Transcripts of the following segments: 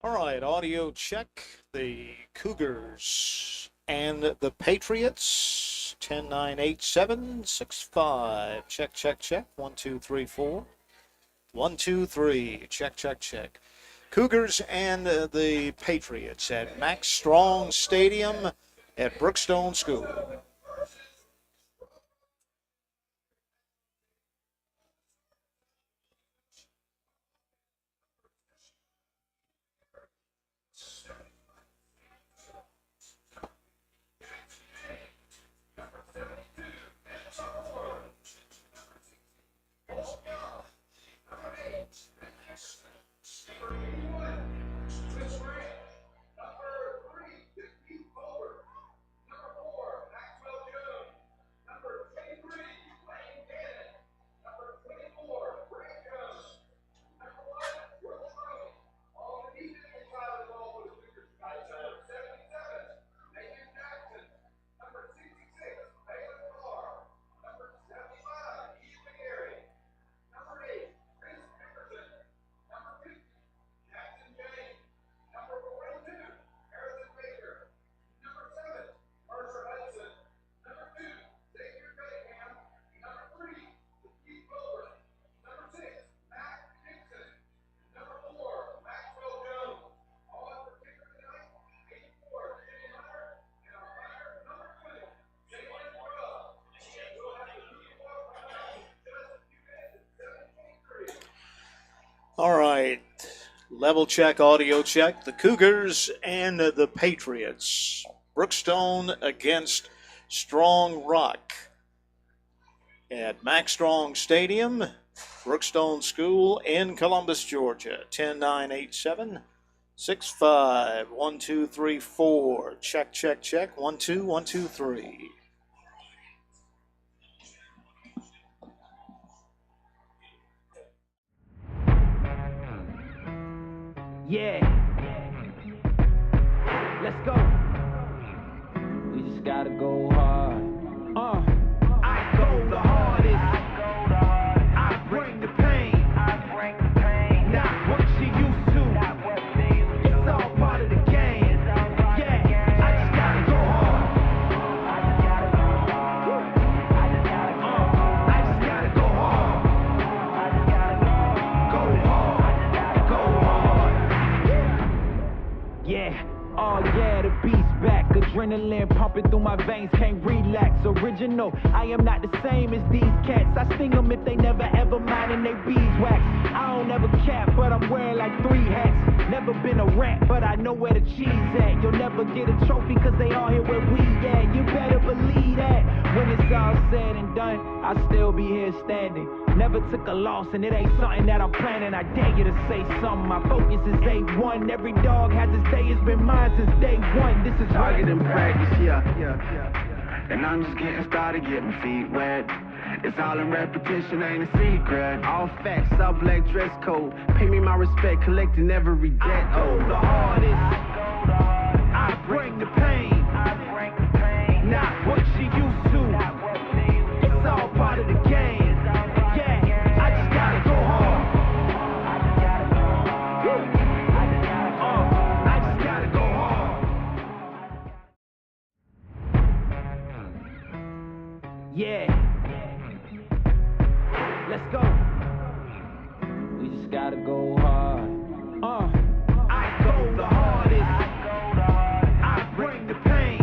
All right, audio check. The Cougars and the Patriots. 10, 9, 8, 7, 6, 5. Check, check, check. 1, 2, 3, 4. 1, 2, 3. Check, check, check. Cougars and the Patriots at Max Strong Stadium at Brookstone School. All right. Level check, audio check. The Cougars and the Patriots. Brookstone against Strong Rock at Max Strong Stadium, Brookstone School in Columbus, Georgia. 10, 9, 8, 7, 6, 5. 1, 2, 3, 4. Check, check, check. 1, 2, 1, 2, 3. Yeah. Let's go. We just gotta go hard. I go the hardest. I bring the pain. Not what you used to. It's all part of the game. Yeah. I just gotta go hard. I just gotta go hard. Go hard. Go hard. Yeah. Oh yeah, the beast back. Adrenaline pumping through my veins, can't relax. Original, I am not the same as these cats. I sting them if they never ever minding they beeswax. I don't ever cap, but I'm wearing like 3 hats. Never been a rat, but I know where the cheese at. You'll never get a trophy cause they all here where we at. You better believe that. When it's all said and done, I'll still be here standing. Never took a loss and it ain't something that I'm planning. I dare you to say something. My focus is A1. Every dog has his day, it's been mine since day one. This is target in practice, yeah. And I'm just getting started, getting feet wet. It's all in repetition, ain't a secret. All facts, all black dress code. Pay me my respect, collecting every debt. I go the hardest. I bring the pain. Not what you used to. It's all part of the game. Yeah, I just gotta go hard. I just gotta go hard. Yeah. Let's go. We just gotta go hard. I go the hardest. I bring the pain.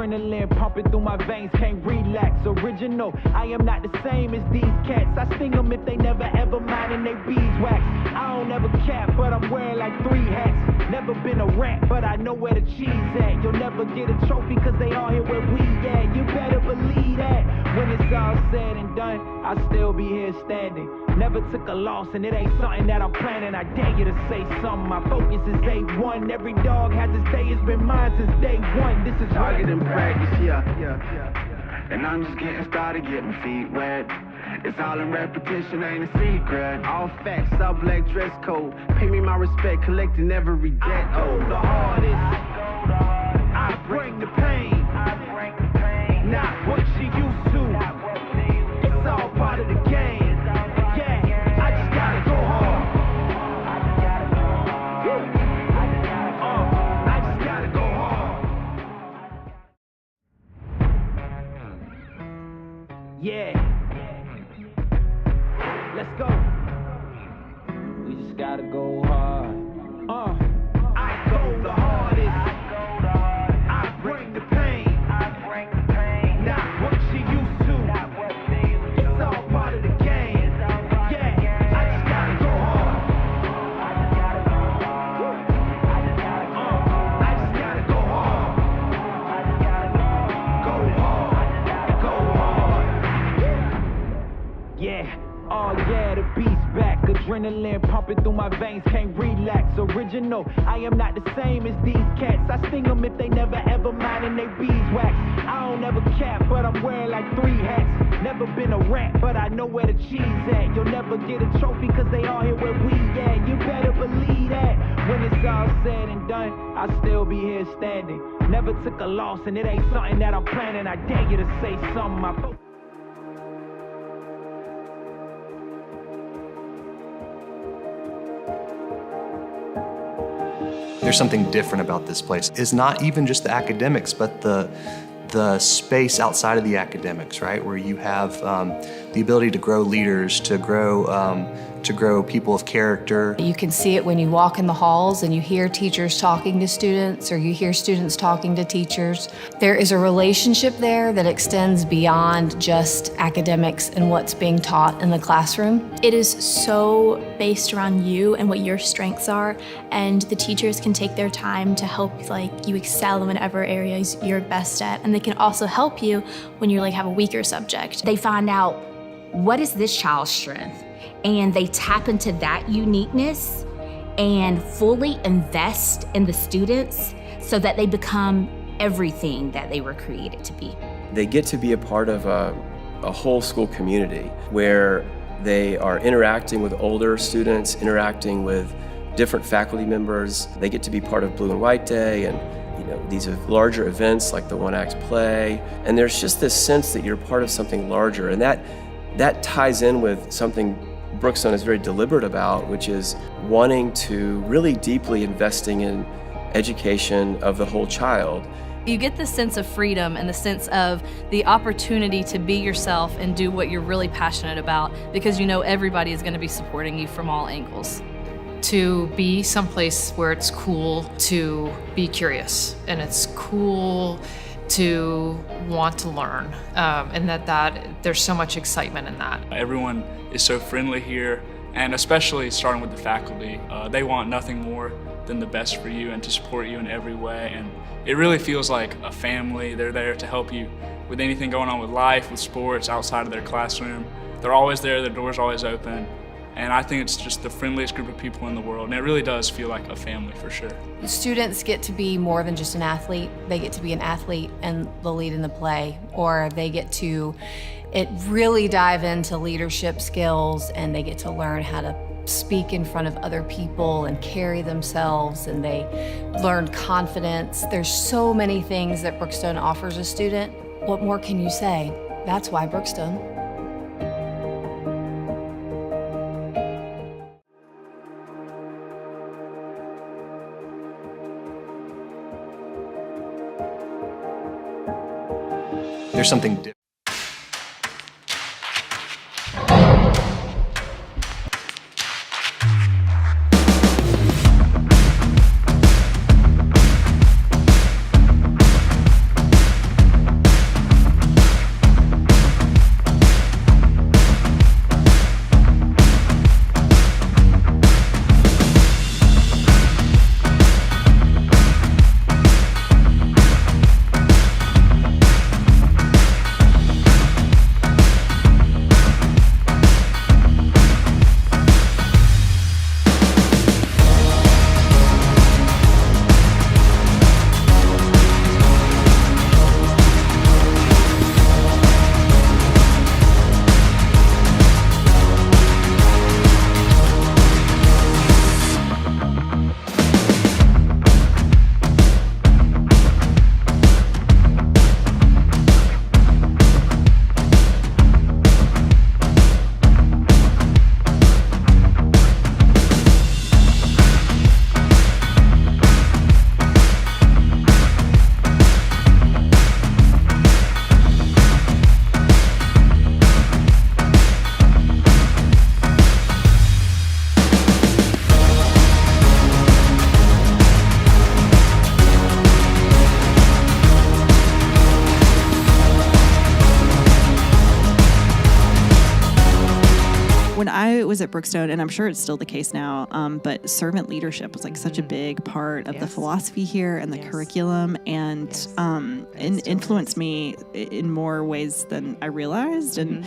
adrenaline pumping through my veins, can't relax. Original, I am not the same as these cats. I sting them if they never ever mind and they beeswax. I don't ever cap, but I'm wearing like 3 hats. Never been a rat, but I know where the cheese at. You'll never get a trophy cause they all here where we at. You better believe that. When it's all said and done, I'll still be here standing. Never took a loss and it ain't something that I'm planning. I dare you to say something. My focus is A1. Every dog has its day, it's been mine since day one. This is Target in practice, yeah. And I'm just getting started, getting feet wet. It's all in repetition, ain't a secret. All facts, sub-black dress code. Pay me my respect, collecting every debt. I go the hardest. I bring the pain. Not what you used to. It's all part of the game. Yeah, I just gotta go hard. I just gotta go hard. Yeah. Let's go. We just gotta go hard. I go the hardest. I bring the pain. Not what you used to. It's all part of the game. Yeah, I just gotta go hard. I just gotta go hard. Go hard. Yeah. Oh yeah, the beast back. Adrenaline pumping through my veins, can't relax. Original, I am not the same as these cats. I sting them if they never ever mind and they beeswax. I don't ever cap, but I'm wearing like 3 hats. Never been a rat, but I know where the cheese at. You'll never get a trophy cause they all here where we at. You better believe that. When it's all said and done, I'll still be here standing. Never took a loss and it ain't something that I'm planning. I dare you to say something. There's something different about this place. It's not even just the academics, but the space outside of the academics, right? Where you have the ability to grow leaders, to grow people of character. You can see it when you walk in the halls and you hear teachers talking to students or you hear students talking to teachers. There is a relationship there that extends beyond just academics and what's being taught in the classroom. It is so based around you and what your strengths are, and the teachers can take their time to help you excel in whatever areas you're best at, and they can also help you when you have a weaker subject. They find out what is this child's strength, and they tap into that uniqueness and fully invest in the students so that they become everything that they were created to be. They get to be a part of a whole school community where they are interacting with older students, interacting with different faculty members. They get to be part of Blue and White Day and these are larger events like the one-act play. And there's just this sense that you're part of something larger, and that ties in with something Brookstone is very deliberate about, which is wanting to really deeply investing in education of the whole child. You get this sense of freedom and the sense of the opportunity to be yourself and do what you're really passionate about, because everybody is going to be supporting you from all angles. To be someplace where it's cool to be curious and it's cool to want to learn, and that there's so much excitement in that. Everyone is so friendly here, and especially starting with the faculty. They want nothing more than the best for you and to support you in every way, and it really feels like a family. They're there to help you with anything going on with life, with sports, outside of their classroom. They're always there, their door's always open. And I think it's just the friendliest group of people in the world, and it really does feel like a family for sure. Students get to be more than just an athlete. They get to be an athlete and the lead in the play, or they get to really dive into leadership skills, and they get to learn how to speak in front of other people and carry themselves, and they learn confidence. There's so many things that Brookstone offers a student. What more can you say? That's why Brookstone. There's something different. I was at Brookstone, and I'm sure it's still the case now, but servant leadership was like such a big part of the philosophy here and the curriculum, and influenced me in more ways than I realized. And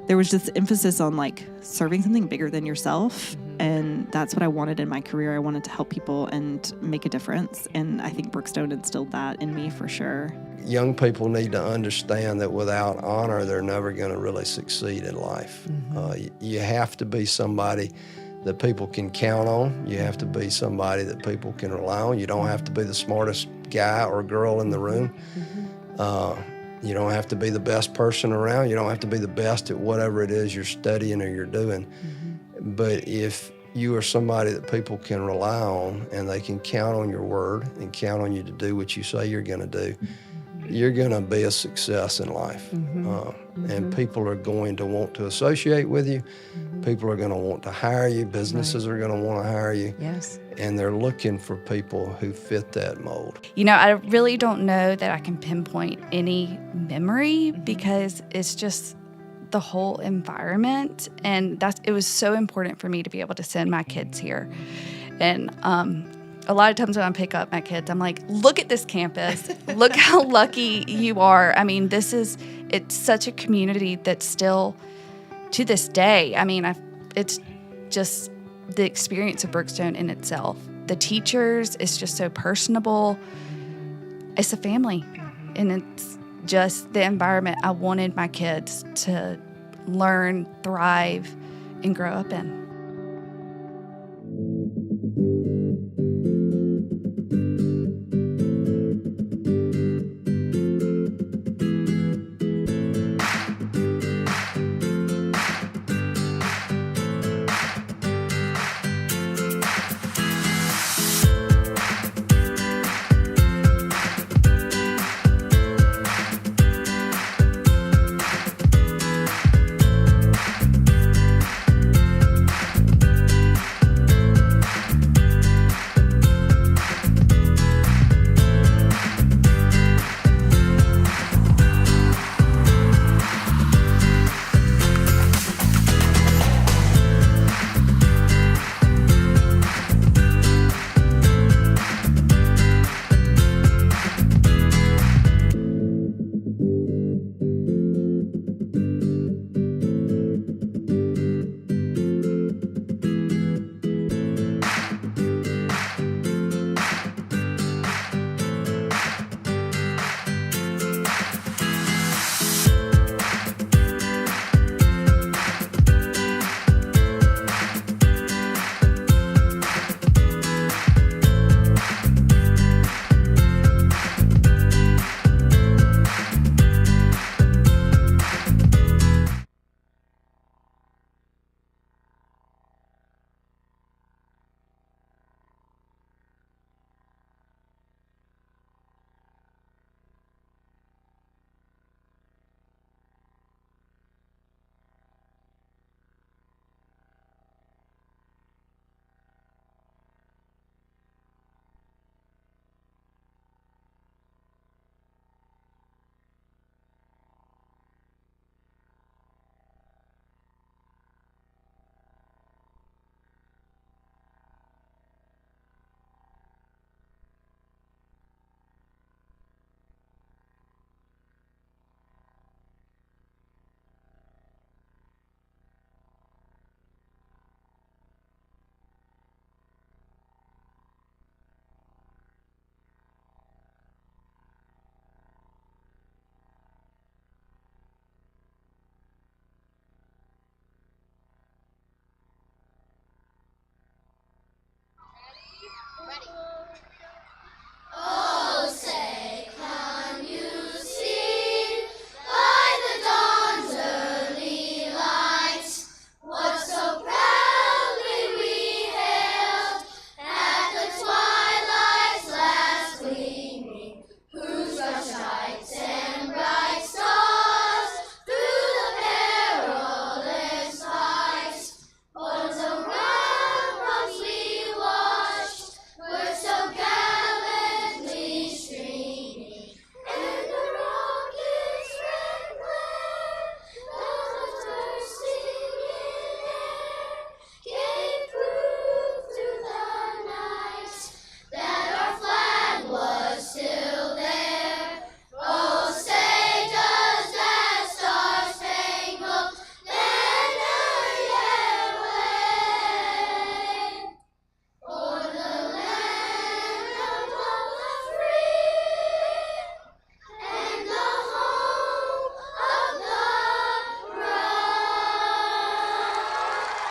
there was just emphasis on like serving something bigger than yourself. And that's what I wanted in my career. I wanted to help people and make a difference. And I think Brookstone instilled that in me for sure. Young people need to understand that without honor, they're never going to really succeed in life. You have to be somebody that people can count on. You have to be somebody that people can rely on. You don't have to be the smartest guy or girl in the room. You don't have to be the best person around. You don't have to be the best at whatever it is you're studying or you're doing. But if you are somebody that people can rely on and they can count on your word and count on you to do what you say you're going to do, you're going to be a success in life. And people are going to want to associate with you. People are going to want to hire you. Businesses are going to want to hire you. Yes. And they're looking for people who fit that mold. You know, I really don't know that I can pinpoint any memory because it's just the whole environment. And it was so important for me to be able to send my kids here. And a lot of times when I pick up my kids, I'm like, look at this campus. Look how lucky you are. I mean, it's such a community that's still, to this day, I mean, it's just the experience of Brookstone in itself. The teachers, it's just so personable. It's a family, and it's just the environment I wanted my kids to learn, thrive, and grow up in.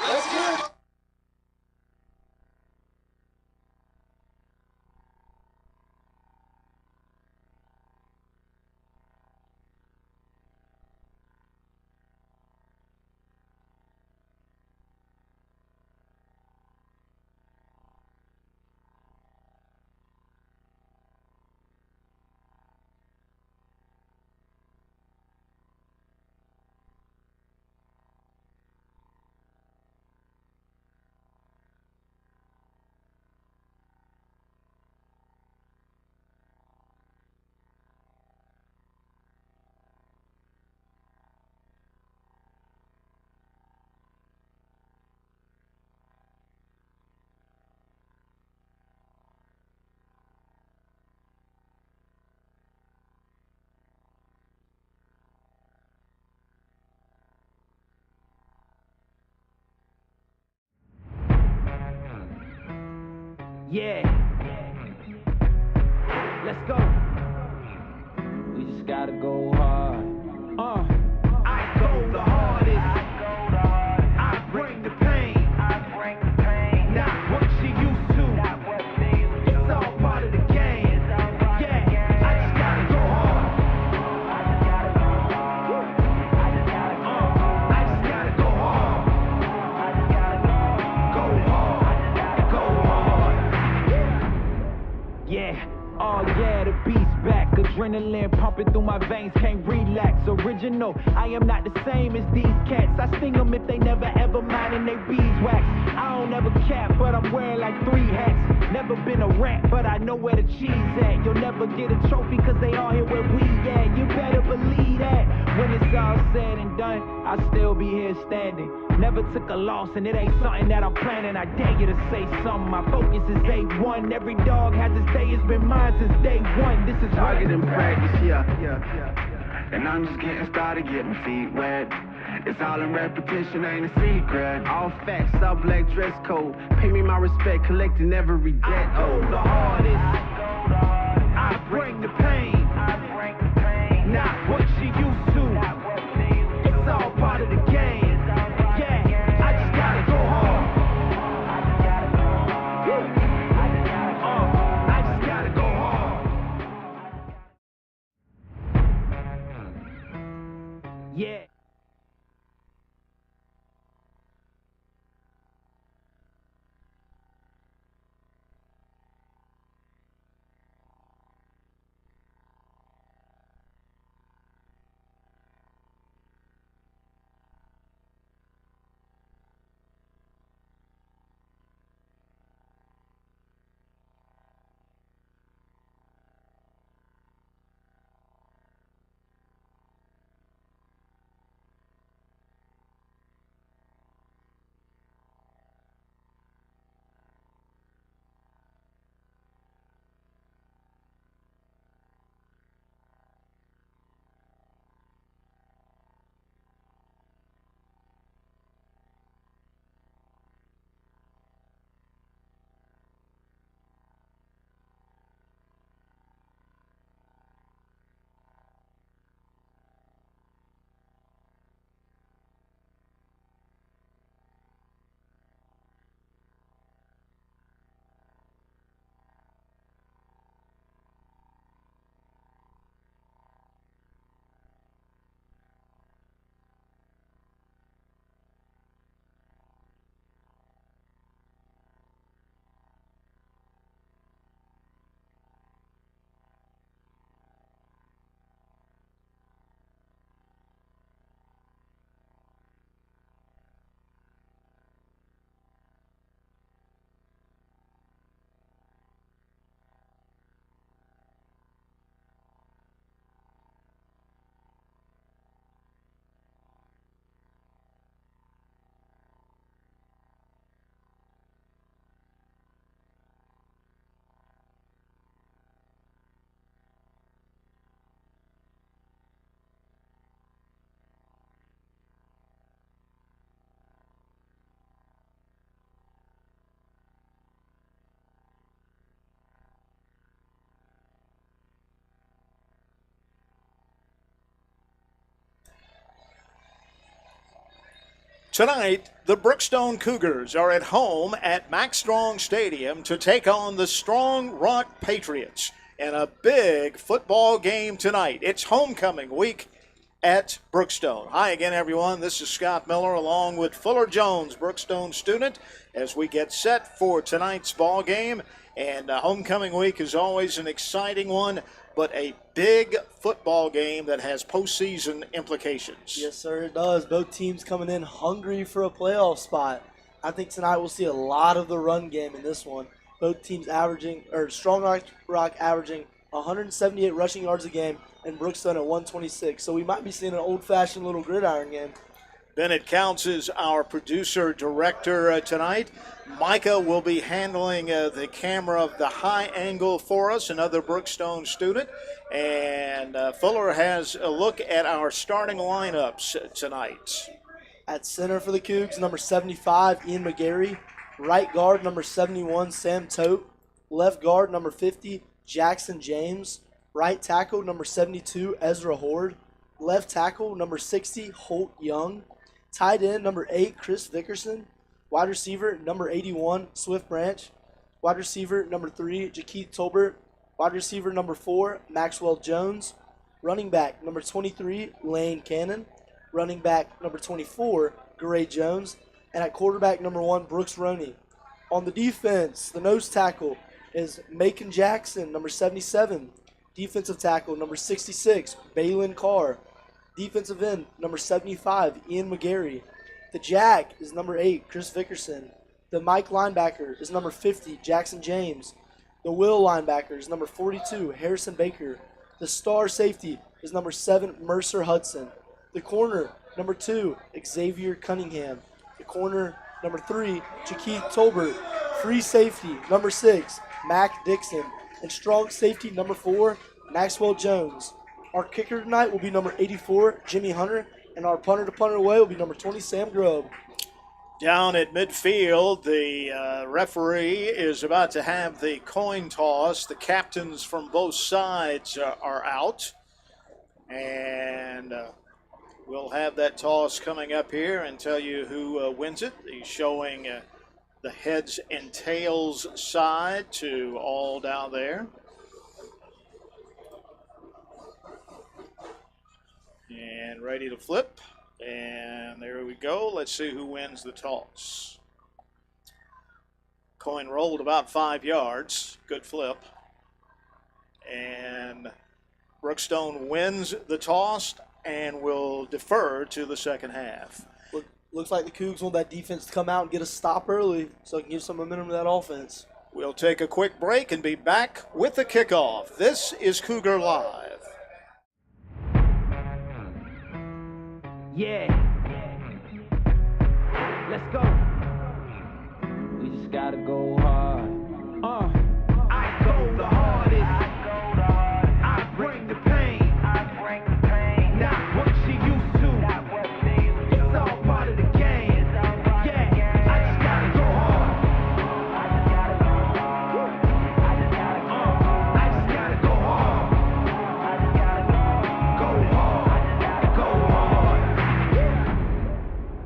Let's get it. Yeah. Let's go. We just gotta go hard. I go the hardest. I bring the pain. Not what you used to. It's all part of the game. Yeah. I just gotta go hard. I just gotta go hard. Go hard. Go hard. Yeah, oh yeah, the beast back. Adrenaline pumping through my veins, can't relax. Original, I am not the same as these cats. I sting them if they never ever mind and they beeswax. I don't ever cap, but I'm wearing like 3 hats. Never been a rat, but I know where the cheese at. You'll never get a trophy cause they all here where we at. You better believe that. When it's all said and done, I'll still be here standing. Never took a loss and it ain't something that I'm planning. I dare you to say something. My focus is A1. Every dog has his day. It's been mine since day one. This is target in practice, yeah. And I'm just getting started, getting feet wet. It's all in repetition, ain't a secret. All facts, sub-leg dress code. Pay me my respect, collecting every debt. I go the hardest. I bring the pain. Not what you used to. It's all part of the game. Yeah, I just gotta go hard. I just gotta go hard. Yeah. Tonight, the Brookstone Cougars are at home at Max Strong Stadium to take on the Strong Rock Patriots in a big football game tonight. It's homecoming week at Brookstone. Hi again, everyone. This is Scott Miller along with Fuller Jones, Brookstone student, as we get set for tonight's ball game. And homecoming week is always an exciting one, but a big football game that has postseason implications. Yes, sir, it does. Both teams coming in hungry for a playoff spot. I think tonight we'll see a lot of the run game in this one. Both teams Strong Rock averaging 178 rushing yards a game, and Brookstone at 126. So we might be seeing an old-fashioned little gridiron game. Bennett Counts is our producer-director tonight. Micah will be handling the camera of the high angle for us, another Brookstone student. And Fuller has a look at our starting lineups tonight. At center for the Cougs, number 75, Ian McGarry. Right guard, number 71, Sam Tote. Left guard, number 50, Jackson James. Right tackle, number 72, Ezra Horde. Left tackle, number 60, Holt Young. Tight end, number 8, Chris Vickerson. Wide receiver, number 81, Swift Branch. Wide receiver, number 3, Jakeith Tolbert. Wide receiver, number 4, Maxwell Jones. Running back, number 23, Lane Cannon. Running back, number 24, Gray Jones. And at quarterback, number 1, Brooks Roney. On the defense, the nose tackle is Macon Jackson, number 77. Defensive tackle, number 66, Balin Carr. Defensive end, number 75, Ian McGarry. The jack is number 8, Chris Vickerson. The Mike linebacker is number 50, Jackson James. The will linebacker is number 42, Harrison Baker. The star safety is number 7, Mercer Hudson. The corner, number 2, Xavier Cunningham. The corner, number 3, Jakeith Tolbert. Free safety, number 6, Mac Dixon. And strong safety, number 4, Maxwell Jones. Our kicker tonight will be number 84, Jimmy Hunter, and our punter to punter away will be number 20, Sam Grubb. Down at midfield, the referee is about to have the coin toss. The captains from both sides are out, and we'll have that toss coming up here and tell you who wins it. He's showing the heads and tails side to all down there. And ready to flip. And there we go. Let's see who wins the toss. Coin rolled about 5 yards. Good flip. And Brookstone wins the toss and will defer to the second half. Looks like the Cougs want that defense to come out and get a stop early so it can give some momentum to that offense. We'll take a quick break and be back with the kickoff. This is Cougar Live. Yeah. Let's go. We just gotta go hard. I go the hardest. I bring the pain. Not what she used to. It's all part of the game. Yeah. I just gotta go hard. I just gotta go hard. I just gotta go hard.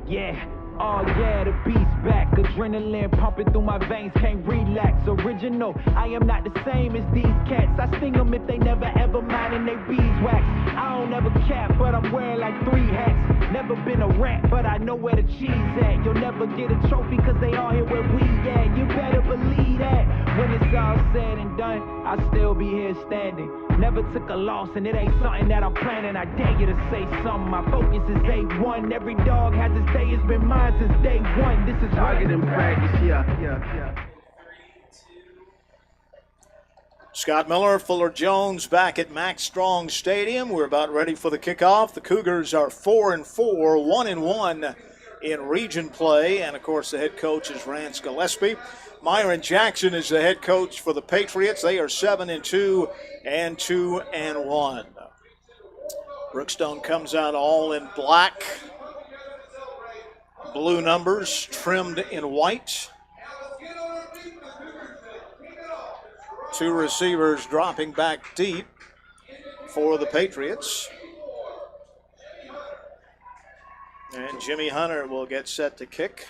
Yeah, oh yeah, the beast back. Adrenaline pumping through my veins, can't relax. Original, I am not the same as these cats. I sting them if they never ever mind and they beeswax. I don't ever cap, but I'm wearing like 3 hats. Never been a rat, but I know where the cheese at. You'll never get a trophy cause they all here where we at. You better believe that. When it's all said and done, I'll still be here standing. Never took a loss and it ain't something that I'm planning. I dare you to say something. My focus is A1. Every dog has its day. It's been mine since day one. This is target in practice. Yeah. Scott Miller, Fuller Jones back at Max Strong Stadium. We're about ready for the kickoff. The Cougars are 4-4, 1-1 in region play. And, of course, the head coach is Rance Gillespie. Myron Jackson is the head coach for the Patriots. They are 7-2 and 2-1. Brookstone comes out all in black. Blue numbers trimmed in white. 2 receivers dropping back deep for the Patriots. And Jimmy Hunter will get set to kick.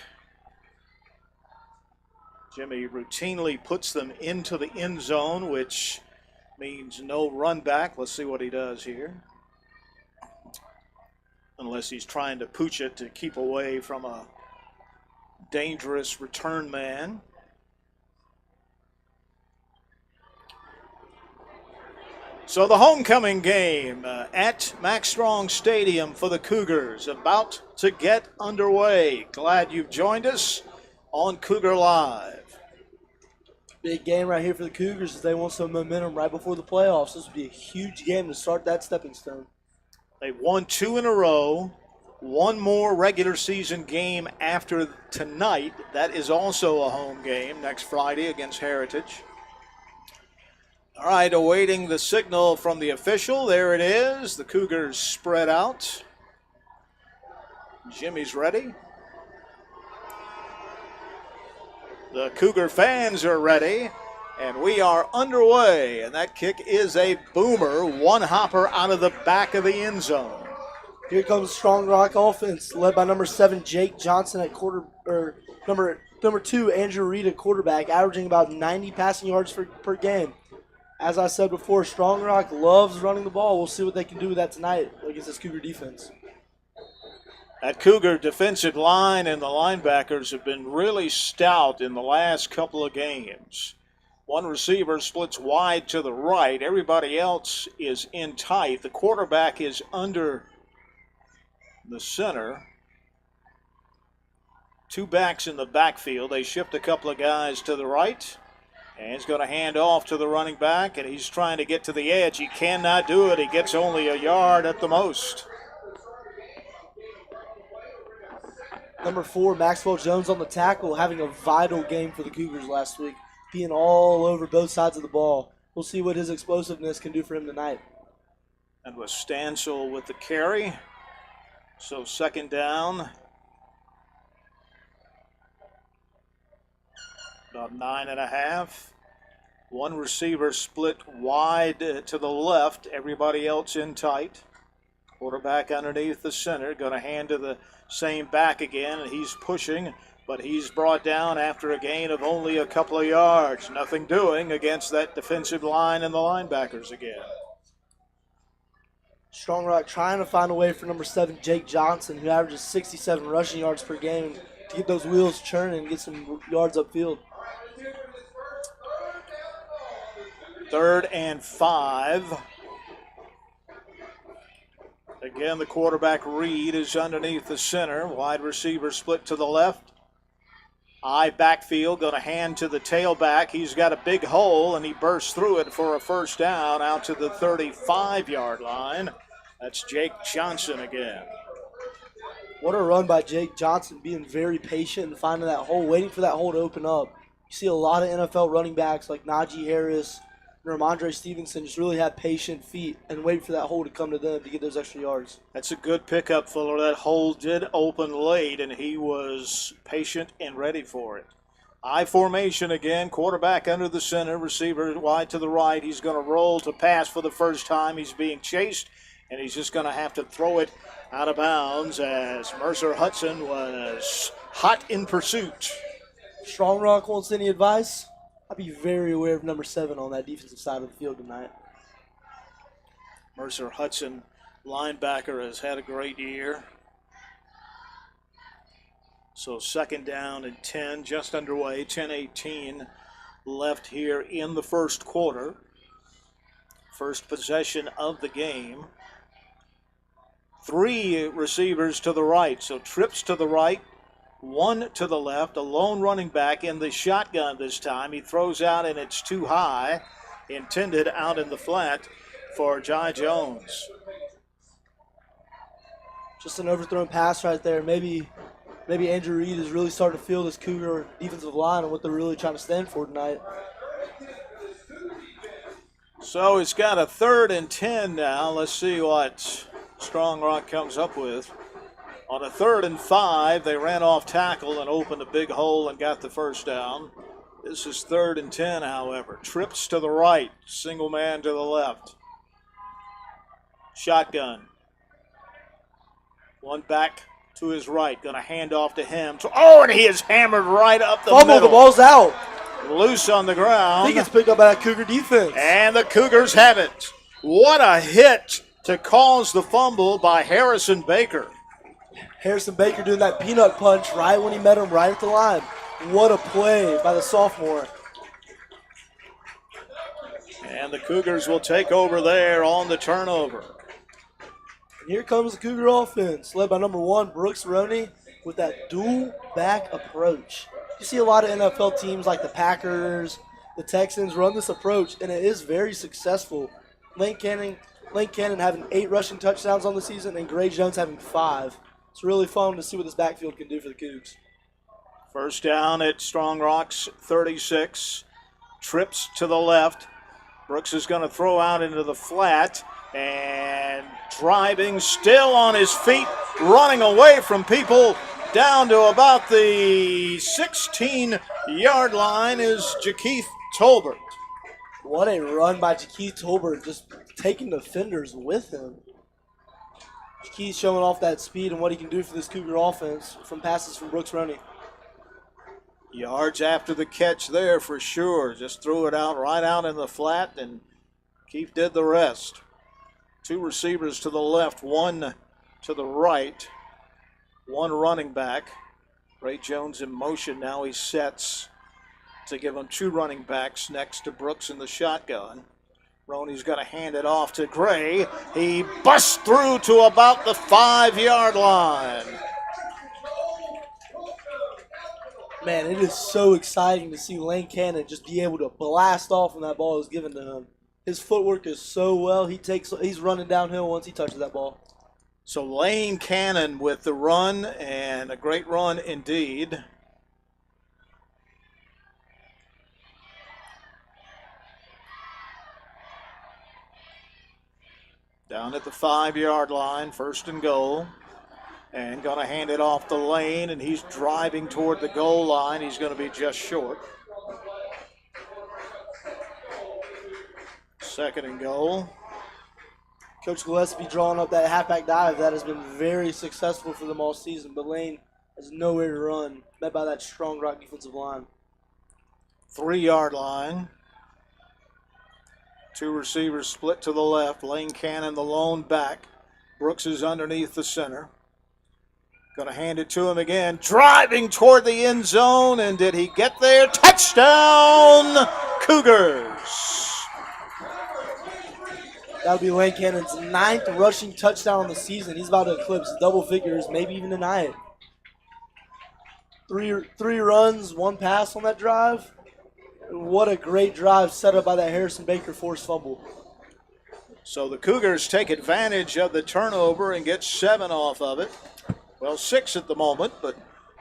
Jimmy routinely puts them into the end zone, which means no run back. Let's see what he does here. Unless he's trying to pooch it to keep away from a dangerous return man. So the homecoming game at Max Strong Stadium for the Cougars about to get underway. Glad you've joined us on Cougar Live. Big game right here for the Cougars as they want some momentum right before the playoffs. This would be a huge game to start that stepping stone. They've won 2 in a row. One more regular season game after tonight. That is also a home game next Friday against Heritage. All right, awaiting the signal from the official. There it is. The Cougars spread out. Jimmy's ready. The Cougar fans are ready. And we are underway. And that kick is a boomer. One hopper out of the back of the end zone. Here comes Strong Rock offense, led by number 7, Jake Johnson at number 2, Andrew Reed at quarterback, averaging about 90 passing yards per game. As I said before, Strong Rock loves running the ball. We'll see what they can do with that tonight against this Cougar defense. That Cougar defensive line and the linebackers have been really stout in the last couple of games. One receiver splits wide to the right. Everybody else is in tight. The quarterback is under the center. 2 backs in the backfield. They shift a couple of guys to the right. And he's going to hand off to the running back, and he's trying to get to the edge. He cannot do it. He gets only a yard at the most. Number 4, Maxwell Jones on the tackle, having a vital game for the Cougars last week, being all over both sides of the ball. We'll see what his explosiveness can do for him tonight. And with Stansel with the carry. So second down. About 9.5. One receiver split wide to the left. Everybody else in tight. Quarterback underneath the center. Going to hand to the same back again. And he's pushing, but he's brought down after a gain of only a couple of yards. Nothing doing against that defensive line and the linebackers again. Strong Rock trying to find a way for number 7, Jake Johnson, who averages 67 rushing yards per game, to get those wheels churning and get some yards upfield. 3rd and 5. Again, the quarterback Reed is underneath the center. Wide receiver split to the left. I backfield, going to hand to the tailback. He's got a big hole, and he bursts through it for a first down out to the 35-yard line. That's Jake Johnson again. What a run by Jake Johnson, being very patient and finding that hole, waiting for that hole to open up. You see a lot of NFL running backs like Najee Harris and Ramondre Stevenson just really have patient feet and wait for that hole to come to them to get those extra yards. That's a good pickup, Fuller. That hole did open late, and he was patient and ready for it. I formation again, quarterback under the center, receiver wide to the right. He's going to roll to pass for the first time. He's being chased, and he's just going to have to throw it out of bounds as Mercer Hudson was hot in pursuit. Strong Rock wants any advice? I'd be very aware of number 7 on that defensive side of the field tonight. Mercer Hudson, linebacker, has had a great year. So second down and 10, just underway, 10-18 left here in the first quarter. First possession of the game. 3 receivers to the right, so trips to the right, 1 to the left, a lone running back in the shotgun this time. He throws out and it's too high, intended out in the flat for Jai Jones. Just an overthrown pass right there. Maybe Andrew Reed is really starting to feel this Cougar defensive line and what they're really trying to stand for tonight. So it's got a 3rd and 10 now. Let's see what Strong Rock comes up with. On a 3rd and 5, they ran off tackle and opened a big hole and got the first down. This is 3rd and 10, however. Trips to the right, single man to the left. Shotgun. One back to his right. Going to hand off to him. Oh, and he is hammered right up the Fumble, middle. the ball's out. Loose on the ground. I think it's picked up by that Cougar defense. And the Cougars have it. What a hit to cause the fumble by Harrison Baker. Harrison Baker doing that peanut punch right when he met him right at the line. What a play by the sophomore. And the Cougars will take over there on the turnover. And here comes the Cougar offense, led by number 1, Brooks Roney, with that dual back approach. You see a lot of NFL teams like the Packers, the Texans run this approach, and it is very successful. Lane Cannon having 8 rushing touchdowns on the season, and Gray Jones having 5. It's really fun to see what this backfield can do for the Cougs. First down at Strong Rock's 36. Trips to the left. Brooks is going to throw out into the flat. And driving, still on his feet, running away from people. Down to about the 16-yard line is Jakeith Tolbert. What a run by Jakeith Tolbert, just taking defenders with him. Jakeith showing off that speed and what he can do for this Cougar offense from passes from Brooks Roney. Yards after the catch there for sure. Just threw it out right out in the flat, and Keith did the rest. 2 receivers to the left, 1 to the right. 1 running back. Ray Jones in motion now. He sets to give him 2 running backs next to Brooks in the shotgun. Roney's going to hand it off to Gray. He busts through to about the 5-yard line. Man, it is so exciting to see Lane Cannon just be able to blast off when that ball is given to him. His footwork is so well. He's running downhill once he touches that ball. So Lane Cannon with the run, and a great run indeed. Down at the 5-yard line, 1st and goal. And going to hand it off to Lane, and he's driving toward the goal line. He's going to be just short. 2nd and goal. Coach Gillespie drawing up that halfback dive. That has been very successful for them all season, but Lane has nowhere to run, met by that Strong Rock defensive line. 3-yard line. 2 receivers split to the left. Lane Cannon, the lone back. Brooks is underneath the center. Going to hand it to him again. Driving toward the end zone, and did he get there? Touchdown, Cougars! That'll be Lane Cannon's 9th rushing touchdown on the season. He's about to eclipse double figures, maybe even tonight. 3 runs, 1 pass on that drive. What a great drive set up by that Harrison Baker forced fumble. So the Cougars take advantage of the turnover and get 7 off of it. Well, 6 at the moment, but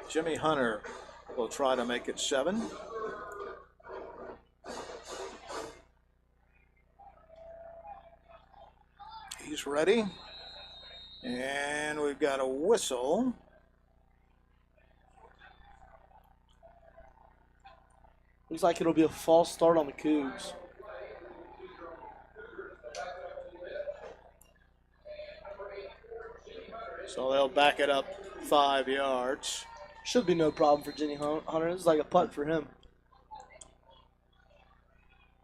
Jimmy Hunter will try to make it 7. He's ready. And we've got a whistle. Looks like it'll be a false start on the Cougs. So they'll back it up 5 yards. Should be no problem for Jimmy Hunter. This is like a punt for him.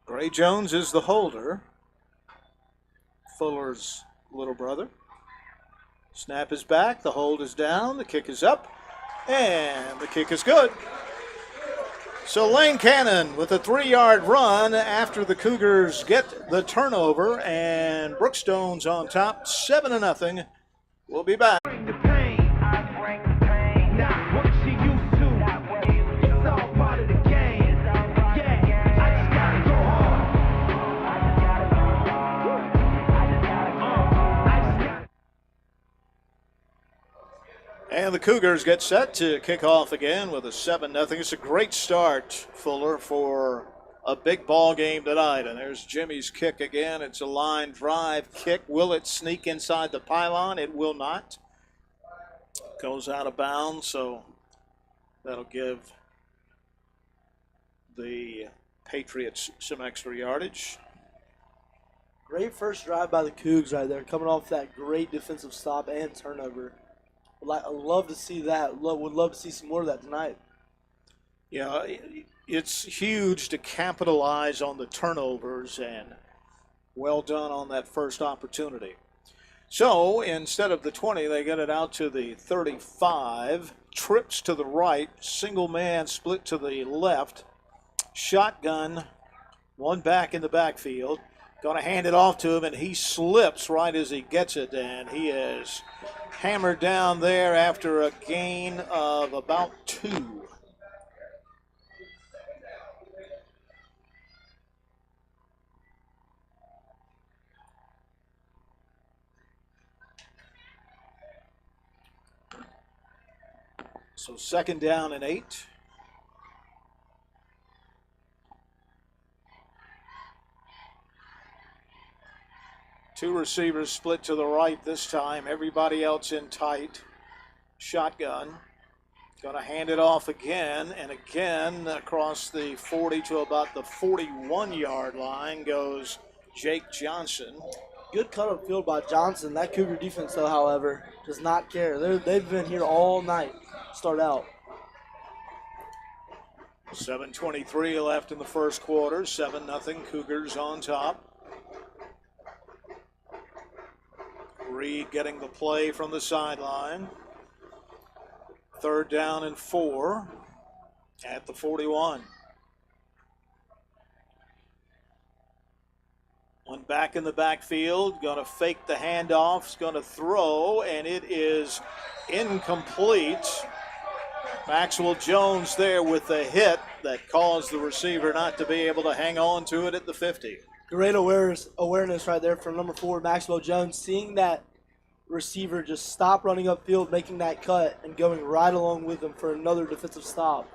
Gray Jones is the holder. Fuller's little brother. Snap is back. The hold is down. The kick is up. And the kick is good. So Lane Cannon with a 3-yard run after the Cougars get the turnover. And Brookstone's on top, 7-0. We'll be back. And the Cougars get set to kick off again with a 7-0. It's a great start, Fuller, for a big ball game tonight. And there's Jimmy's kick again. It's a line drive kick. Will it sneak inside the pylon? It will not. Goes out of bounds, so that'll give the Patriots some extra yardage. Great first drive by the Cougs right there, coming off that great defensive stop and turnover. I love to see that. Would love to see some more of that tonight. Yeah, it's huge to capitalize on the turnovers, and well done on that first opportunity. So instead of the 20, they get it out to the 35. Trips to the right, single man split to the left. Shotgun, one back in the backfield. Going to hand it off to him, and he slips right as he gets it, and he is hammered down there after a gain of about 2. So 2nd down and 8. Two receivers split to the right this time. Everybody else in tight. Shotgun. Going to hand it off again and again across the 40 to about the 41-yard line goes Jake Johnson. Good cut up field by Johnson. That Cougar defense, though, however, does not care. They've been here all night. Start out. 7:23 left in the first quarter. 7-0 Cougars on top. Reed getting the play from the sideline. 3rd down and 4 at the 41. One back in the backfield, going to fake the handoff, going to throw, and it is incomplete. Maxwell Jones there with the hit that caused the receiver not to be able to hang on to it at the 50. Great awareness right there from number 4, Maxwell Jones, seeing that receiver just stop running upfield, making that cut, and going right along with him for another defensive stop.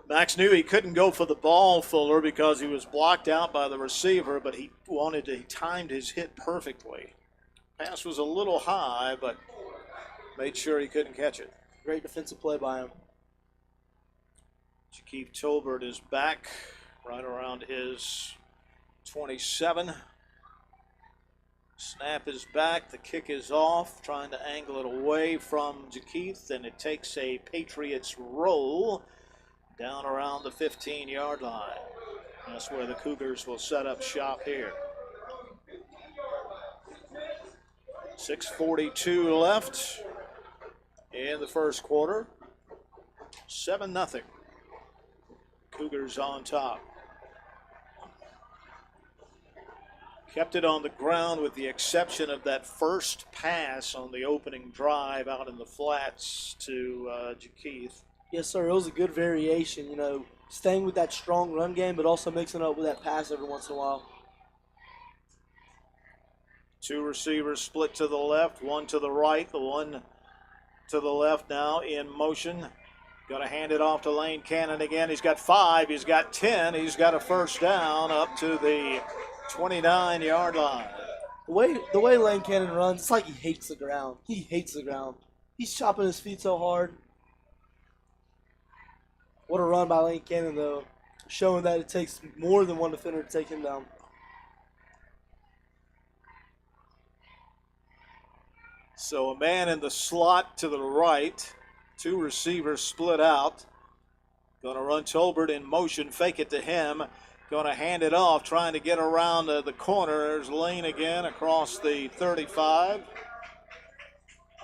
Max knew he couldn't go for the ball, Fuller, because he was blocked out by the receiver, but he timed his hit perfectly. Pass was a little high, but made sure he couldn't catch it. Great defensive play by him. Jakeith Tolbert is back right around his 27. Snap is back, the kick is off, trying to angle it away from Jakeith, and it takes a Patriots roll down around the 15-yard line. That's where the Cougars will set up shop here. 6:42 left in the first quarter. 7-0. Cougars on top. Kept it on the ground with the exception of that first pass on the opening drive out in the flats to Jakeith. Yes, sir. It was a good variation, staying with that strong run game, but also mixing up with that pass every once in a while. Two receivers split to the left, one to the right, the one to the left now in motion. Going to hand it off to Lane Cannon again. He's got 5, he's got 10, he's got a first down up to the 29-yard line. The way Lane Cannon runs, it's like he hates the ground. He hates the ground. He's chopping his feet so hard. What a run by Lane Cannon, though, showing that it takes more than one defender to take him down. So a man in the slot to the right, two receivers split out. Going to run Tolbert in motion, fake it to him. Going to hand it off, trying to get around the corner. There's Lane again across the 35.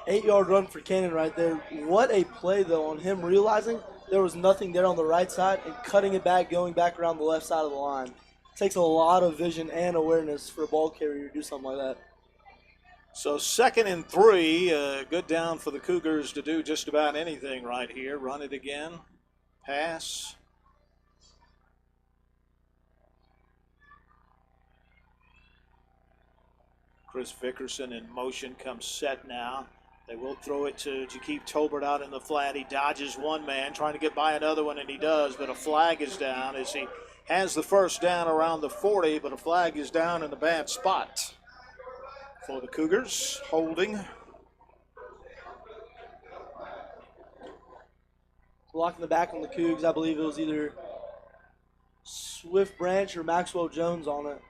8-yard run for Cannon right there. What a play, though, on him realizing there was nothing there on the right side and cutting it back, going back around the left side of the line. It takes a lot of vision and awareness for a ball carrier to do something like that. So 2nd and 3, good down for the Cougars to do just about anything right here. Run it again, pass. Chris Vickerson in motion, comes set now. They will throw it to Jakeith Tolbert out in the flat. He dodges one man, trying to get by another one, and he does, but a flag is down as he has the first down around the 40, but a flag is down in a bad spot for the Cougars. Holding. Blocking the back on the Cougs, I believe it was either Swift Branch or Maxwell Jones on it.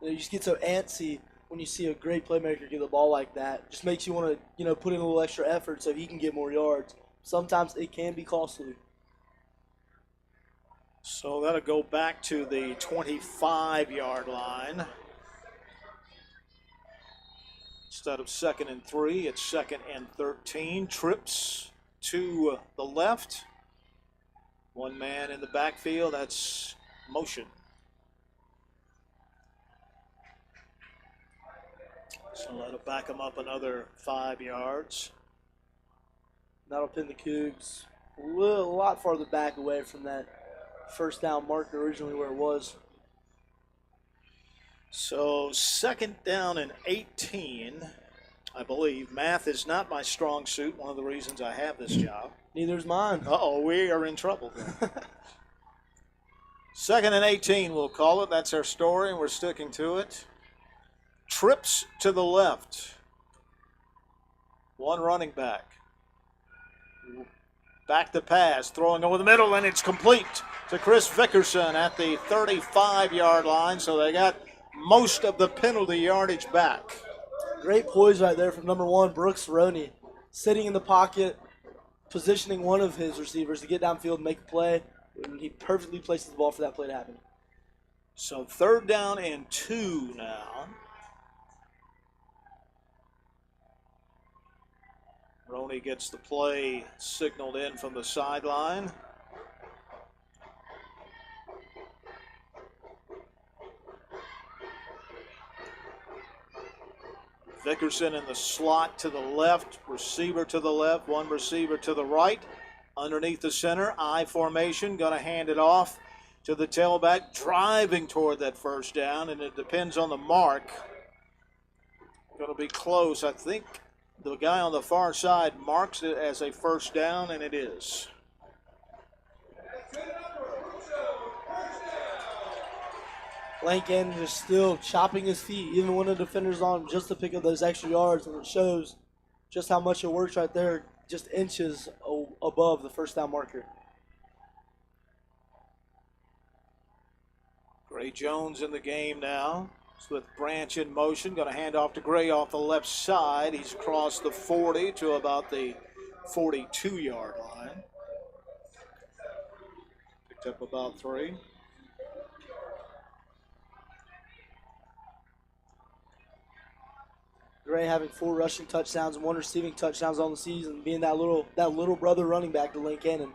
You just get so antsy when you see a great playmaker get the ball like that. Just makes you want to, put in a little extra effort so he can get more yards. Sometimes it can be costly. So that'll go back to the 25-yard line. Instead of 2nd and 3, it's 2nd and 13. Trips to the left. One man in the backfield, that's motion. So that'll back him up another 5 yards. That'll pin the Cougs a lot farther back away from that first down marker originally where it was. So 2nd down and 18, I believe. Math is not my strong suit, one of the reasons I have this job. Neither is mine. Uh-oh, we are in trouble then. 2nd and 18, we'll call it. That's our story, and we're sticking to it. Trips to the left. One running back. Back to pass, throwing over the middle, and it's complete to Chris Vickerson at the 35-yard line. So they got most of the penalty yardage back. Great poise right there from number 1, Brooks Roney. Sitting in the pocket, positioning one of his receivers to get downfield and make a play. And he perfectly places the ball for that play to happen. So 3rd down and 2 now. Roney gets the play signaled in from the sideline. Vickerson in the slot to the left, receiver to the left, one receiver to the right. Underneath the center, I formation, going to hand it off to the tailback, driving toward that first down, and it depends on the mark. Going to be close. I think the guy on the far side marks it as a first down, and it is. Lincoln is still chopping his feet, even when the defender's on him, just to pick up those extra yards, and it shows just how much it works right there, just inches above the first down marker. Gray Jones in the game now. With Branch in motion, going to hand off to Gray off the left side. He's crossed the 40 to about the 42-yard line. Picked up about 3. Gray having 4 rushing touchdowns and 1 receiving touchdowns on the season, being that little brother running back to Lane Cannon.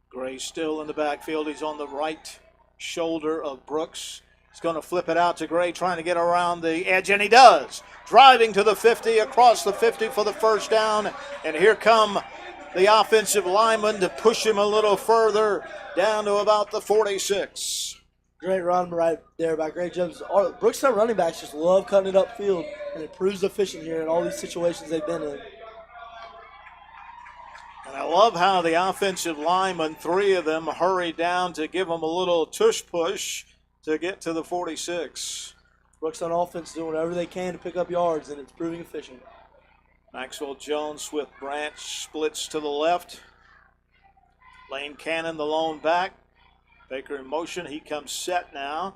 Gray still in the backfield. He's on the right shoulder of Brooks. He's going to flip it out to Gray, trying to get around the edge, and he does. Driving to the 50, across the 50 for the first down, and here come the offensive linemen to push him a little further down to about the 46. Great run right there by Gray Jones. Brookstown running backs just love cutting it upfield, and it proves efficient here in all these situations they've been in. And I love how the offensive linemen, 3 of them, hurry down to give them a little tush push to get to the 46. Brooks on offense doing whatever they can to pick up yards, and it's proving efficient. Maxwell Jones with Branch splits to the left. Lane Cannon, the lone back. Baker in motion. He comes set now.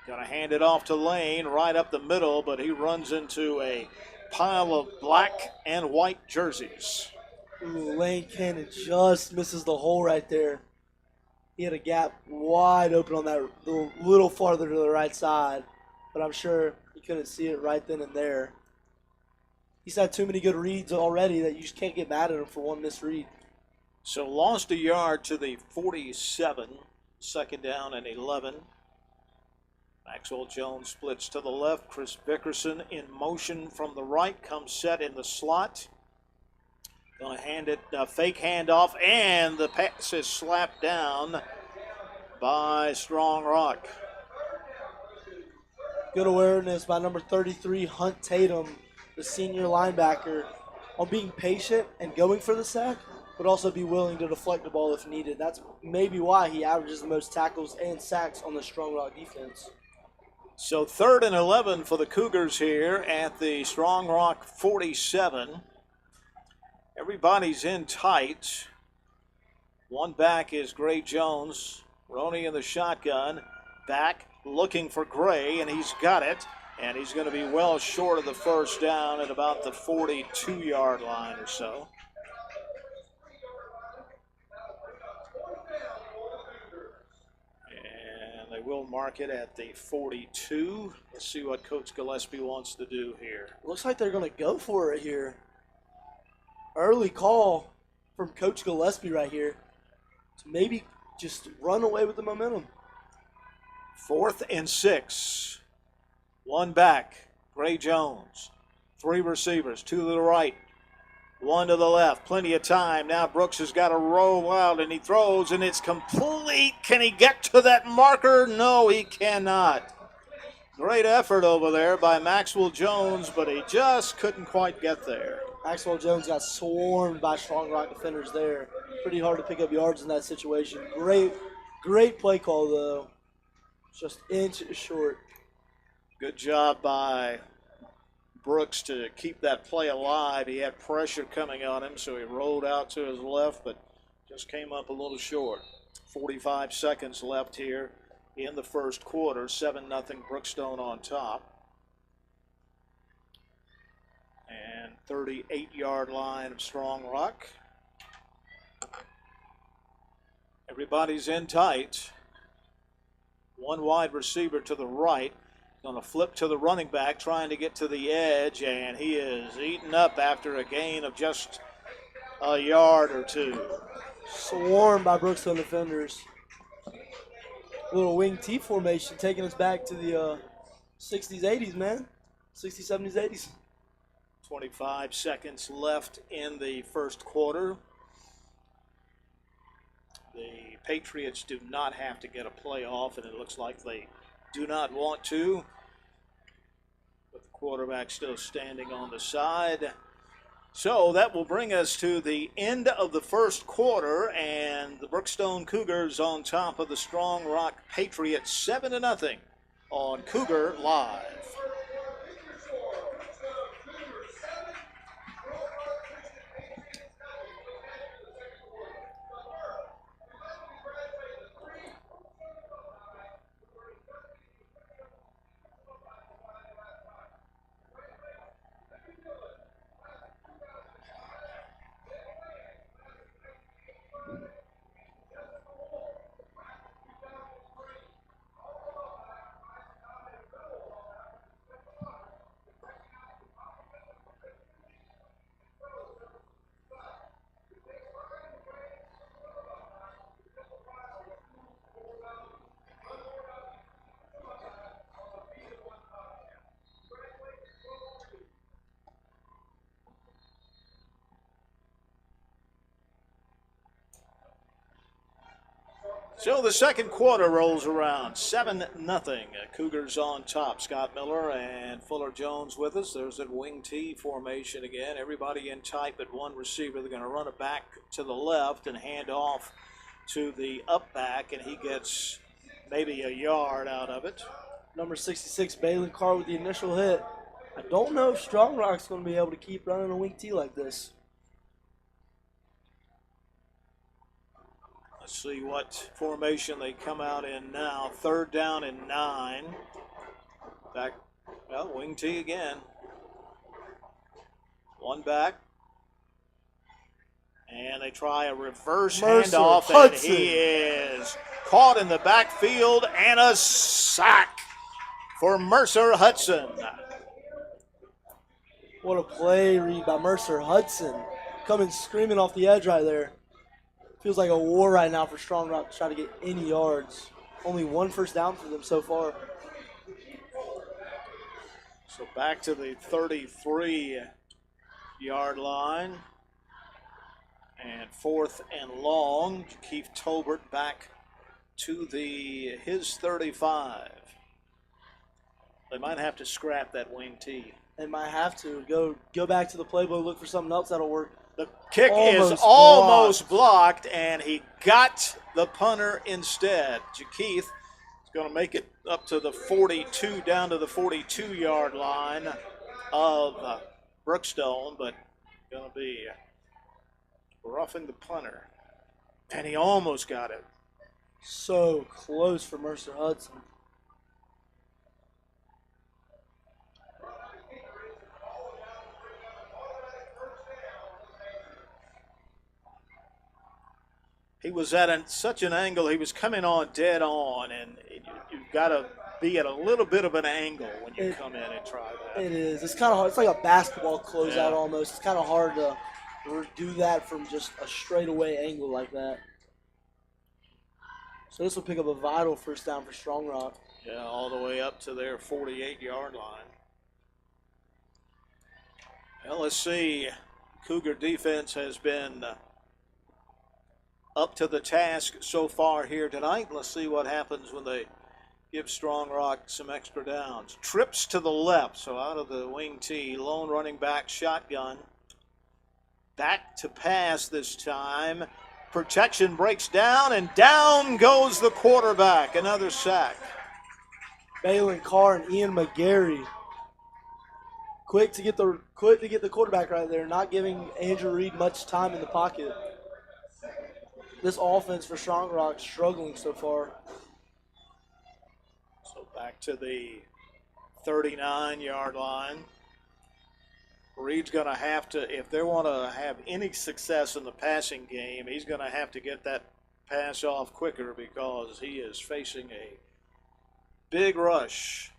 Going to hand it off to Lane right up the middle, but he runs into a pile of black and white jerseys. Ooh, Lane Cannon just misses the hole right there. He had a gap wide open on that little farther to the right side, but I'm sure he couldn't see it right then and there. He's had too many good reads already that you just can't get mad at him for one misread. So lost a yard to the 47, 2nd down and 11. Maxwell Jones splits to the left. Chris Vickerson in motion from the right, comes set in the slot. Going to hand it, fake handoff, and the pass is slapped down by Strong Rock. Good awareness by number 33, Hunt Tatum, the senior linebacker, on being patient and going for the sack, but also be willing to deflect the ball if needed. That's maybe why he averages the most tackles and sacks on the Strong Rock defense. So 3rd and 11 for the Cougars here at the Strong Rock 47. Everybody's in tight. One back is Gray Jones. Roney in the shotgun. back looking for Gray, and he's got it. And he's going to be well short of the first down at about the 42-yard line or so. And they will mark it at the 42. Let's see what Coach Gillespie wants to do here. Looks like they're going to go for it here. Early call from Coach Gillespie right here to maybe just run away with the momentum. 4th and 6. One back, Gray Jones. 3 receivers, 2 to the right, 1 to the left. Plenty of time. Now Brooks has got to roll out, and he throws, and it's complete. Can he get to that marker? No, he cannot. Great effort over there by Maxwell Jones, but he just couldn't quite get there. Maxwell Jones got swarmed by Strong Rock defenders there. Pretty hard to pick up yards in that situation. Great play call, though. Just inches short. Good job by Brooks to keep that play alive. He had pressure coming on him, so he rolled out to his left, but just came up a little short. 45 seconds left here in the first quarter. 7-0 Brookstone on top. And 38-yard line of Strong Rock. Everybody's in tight. 1 wide receiver to the right. Going to flip to the running back, trying to get to the edge, and he is eaten up after a gain of just a yard or 2. Swarmed by Brookstone defenders. Little wing T formation taking us back to the 60s, 80s, man. 60s, 70s, 80s. 25 seconds left in the first quarter. The Patriots do not have to get a play off, and it looks like they do not want to. But the quarterback still standing on the side. So that will bring us to the end of the first quarter, and the Brookstone Cougars on top of the Strong Rock Patriots 7-0 on Cougar Live. So the second quarter rolls around, 7-0. Cougars on top. Scott Miller and Fuller Jones with us. There's that wing T formation again. Everybody in tight but 1 receiver. They're going to run it back to the left and hand off to the up back, and he gets maybe a yard out of it. Number 66, Balin Carr with the initial hit. I don't know if Strong Rock's going to be able to keep running a wing T like this. Let's see what formation they come out in now. 3rd down and 9. Back, well, wing T again. 1 back. And they try a reverse handoff, and he is caught in the backfield, and a sack for Mercer Hudson. What a play read by Mercer Hudson. Coming screaming off the edge right there. Feels like a war right now for Strong Rock to try to get any yards. Only 1 first down for them so far. So back to the 33-yard line. And 4th and long. Keith Tolbert back to his 35. They might have to scrap that wing T. They might have to. Go back to the playbook, look for something else that'll work. The kick is almost blocked, and he got the punter instead. Jakeith is going to make it up to the 42, down to the 42-yard line of Brookstone, but going to be roughing the punter. And he almost got it. So close for Mercer Hudson. he was at such an angle. He was coming on dead on, and you've got to be at a little bit of an angle when you come in and try that. It is. It's kind of hard. It's like a basketball closeout almost. It's kind of hard to do that from just a straightaway angle like that. So this will pick up a vital first down for Strong Rock. Yeah, all the way up to their 48-yard line. Well, let's see. Cougar defense has been up to the task so far here tonight. Let's see what happens when they give Strong Rock some extra downs. Trips to the left, so out of the wing tee. Lone running back shotgun. Back to pass this time. Protection breaks down, and down goes the quarterback. Another sack. Balin Carr and Ian McGarry. Quick to get the quarterback right there, not giving Andrew Reed much time in the pocket. This offense for Strong Rock struggling so far. So back to the 39-yard line. Reed's going to have to, if they want to have any success in the passing game, he's going to have to get that pass off quicker because he is facing a big rush.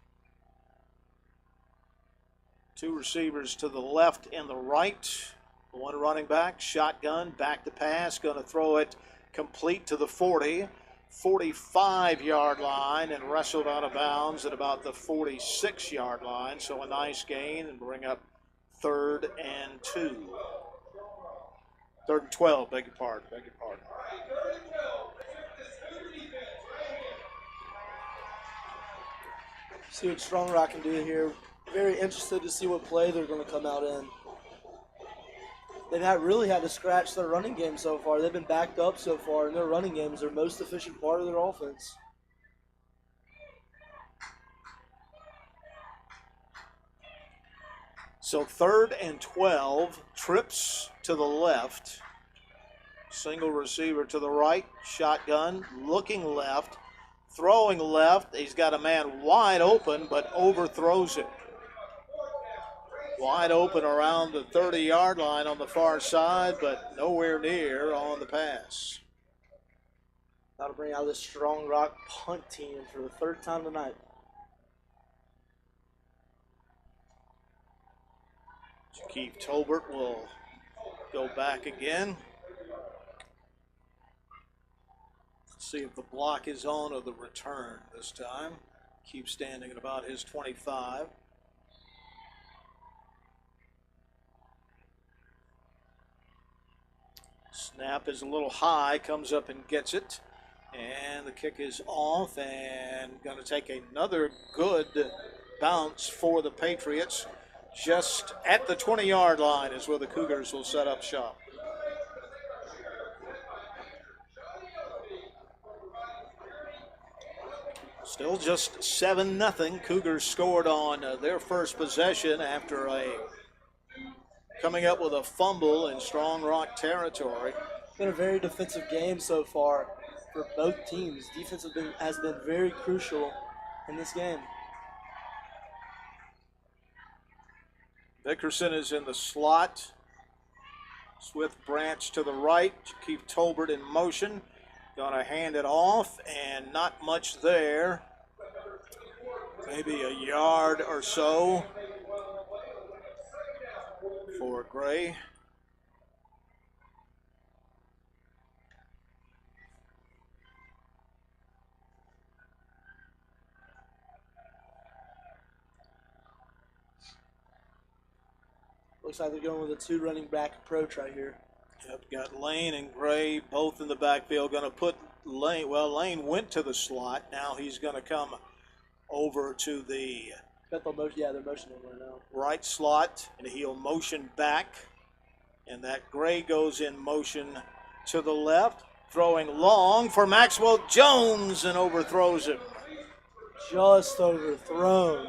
Two receivers to the left and the right. One running back, shotgun, back to pass, going to throw it complete to the 40, 45-yard line, and wrestled out of bounds at about the 46-yard line. So a nice gain and bring up 3rd and 2. 3rd and 12, beg your pardon. See what Strong Rock can do here. Very interested to see what play they're going to come out in. They've really had to scratch their running game so far. They've been backed up so far, and their running game is their most efficient part of their offense. So 3rd and 12, trips to the left. Single receiver to the right, shotgun, looking left, throwing left. He's got a man wide open, but overthrows it. Wide open around the 30-yard line on the far side, but nowhere near on the pass. That'll bring out this Strong Rock punt team for the 3rd time tonight. Keith Tolbert will go back again. Let's see if the block is on or the return this time. Keep standing at about his 25. Snap is a little high, comes up and gets it. And the kick is off and going to take another good bounce for the Patriots. Just at the 20-yard line is where the Cougars will set up shop. Still just 7-0. Cougars scored on their first possession after coming up with a fumble in Strong Rock territory. Been a very defensive game so far for both teams. Defense has been very crucial in this game. Dickerson is in the slot. Swift Branch to the right. Keith Tolbert in motion. Gonna hand it off, and not much there. Maybe a yard or so for Gray. Looks like they're going with a 2 running back approach right here. Yep, got Lane and Gray both in the backfield. Going to put Lane, Lane went to the slot. Now he's going to come over to the they're motioning right now. Right slot, and he'll motion back. And that Gray goes in motion to the left, throwing long for Maxwell Jones and overthrows him. Just overthrown.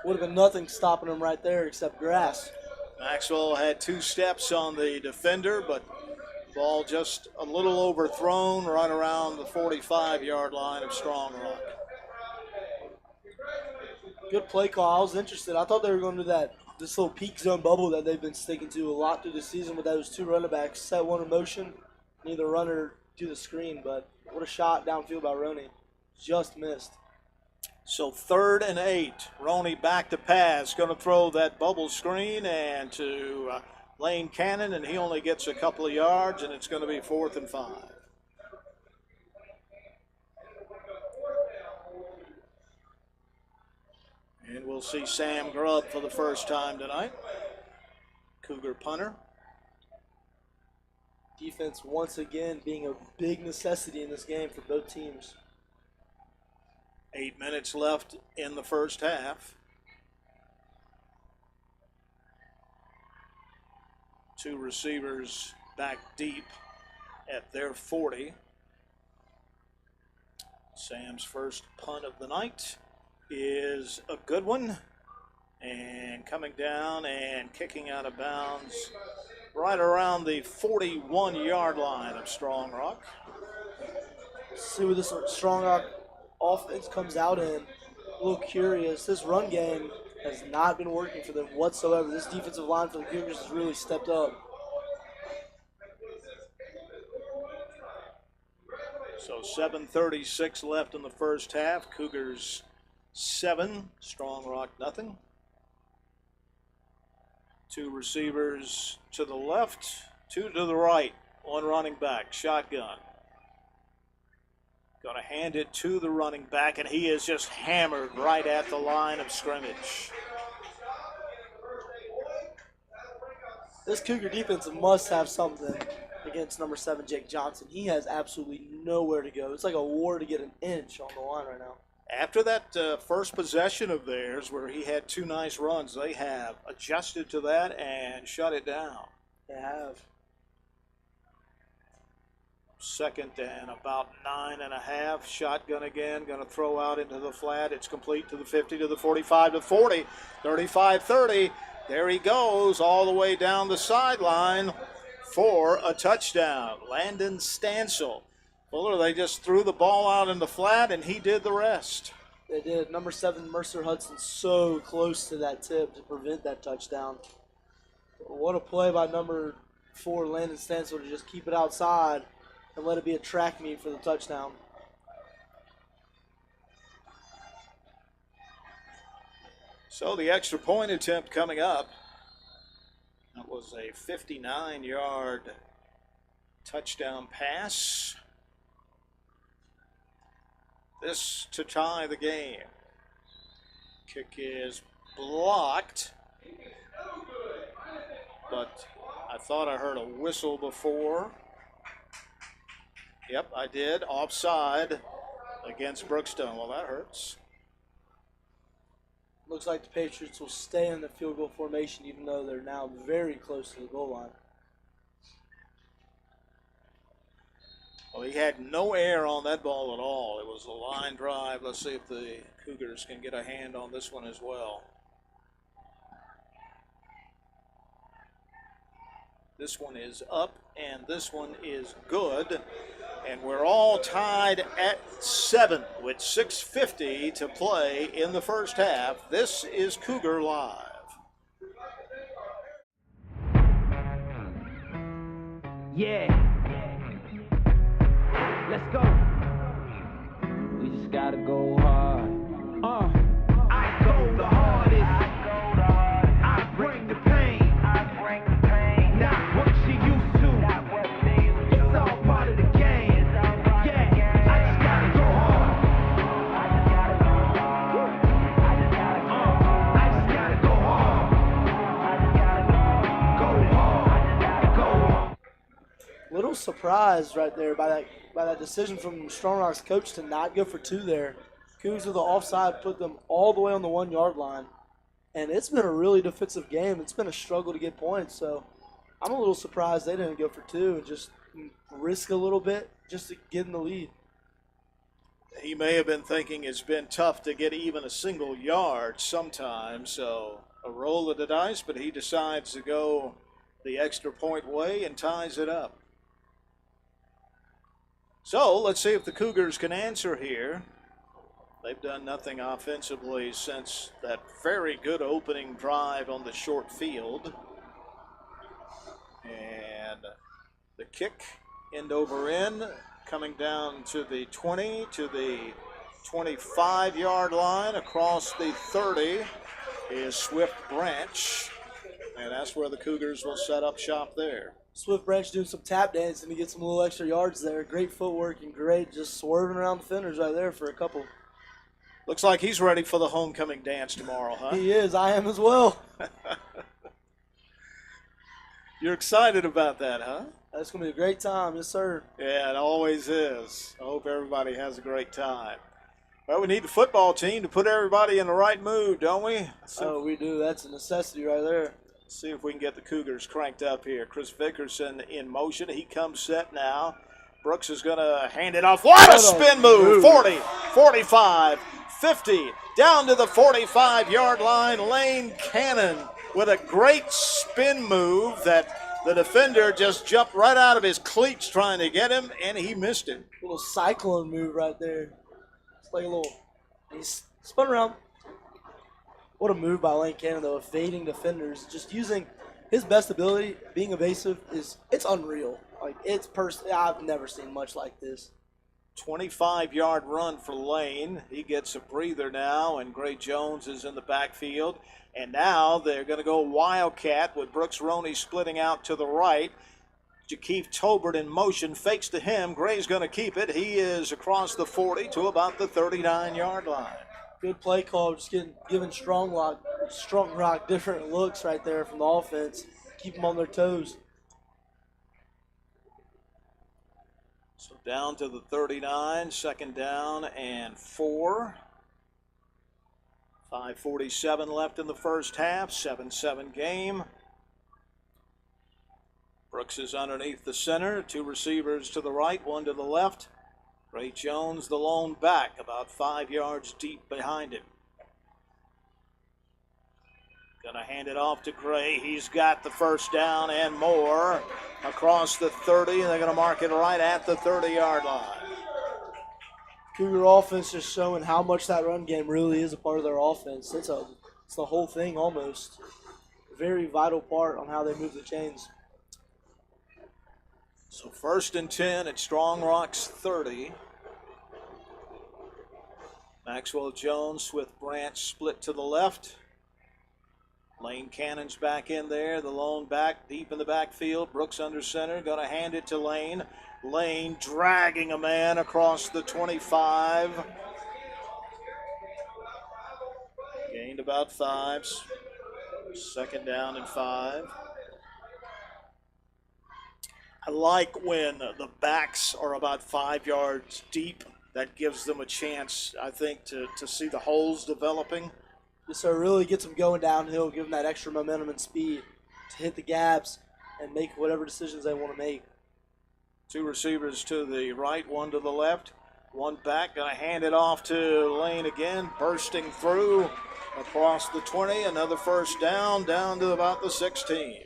Would have been nothing stopping him right there except grass. Maxwell had 2 steps on the defender, but ball just a little overthrown right around the 45-yard line of Strong Rock. Good play call. I was interested. I thought they were going to do this little peak zone bubble that they've been sticking to a lot through the season with those 2 running backs. Set one in motion, neither run or do the screen, but what a shot downfield by Roney. Just missed. So 3rd and 8. Roney back to pass. Going to throw that bubble screen and to Lane Cannon, and he only gets a couple of yards, and it's going to be 4th and 5. And we'll see Sam Grubb for the first time tonight. Cougar punter. Defense once again being a big necessity in this game for both teams. 8 minutes left in the first half. 2 receivers back deep at their 40. Sam's first punt of the night is a good one. And coming down and kicking out of bounds right around the 41-yard line of Strong Rock. See what this Strong Rock offense comes out in. A little curious. This run game has not been working for them whatsoever. This defensive line for the Cougars has really stepped up. So 7:36 left in the first half. Cougars 7, Strong Rock nothing. 2 receivers to the left, 2 to the right. 1 running back, shotgun. Going to hand it to the running back, and he is just hammered right at the line of scrimmage. This Cougar defense must have something against number 7, Jake Johnson. He has absolutely nowhere to go. It's like a war to get an inch on the line right now. After that first possession of theirs where he had 2 nice runs, they have adjusted to that and shut it down. They have. 2nd and about 9.5. Shotgun again, going to throw out into the flat. It's complete to the 50, to the 45, to the 40, 35, 30. There he goes all the way down the sideline for a touchdown. Landon Stansel. Fuller, they just threw the ball out in the flat, and he did the rest. They did. Number 7, Mercer Hudson, so close to that tip to prevent that touchdown. What a play by number 4, Landon Stansel, to just keep it outside and let it be a track meet for the touchdown. So the extra point attempt coming up. That was a 59-yard touchdown pass. This to tie the game. Kick is blocked. But I thought I heard a whistle before. Yep, I did. Offside against Brookstone. Well, that hurts. Looks like the Patriots will stay in the field goal formation even though they're now very close to the goal line. Well, he had no air on that ball at all. It was a line drive. Let's see if the Cougars can get a hand on this one as well. This one is up, and this one is good. And we're all tied at 7 with 6:50 to play in the first half. This is Cougar Live. Yeah. Let's go. We just gotta go hard. I go the hardest. I bring the pain. Not what she used to. It's all part of the game. Yeah, I just gotta go hard. I just gotta go hard. Go hard. Little surprised right there by that decision from Strong Rock's coach to not go for 2 there. Cougs with the offside put them all the way on the 1-yard line. And it's been a really defensive game. It's been a struggle to get points. So I'm a little surprised they didn't go for 2 and just risk a little bit just to get in the lead. He may have been thinking it's been tough to get even a single yard sometimes. So a roll of the dice, but he decides to go the extra point way and ties it up. So let's see if the Cougars can answer here. They've done nothing offensively since that very good opening drive on the short field. And the kick End over end, coming down to the 20, to the 25-yard line. Across the 30 is Swift Branch, and that's where the Cougars will set up shop there. Swift Branch doing some tap dancing to get some little extra yards there. Great footwork and great just swerving around defenders right there for a couple. Looks like he's ready for the homecoming dance tomorrow, huh? He is. I am as well. You're excited about that, huh? That's going to be a great time. Yes, sir. Yeah, it always is. I hope everybody has a great time. Well, we need the football team to put everybody in the right mood, don't we? Oh, we do. That's a necessity right there. See if we can get the Cougars cranked up here. Chris Vickerson in motion. He comes set now. Brooks is going to hand it off. What a spin move! 40, 45, 50, down to the 45-yard line. Lane Cannon with a great spin move that the defender just jumped right out of his cleats trying to get him, and he missed it. A little cyclone move right there. It's like a little, he's spun around. What a move by Lane Cannon, though, evading defenders. Just using his best ability, being evasive, it's unreal. Like, I've never seen much like this. 25-yard run for Lane. He gets a breather now, and Gray Jones is in the backfield. And now they're going to go Wildcat with Brooks Roney splitting out to the right. Jakeith Tolbert in motion, fakes to him. Gray's going to keep it. He is across the 40 to about the 39-yard line. Good play call, just giving Strong Rock different looks right there from the offense. Keep them on their toes. So down to the 39, second down and 4. 5:47 left in the first half, 7-7 game. Brooks is underneath the center, 2 receivers to the right, 1 to the left. Ray Jones, the lone back, about 5 yards deep behind him. Gonna hand it off to Gray. He's got the first down and more across the 30, and they're gonna mark it right at the 30-yard line. Cougar offense just showing how much that run game really is a part of their offense. It's the whole thing almost. Very vital part on how they move the chains. So 1st and 10 at Strong Rock's 30. Maxwell Jones with Branch split to the left. Lane Cannon's back in there, the lone back deep in the backfield. Brooks under center, going to hand it to Lane. Lane dragging a man across the 25. Gained about 5. Second down and 5. I like when the backs are about 5 yards deep. That gives them a chance, I think, to see the holes developing. Yes, sir. Really gets them going downhill, give them that extra momentum and speed to hit the gaps and make whatever decisions they want to make. 2 receivers to the right, 1 to the left. 1 back, going to hand it off to Lane again, bursting through across the 20. Another first down to about the 16.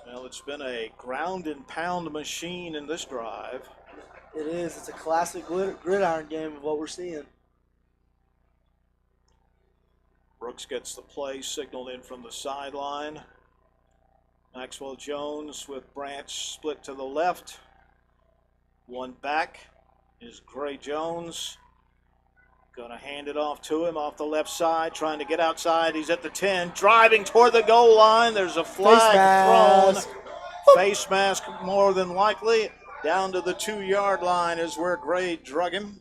Well, it's been a ground and pound machine in this drive. It is. It's a classic gridiron game of what we're seeing. Brooks gets the play signaled in from the sideline. Maxwell Jones with Branch split to the left. 1 back is Gray Jones. Going to hand it off to him off the left side, trying to get outside. He's at the 10, driving toward the goal line. There's a flag thrown. Face mask more than likely. Down to the 2-yard line is where Gray drug him.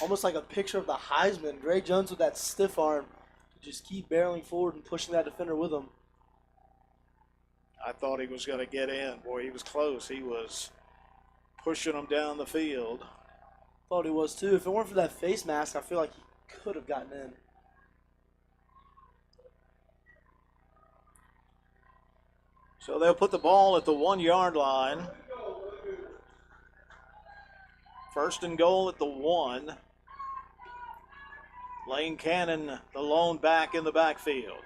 Almost like a picture of the Heisman. Gray Jones with that stiff arm. Just keep barreling forward and pushing that defender with him. I thought he was going to get in. Boy, he was close. He was pushing him down the field. Thought he was too. If it weren't for that face mask, I feel like he could have gotten in. So they'll put the ball at the 1-yard line. 1st and goal at the 1. Lane Cannon, the lone back in the backfield.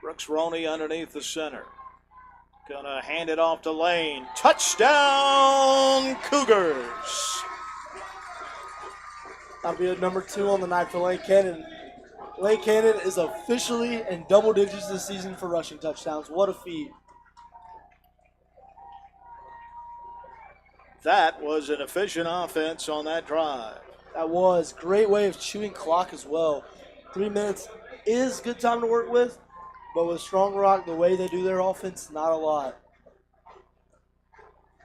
Brooks Roney underneath the center. Gonna hand it off to Lane. Touchdown, Cougars! That'll be a number 2 on the night for Lane Cannon. Lane Cannon is officially in double digits this season for rushing touchdowns. What a feat. That was an efficient offense on that drive. That was a great way of chewing clock as well. 3 minutes is good time to work with, but with Strong Rock, the way they do their offense, not a lot.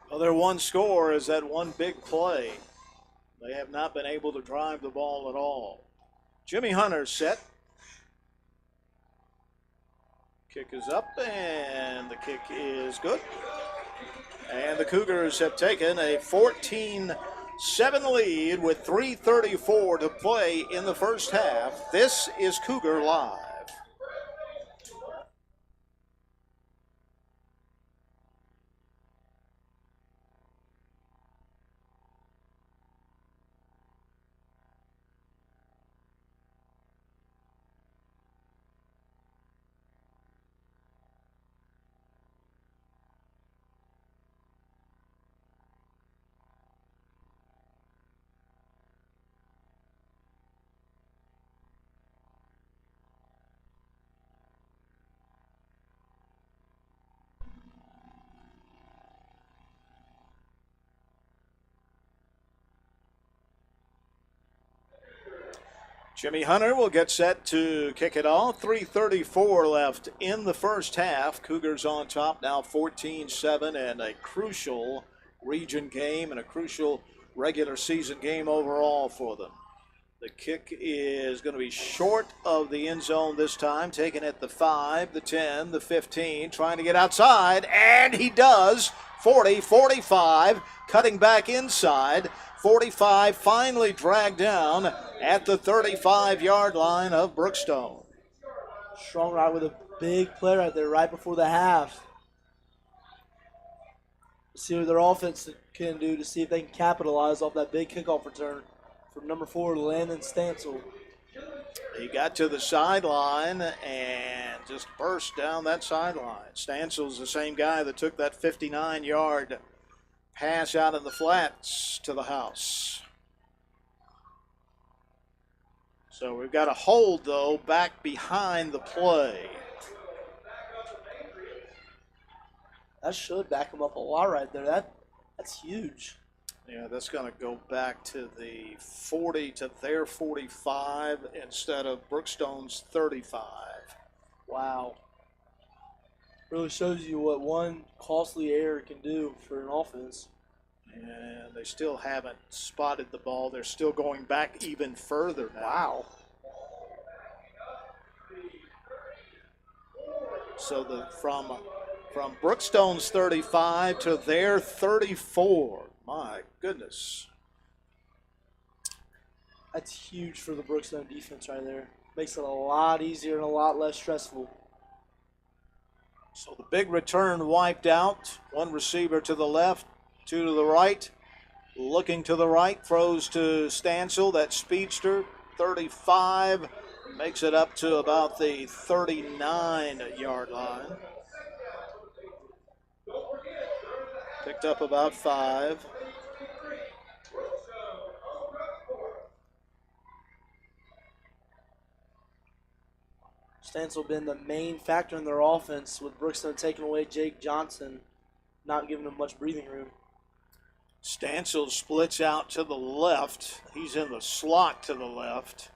Well, their one score is that one big play. They have not been able to drive the ball at all. Jimmy Hunter's set. Kick is up, and the kick is good. And the Cougars have taken a 14-7 lead with 3:34 to play in the first half. This is Cougar Live. Jimmy Hunter will get set to kick it off. 3:34 left in the first half. Cougars on top now 14-7, and a crucial region game and a crucial regular season game overall for them. The kick is going to be short of the end zone this time, taken at the 5, the 10, the 15, trying to get outside, and he does. 40, 45, cutting back inside. 45 finally dragged down at the 35-yard line of Brookstone. Strong Rock with a big play right there right before the half. See what their offense can do to see if they can capitalize off that big kickoff return from number 4, Landon Stansel. He got to the sideline and just burst down that sideline. Stansel's the same guy that took that 59-yard pass out of the flats to the house. So we've got a hold, though, back behind the play. That should back them up a lot right there. That's huge. Yeah, that's going to go back to the 40 to their 45 instead of Brookstone's 35. Wow. Really shows you what one costly error can do for an offense. And they still haven't spotted the ball. They're still going back even further now. Wow. So from Brookstone's 35 to their 34. My goodness. That's huge for the Brookstone defense right there. Makes it a lot easier and a lot less stressful. So the big return wiped out. One receiver to the left, 2 to the right. Looking to the right, throws to Stansel, that speedster, 35. Makes it up to about the 39-yard line. Picked up about 5. Stansel been the main factor in their offense, with Brookstone taking away Jake Johnson, not giving him much breathing room. Stansel splits out to the left. He's in the slot to the left.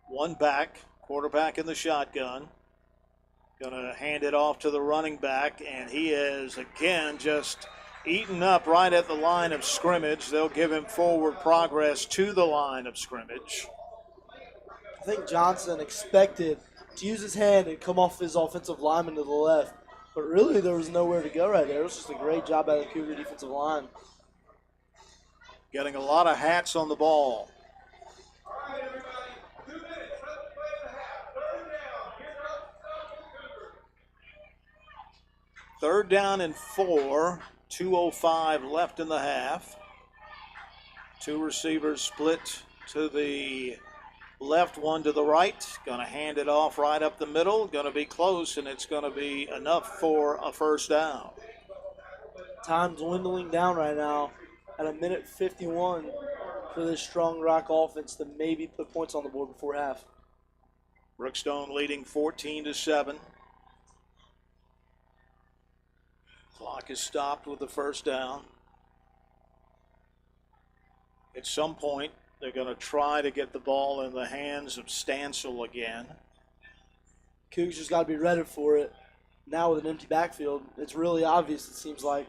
One back, quarterback in the shotgun. Going to hand it off to the running back, and he is again just eaten up right at the line of scrimmage. They'll give him forward progress to the line of scrimmage. I think Johnson expected to use his hand and come off his offensive lineman to the left, but really there was nowhere to go right there. It was just a great job by the Cougar defensive line. Getting a lot of hats on the ball. Third down and 4, 2:05 left in the half. 2 receivers split to the left, 1 to the right. Going to hand it off right up the middle. Going to be close, and it's going to be enough for a first down. Time's dwindling down right now at 1:51 for this Strong Rock offense to maybe put points on the board before half. Brookstone leading 14-7. Clock is stopped with the first down. At some point, they're going to try to get the ball in the hands of Stansel again. Cougs just got to be ready for it. Now with an empty backfield, it's really obvious, it seems like.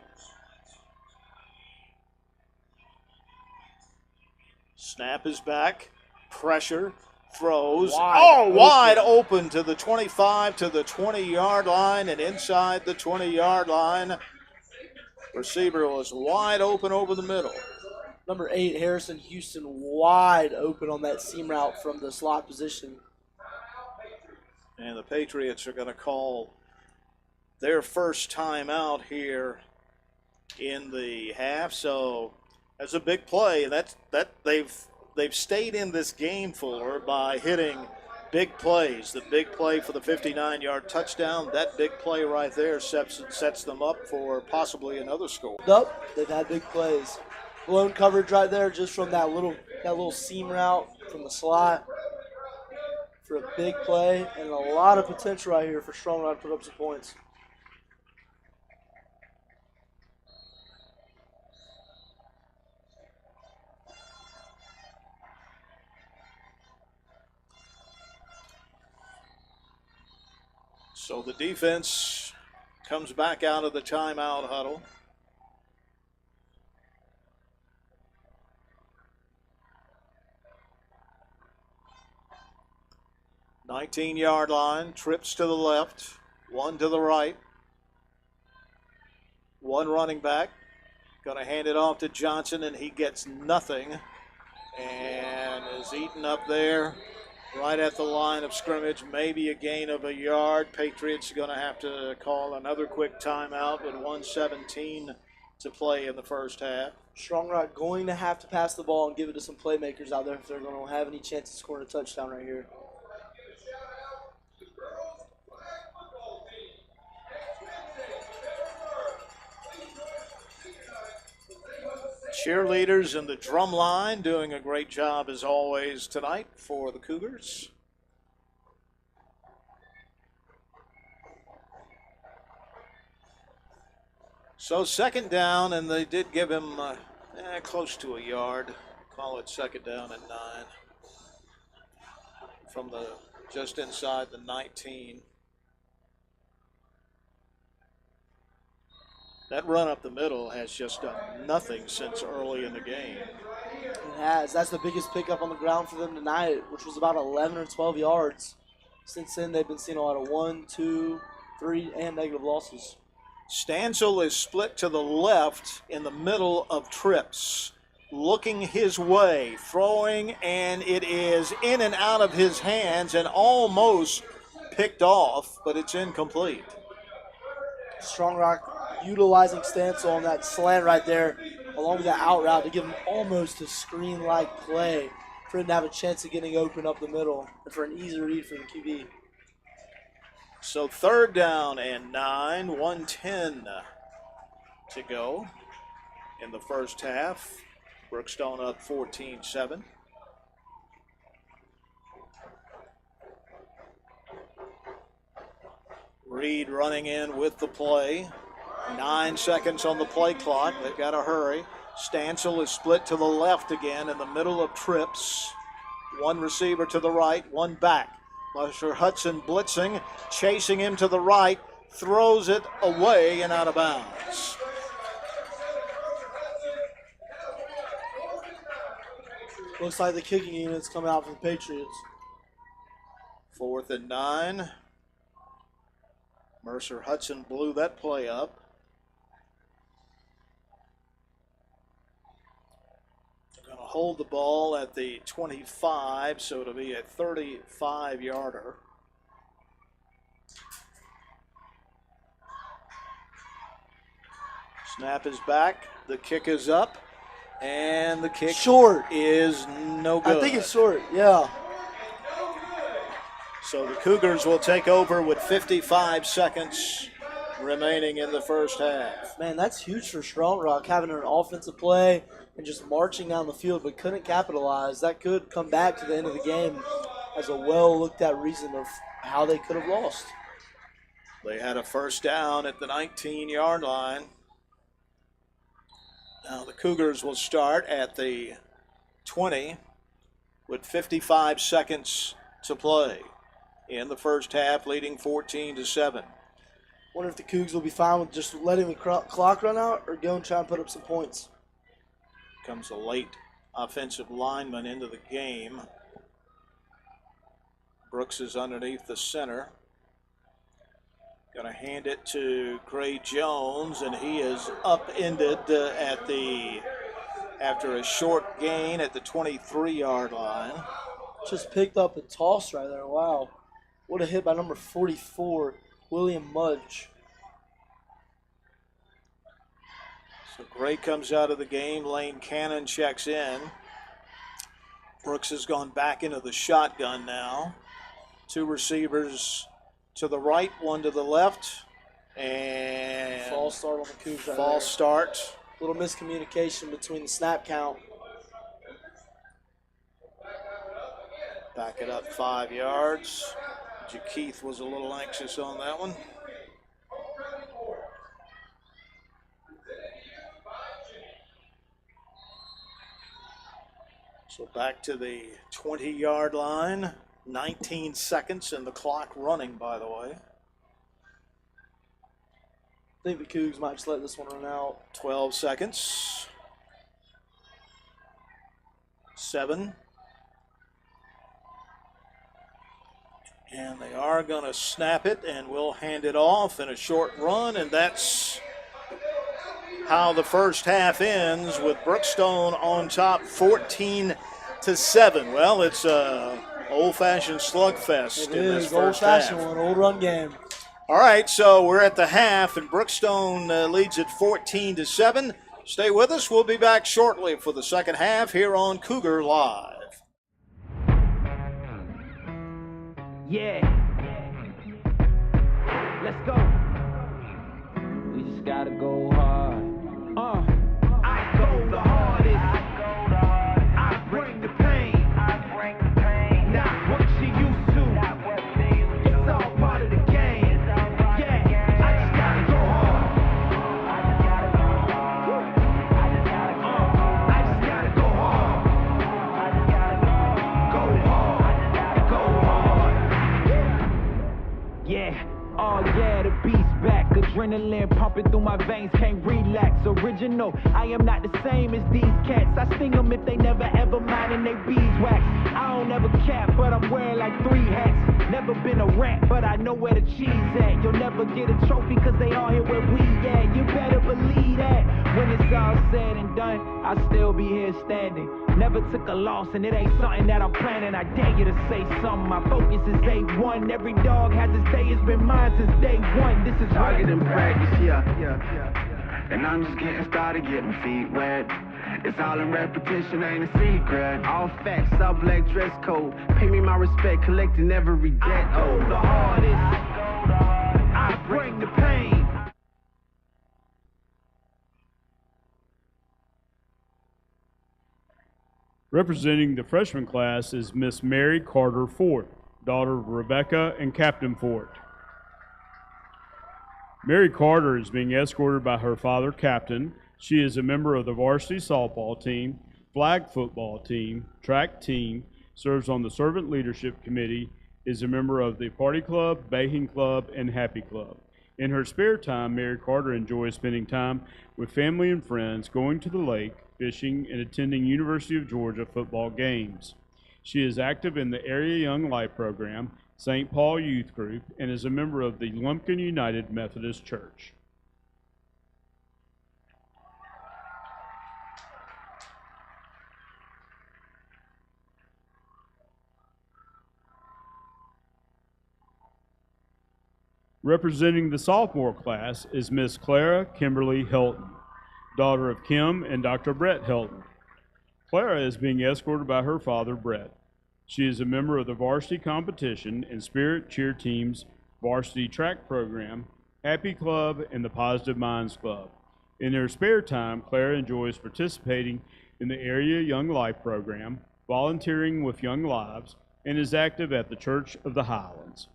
Snap is back. Pressure. Throws. Wide Wide open to the 25, to the 20-yard line, and inside the 20-yard line. Receiver was wide open over the middle. Number 8, Harrison Houston, wide open on that seam route from the slot position. And the Patriots are going to call their first time out here in the half. So that's a big play. That they've stayed in this game for by hitting big plays. The big play for the 59-yard touchdown, that big play right there sets them up for possibly another score. Nope, they've had big plays. Blown coverage right there just from that little seam route from the slot for a big play, and a lot of potential right here for Strong Rock to put up some points. So the defense comes back out of the timeout huddle. $19-yard line, trips to the left, one to the right. One running back, going to hand it off to Johnson, and he gets nothing and is eaten up there right at the line of scrimmage, maybe a gain of a yard. Patriots are going to have to call another quick timeout with 1:17 to play in the first half. Strong Rock going to have to pass the ball and give it to some playmakers out there if they're going to have any chance of scoring a touchdown right here. Cheerleaders and the drum line doing a great job as always tonight for the Cougars. So second down, and they did give him close to a yard. Call it second down and 9 from the just inside the 19. That run up the middle has just done nothing since early in the game. It has. That's the biggest pickup on the ground for them tonight, which was about 11 or 12 yards. Since then, they've been seeing a lot of 1, 2, 3, and negative losses. Stansel is split to the left in the middle of trips. Looking his way, throwing, and it is in and out of his hands and almost picked off, but it's incomplete. Strong Rock utilizing Stansel on that slant right there, along with that out route to give him almost a screen-like play for him to have a chance of getting open up the middle and for an easy read for the QB. So third down and 9, 1:10 to go in the first half. Brookstone up 14-7. Reed running in with the play. 9 seconds on the play clock. They've got to hurry. Stansel is split to the left again in the middle of trips. One receiver to the right, one back. Marshall Hudson blitzing, chasing him to the right, throws it away and out of bounds. Looks like the kicking unit's coming out for the Patriots. 4th and 9. Mercer Hudson blew that play up. They're going to hold the ball at the 25, so it'll be a 35-yarder. Snap is back. The kick is up. And the kick short is no good. I think it's short, yeah. So the Cougars will take over with 55 seconds remaining in the first half. Man, that's huge for Strong Rock, having an offensive play and just marching down the field, but couldn't capitalize. That could come back to the end of the game as a well looked at reason of how they could have lost. They had a first down at the 19-yard line. Now the Cougars will start at the 20 with 55 seconds to play in the first half, leading 14-7. Wonder if the Cougs will be fine with just letting the clock run out or go and try and put up some points. Comes a late offensive lineman into the game. Brooks is underneath the center. Going to hand it to Gray Jones, and he is upended after a short gain at the 23-yard line. Just picked up a toss right there. Wow. What a hit by number 44, William Mudge. So Gray comes out of the game. Lane Cannon checks in. Brooks has gone back into the shotgun now. Two receivers to the right, one to the left. And false start on the Cougs. False start. Little miscommunication between the snap count. Back it up 5 yards. Jakeith was a little anxious on that one. So back to the 20-yard line. 19 seconds and the clock running, by the way. I think the Cougs might just let this one run out. 12 seconds. 7. And they are going to snap it, and we'll hand it off in a short run, and that's how the first half ends, with Brookstone on top 14-7. Well, it's a old-fashioned slugfest in this first half. Old-fashioned one, old run game. All right, so we're at the half, and Brookstone leads at 14-7. Stay with us. We'll be back shortly for the second half here on Cougar Live. Yeah. Let's go. We just gotta go hard. I go the hardest. I bring the pain. Not what you used to. It's all part of the game. Yeah. I just gotta go hard. I just gotta go hard. Go hard. Go hard. Yeah. Oh yeah, the beast back. Adrenaline pumping through my veins, can't relax. Original, I am not the same as these cats. I sting them if they never ever mind and they beeswax. I don't ever cap, but I'm wearing like 3 hats. Never been a rat, but I know where the cheese at. You'll never get a trophy cause they all here where we at. You better believe that. When it's all said and done, I'll still be here standing. Never took a loss and it ain't something that I'm planning. I dare you to say something. My focus is A1. Every dog has its day, it's been mine since day one. This is target in practice, yeah. And I'm just getting started, getting feet wet. It's all in repetition, ain't a secret. All facts, all black dress code. Pay me my respect, collecting every debt. I go the hardest. I bring the pain. Representing the freshman class is Miss Mary Carter Fort, daughter of Rebecca and Captain Fort. Mary Carter is being escorted by her father, Captain. She is a member of the varsity softball team, flag football team, track team, serves on the Servant Leadership Committee, is a member of the Party Club, Baking Club, and Happy Club. In her spare time, Mary Carter enjoys spending time with family and friends, going to the lake, fishing, and attending University of Georgia football games. She is active in the Area Young Life Program, St. Paul Youth Group, and is a member of the Lumpkin United Methodist Church. Representing the sophomore class is Miss Clara Kimberly Helton, daughter of Kim and Dr. Brett Helton. Clara is being escorted by her father, Brett. She is a member of the varsity competition and Spirit Cheer Team's varsity track program, Happy Club, and the Positive Minds Club. In her spare time, Clara enjoys participating in the Area Young Life program, volunteering with Young Lives, and is active at the Church of the Highlands.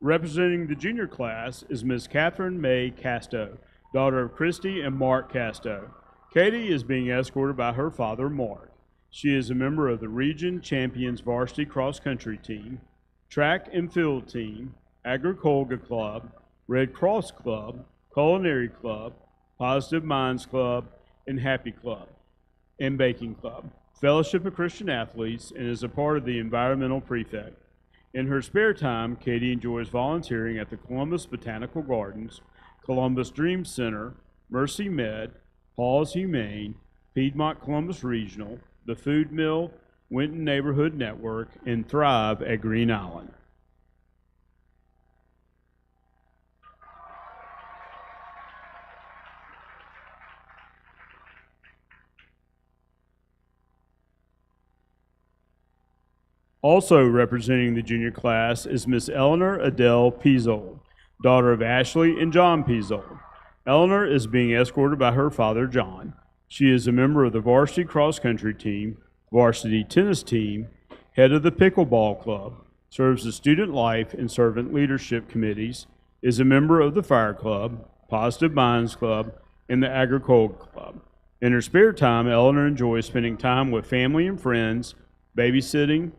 Representing the junior class is Miss Catherine May Casto, daughter of Christy and Mark Casto. Katie is being escorted by her father, Mark. She is a member of the Region Champions Varsity Cross Country Team, Track and Field Team, Agricolga Club, Red Cross Club, Culinary Club, Positive Minds Club, and Happy Club, and Baking Club, Fellowship of Christian Athletes, and is a part of the Environmental Prefect. In her spare time, Katie enjoys volunteering at the Columbus Botanical Gardens, Columbus Dream Center, Mercy Med, Paws Humane, Piedmont Columbus Regional, the Food Mill, Winton Neighborhood Network, and Thrive at Green Island. Also representing the junior class is Miss Eleanor Adele Pizol, daughter of Ashley and John Pizol. Eleanor is being escorted by her father, John. She is a member of the varsity cross country team, varsity tennis team, head of the pickleball club, serves the student life and servant leadership committees, is a member of the fire club, Positive Minds Club, and the Agricultural Club. In her spare time, Eleanor enjoys spending time with family and friends, babysitting,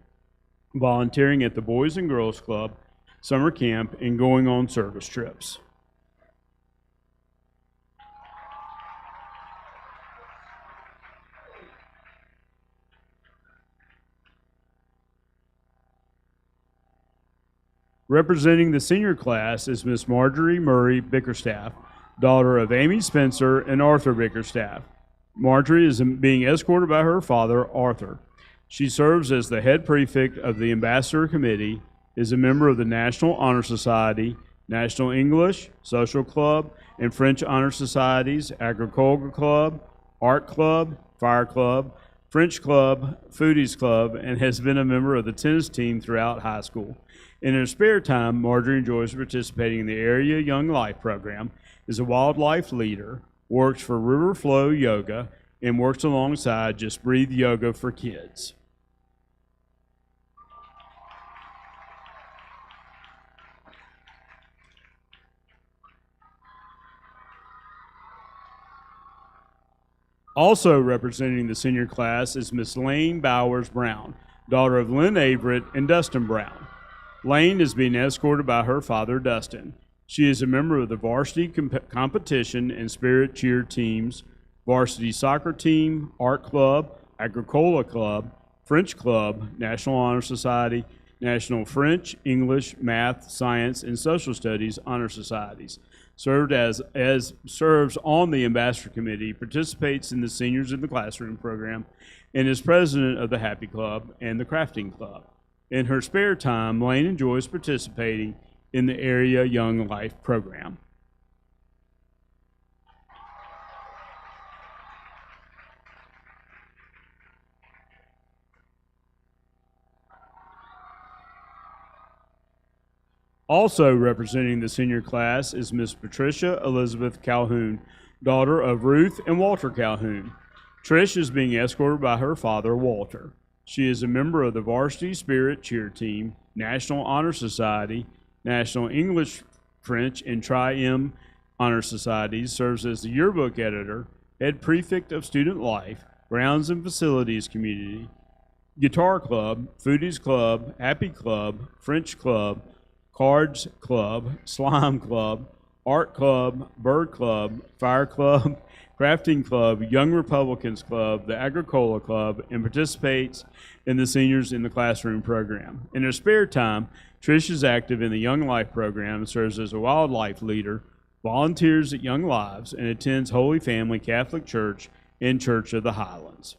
volunteering at the Boys and Girls Club, summer camp, and going on service trips. Representing the senior class is Miss Marjorie Murray Bickerstaff, daughter of Amy Spencer and Arthur Bickerstaff. Marjorie is being escorted by her father, Arthur. She serves as the head prefect of the Ambassador Committee, is a member of the National Honor Society, National English, Social Club, and French Honor Societies, Agricultural Club, Art Club, Fire Club, French Club, Foodies Club, and has been a member of the tennis team throughout high school. In her spare time, Marjorie enjoys participating in the Area Young Life program, is a wildlife leader, works for River Flow Yoga, and works alongside Just Breathe Yoga for Kids. Also representing the senior class is Miss Lane Bowers Brown, daughter of Lynn Averett and Dustin Brown. Lane is being escorted by her father, Dustin. She is a member of the varsity competition and spirit cheer teams, varsity soccer team, art club, Agricola Club, French Club, National Honor Society, National French, English, Math, Science, and Social Studies Honor Societies. Serves on the Ambassador Committee, participates in the Seniors in the Classroom program, and is president of the Happy Club and the Crafting Club. In her spare time, Lane enjoys participating in the Area Young Life program. Also representing the senior class is Miss Patricia Elizabeth Calhoun, daughter of Ruth and Walter Calhoun. Trish is being escorted by her father, Walter. She is a member of the Varsity Spirit Cheer Team, National Honor Society, National English, French, and Tri-M Honor Societies, serves as the yearbook editor, head prefect of student life, grounds and facilities community, guitar club, foodies club, happy club, French club, cards club, slime club, art club, bird club, fire club, crafting club, Young Republicans Club, the Agricola Club, and participates in the Seniors in the Classroom program. In her spare time, Trish is active in the Young Life program, serves as a wildlife leader, volunteers at Young Lives, and attends Holy Family Catholic Church and Church of the Highlands.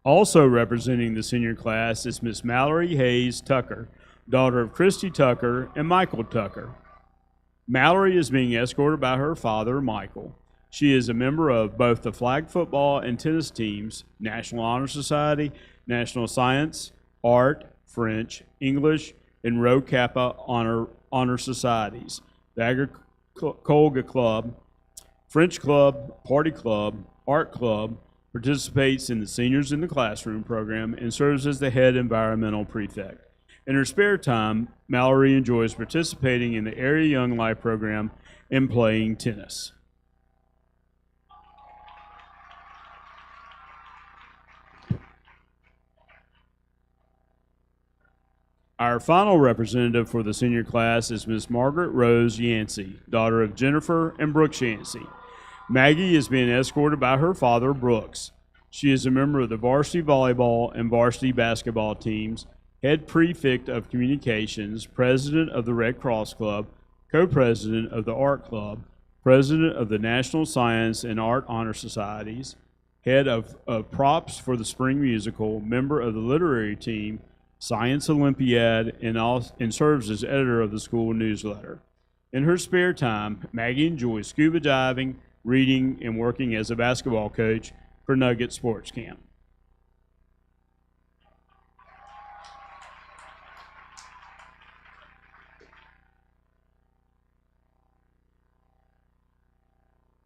Also representing the senior class is Miss Mallory Hayes Tucker, daughter of Christy Tucker and Michael Tucker. Mallory is being escorted by her father, Michael. She is a member of both the flag football and tennis teams, National Honor Society, National Science, Art, French, English, and Rho Kappa Honor Societies, the Agricola Club, French Club, Party Club, Art Club, participates in the Seniors in the Classroom program, and serves as the head environmental prefect. In her spare time, Mallory enjoys participating in the Area Young Life program and playing tennis. Our final representative for the senior class is Miss Margaret Rose Yancey, daughter of Jennifer and Brooks Yancey. Maggie is being escorted by her father, Brooks. She is a member of the varsity volleyball and varsity basketball teams, head prefect of communications, president of the Red Cross Club, co-president of the Art Club, president of the National Science and Art Honor Societies, head of props for the Spring Musical, member of the literary team, Science Olympiad, and serves as editor of the school newsletter. In her spare time, Maggie enjoys scuba diving, reading, and working as a basketball coach for Nugget Sports Camp.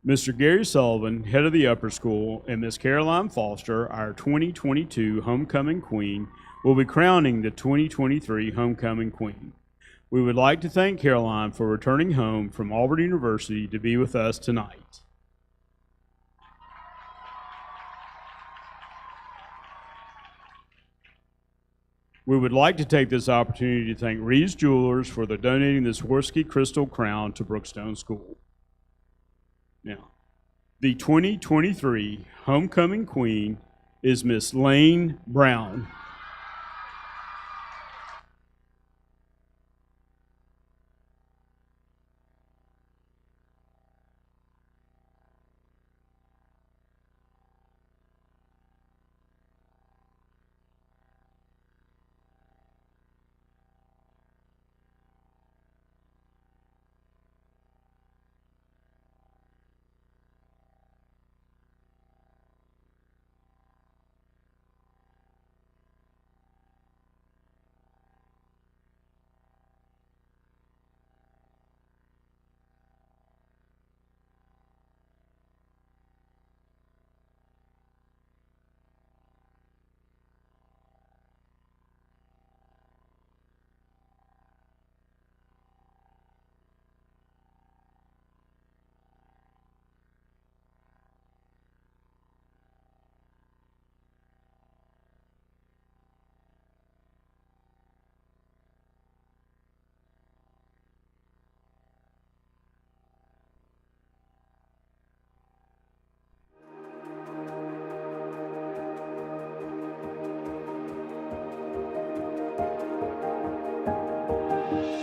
Mr. Gary Sullivan, head of the upper school, and Miss Caroline Foster, our 2022 Homecoming Queen, will be crowning the 2023 Homecoming Queen. We would like to thank Caroline for returning home from Auburn University to be with us tonight. We would like to take this opportunity to thank Reed's Jewelers for donating the Swarovski Crystal Crown to Brookstone School. Now, the 2023 Homecoming Queen is Miss Lane Brown.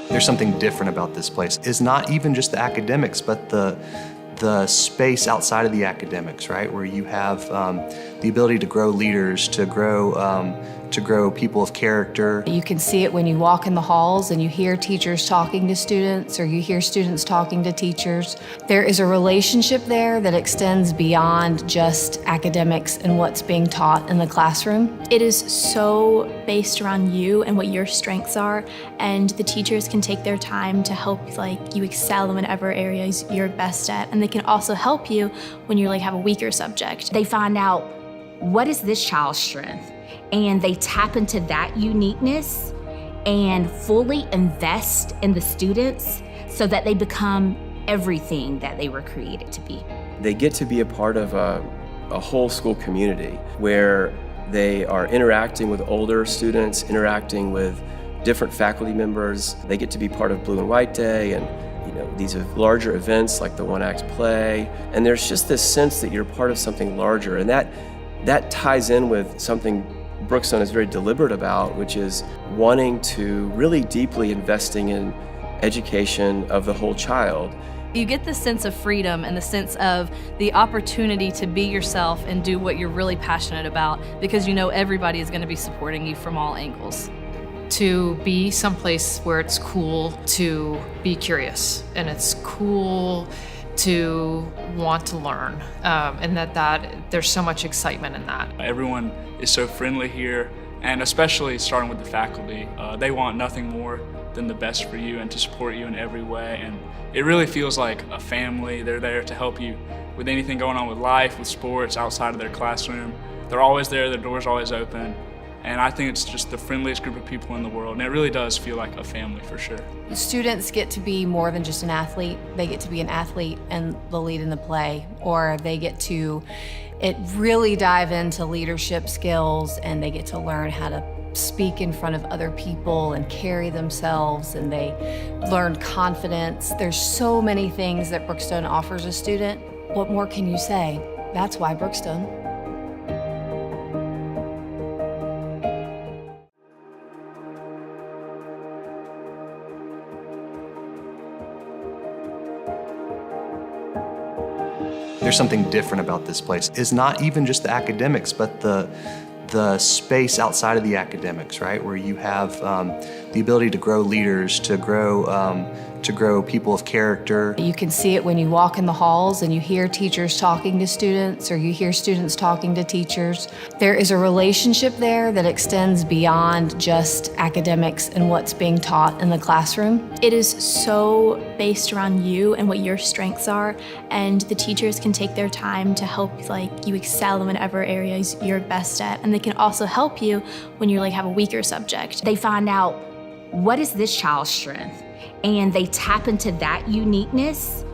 There's something different about this place. It's not even just the academics, but the space outside of the academics, right? Where you have the ability to grow leaders, to grow people of character. You can see it when you walk in the halls and you hear teachers talking to students, or you hear students talking to teachers. There is a relationship there that extends beyond just academics and what's being taught in the classroom. It is so based around you and what your strengths are, and the teachers can take their time to help you excel in whatever areas you're best at, and they can also help you when you have a weaker subject. They find out what is this child's strength, and they tap into that uniqueness and fully invest in the students so that they become everything that they were created to be. They get to be a part of a whole school community where they are interacting with older students, interacting with different faculty members. They get to be part of Blue and White Day, and these are larger events like the one-act play. And there's just this sense that you're part of something larger, and that ties in with something Brookstone is very deliberate about, which is wanting to really deeply investing in education of the whole child. You get this sense of freedom and the sense of the opportunity to be yourself and do what you're really passionate about, because everybody is going to be supporting you from all angles. To be someplace where it's cool to be curious, and it's cool to want to learn, and that there's so much excitement in that. Everyone is so friendly here, and especially starting with the faculty. They want nothing more than the best for you and to support you in every way, and it really feels like a family. They're there to help you with anything going on with life, with sports, outside of their classroom. They're always there, their door's always open, and I think it's just the friendliest group of people in the world, and it really does feel like a family for sure. Students get to be more than just an athlete. They get to be an athlete and the lead in the play, or they get to really dive into leadership skills, and they get to learn how to speak in front of other people and carry themselves, and they learn confidence. There's so many things that Brookstone offers a student. What more can you say? That's why Brookstone. There's something different about this place. It's not even just the academics, but the space outside of the academics, right? Where you have the ability to grow leaders, to grow people of character. You can see it when you walk in the halls and you hear teachers talking to students, or you hear students talking to teachers. There is a relationship there that extends beyond just academics and what's being taught in the classroom. It is so based around you and what your strengths are, and the teachers can take their time to help you excel in whatever areas you're best at, and they can also help you when you have a weaker subject. They find out, what is this child's strength? And they tap into that uniqueness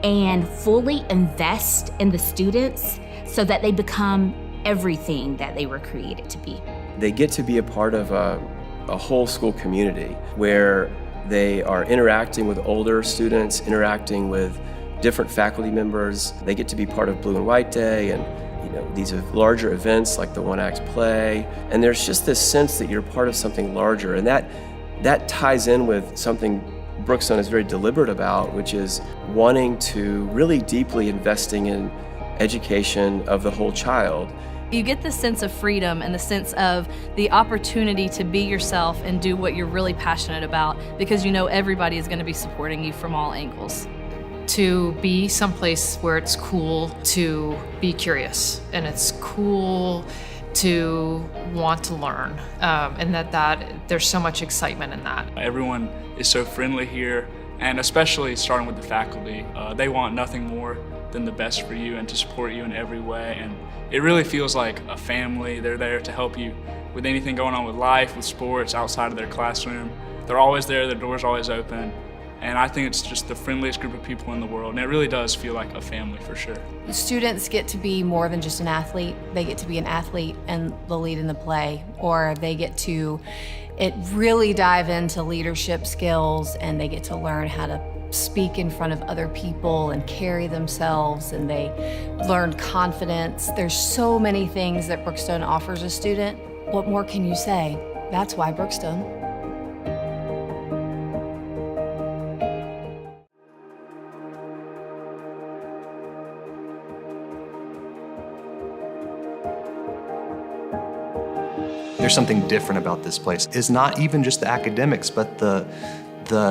and fully invest in the students so that they become everything that they were created to be. They get to be a part of a whole school community where they are interacting with older students, interacting with different faculty members. They get to be part of Blue and White Day, and these are larger events like the one-act play. And there's just this sense that you're part of something larger, and that ties in with something Brookstone is very deliberate about, which is wanting to really deeply investing in education of the whole child. You get this sense of freedom and the sense of the opportunity to be yourself and do what you're really passionate about, because you know everybody is going to be supporting you from all angles. To be someplace where it's cool to be curious, and it's cool to want to learn, and that there's so much excitement in that. Everyone is so friendly here, and especially starting with the faculty. They want nothing more than the best for you and to support you in every way, and it really feels like a family. They're there to help you with anything going on with life, with sports, outside of their classroom. They're always there, their door's always open, and I think it's just the friendliest group of people in the world, and it really does feel like a family for sure. Students get to be more than just an athlete. They get to be an athlete and the lead in the play, or they get to really dive into leadership skills, and they get to learn how to speak in front of other people and carry themselves, and they learn confidence. There's so many things that Brookstone offers a student. What more can you say? That's why Brookstone. There's something different about this place. It's not even just the academics, but the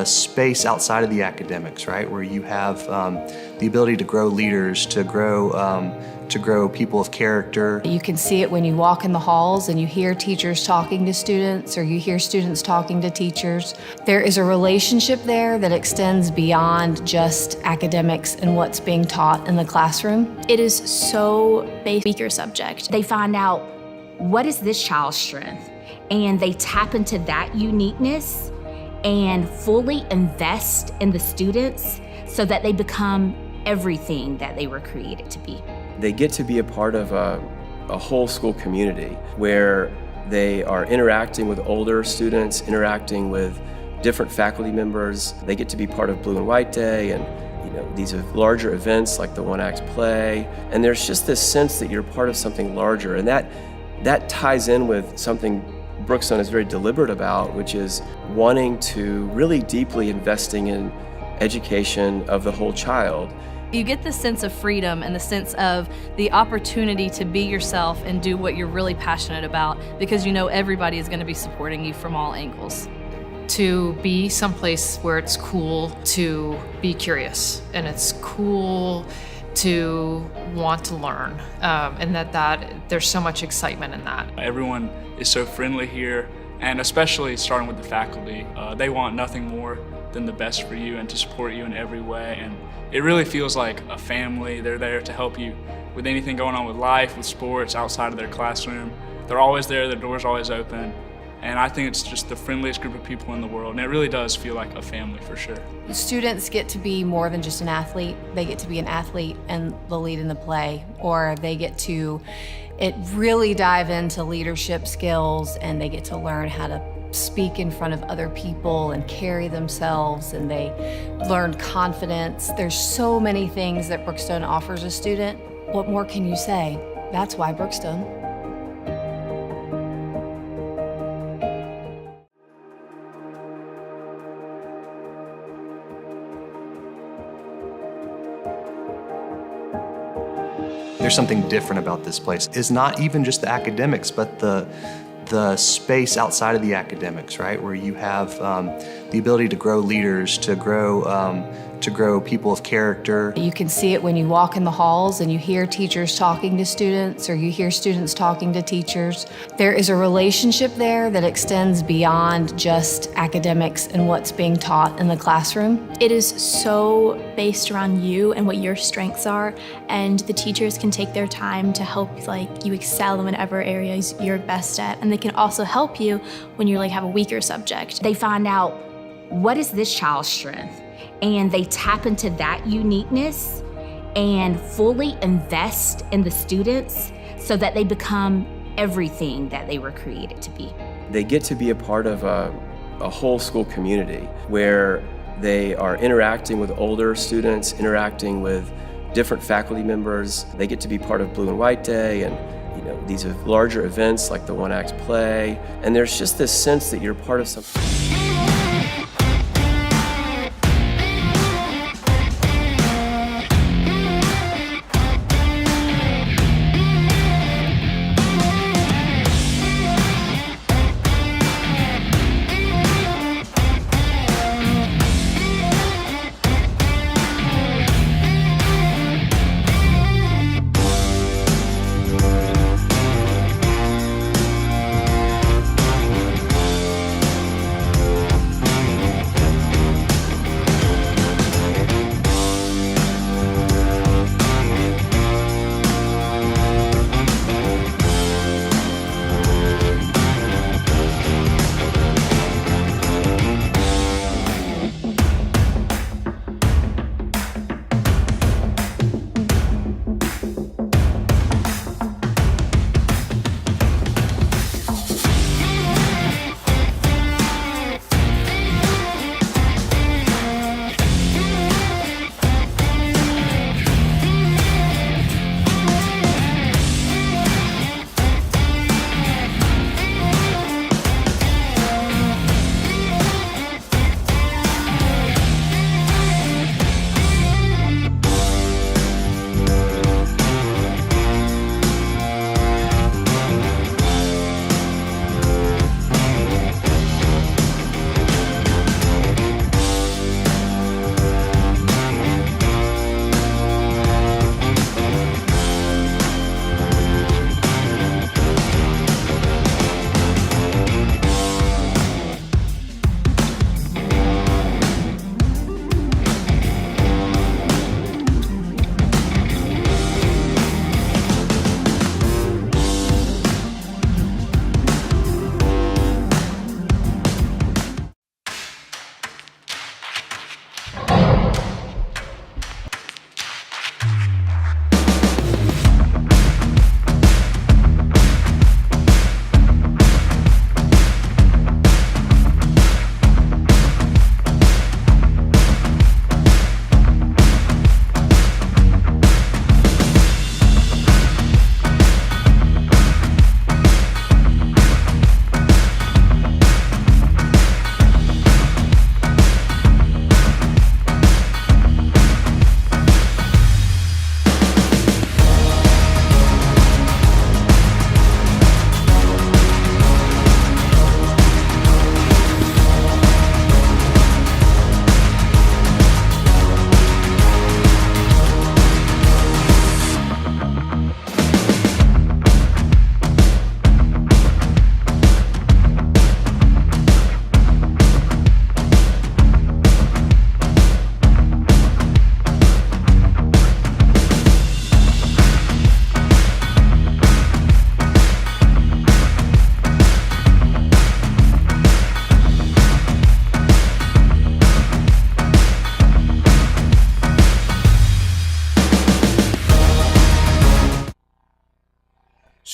space outside of the academics, right? Where you have the ability to grow leaders, to grow people of character. You can see it when you walk in the halls and you hear teachers talking to students, or you hear students talking to teachers. There is a relationship there that extends beyond just academics and what's being taught in the classroom. It is so based on weaker subject. They find out, what is this child's strength? And they tap into that uniqueness and fully invest in the students so that they become everything that they were created to be. They get to be a part of a whole school community where they are interacting with older students, interacting with different faculty members. They get to be part of Blue and White Day, and these are larger events like the one-act play. And there's just this sense that you're part of something larger, and that ties in with something Brookstone is very deliberate about, which is wanting to really deeply investing in education of the whole child. You get this sense of freedom and the sense of the opportunity to be yourself and do what you're really passionate about, because you know everybody is going to be supporting you from all angles. to be someplace where it's cool to be curious and it's cool to want to learn, and that there's so much excitement in that. Everyone is so friendly here, and especially starting with the faculty. They want nothing more than the best for you and to support you in every way, and it really feels like a family. They're there to help you with anything going on with life, with sports, outside of their classroom. They're always there, their door's always open, and I think it's just the friendliest group of people in the world, and it really does feel like a family for sure. Students get to be more than just an athlete. They get to be an athlete and the lead in the play, or they get to really dive into leadership skills, and they get to learn how to speak in front of other people and carry themselves, and they learn confidence. There's so many things that Brookstone offers a student. What more can you say? That's why Brookstone. There's something different about this place. It's not even just the academics, but the space outside of the academics, right? Where you have the ability to grow leaders, to grow people of character. You can see it when you walk in the halls and you hear teachers talking to students, or you hear students talking to teachers. There is a relationship there that extends beyond just academics and what's being taught in the classroom. It is so based around you and what your strengths are, and the teachers can take their time to help you excel in whatever areas you're best at, and they can also help you when you have a weaker subject. They find out, what is this child's strength? And they tap into that uniqueness and fully invest in the students so that they become everything that they were created to be. They get to be a part of a whole school community where they are interacting with older students, interacting with different faculty members. They get to be part of Blue and White Day and these larger events like the one-act play. And there's just this sense that you're part of something.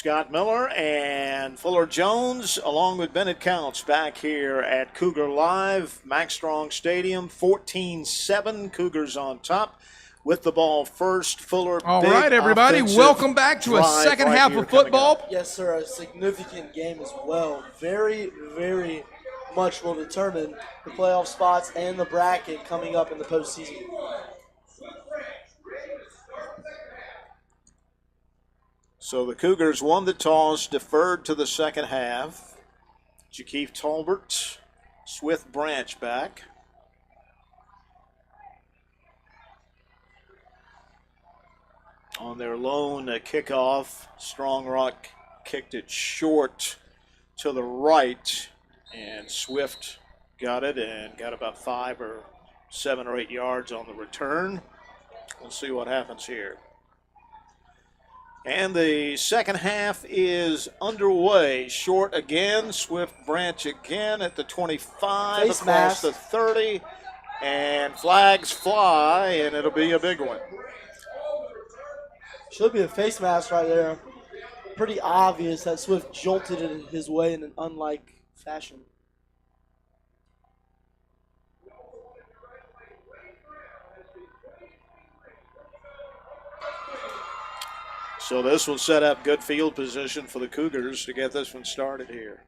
Scott Miller and Fuller Jones, along with Bennett Counts, back here at Cougar Live, Max Strong Stadium, 14-7. Cougars on top with the ball first. Fuller. All right, everybody, welcome back to a second half of football. Yes, sir, a significant game as well. Very, very much will determine the playoff spots and the bracket coming up in the postseason. So the Cougars won the toss, deferred to the second half. Jakeith Tolbert, Swift Branch back. On their lone kickoff, Strong Rock kicked it short to the right, and Swift got it and got about 5 or 7 or 8 yards on the return. We'll see what happens here. And the second half is underway. Short again, Swift Branch again at the 25, Face across mask. the 30, and flags fly, and it'll be a big one. Should be a face mask right there. Pretty obvious that Swift jolted it his way in an unlike fashion. So this will set up good field position for the Cougars to get this one started here.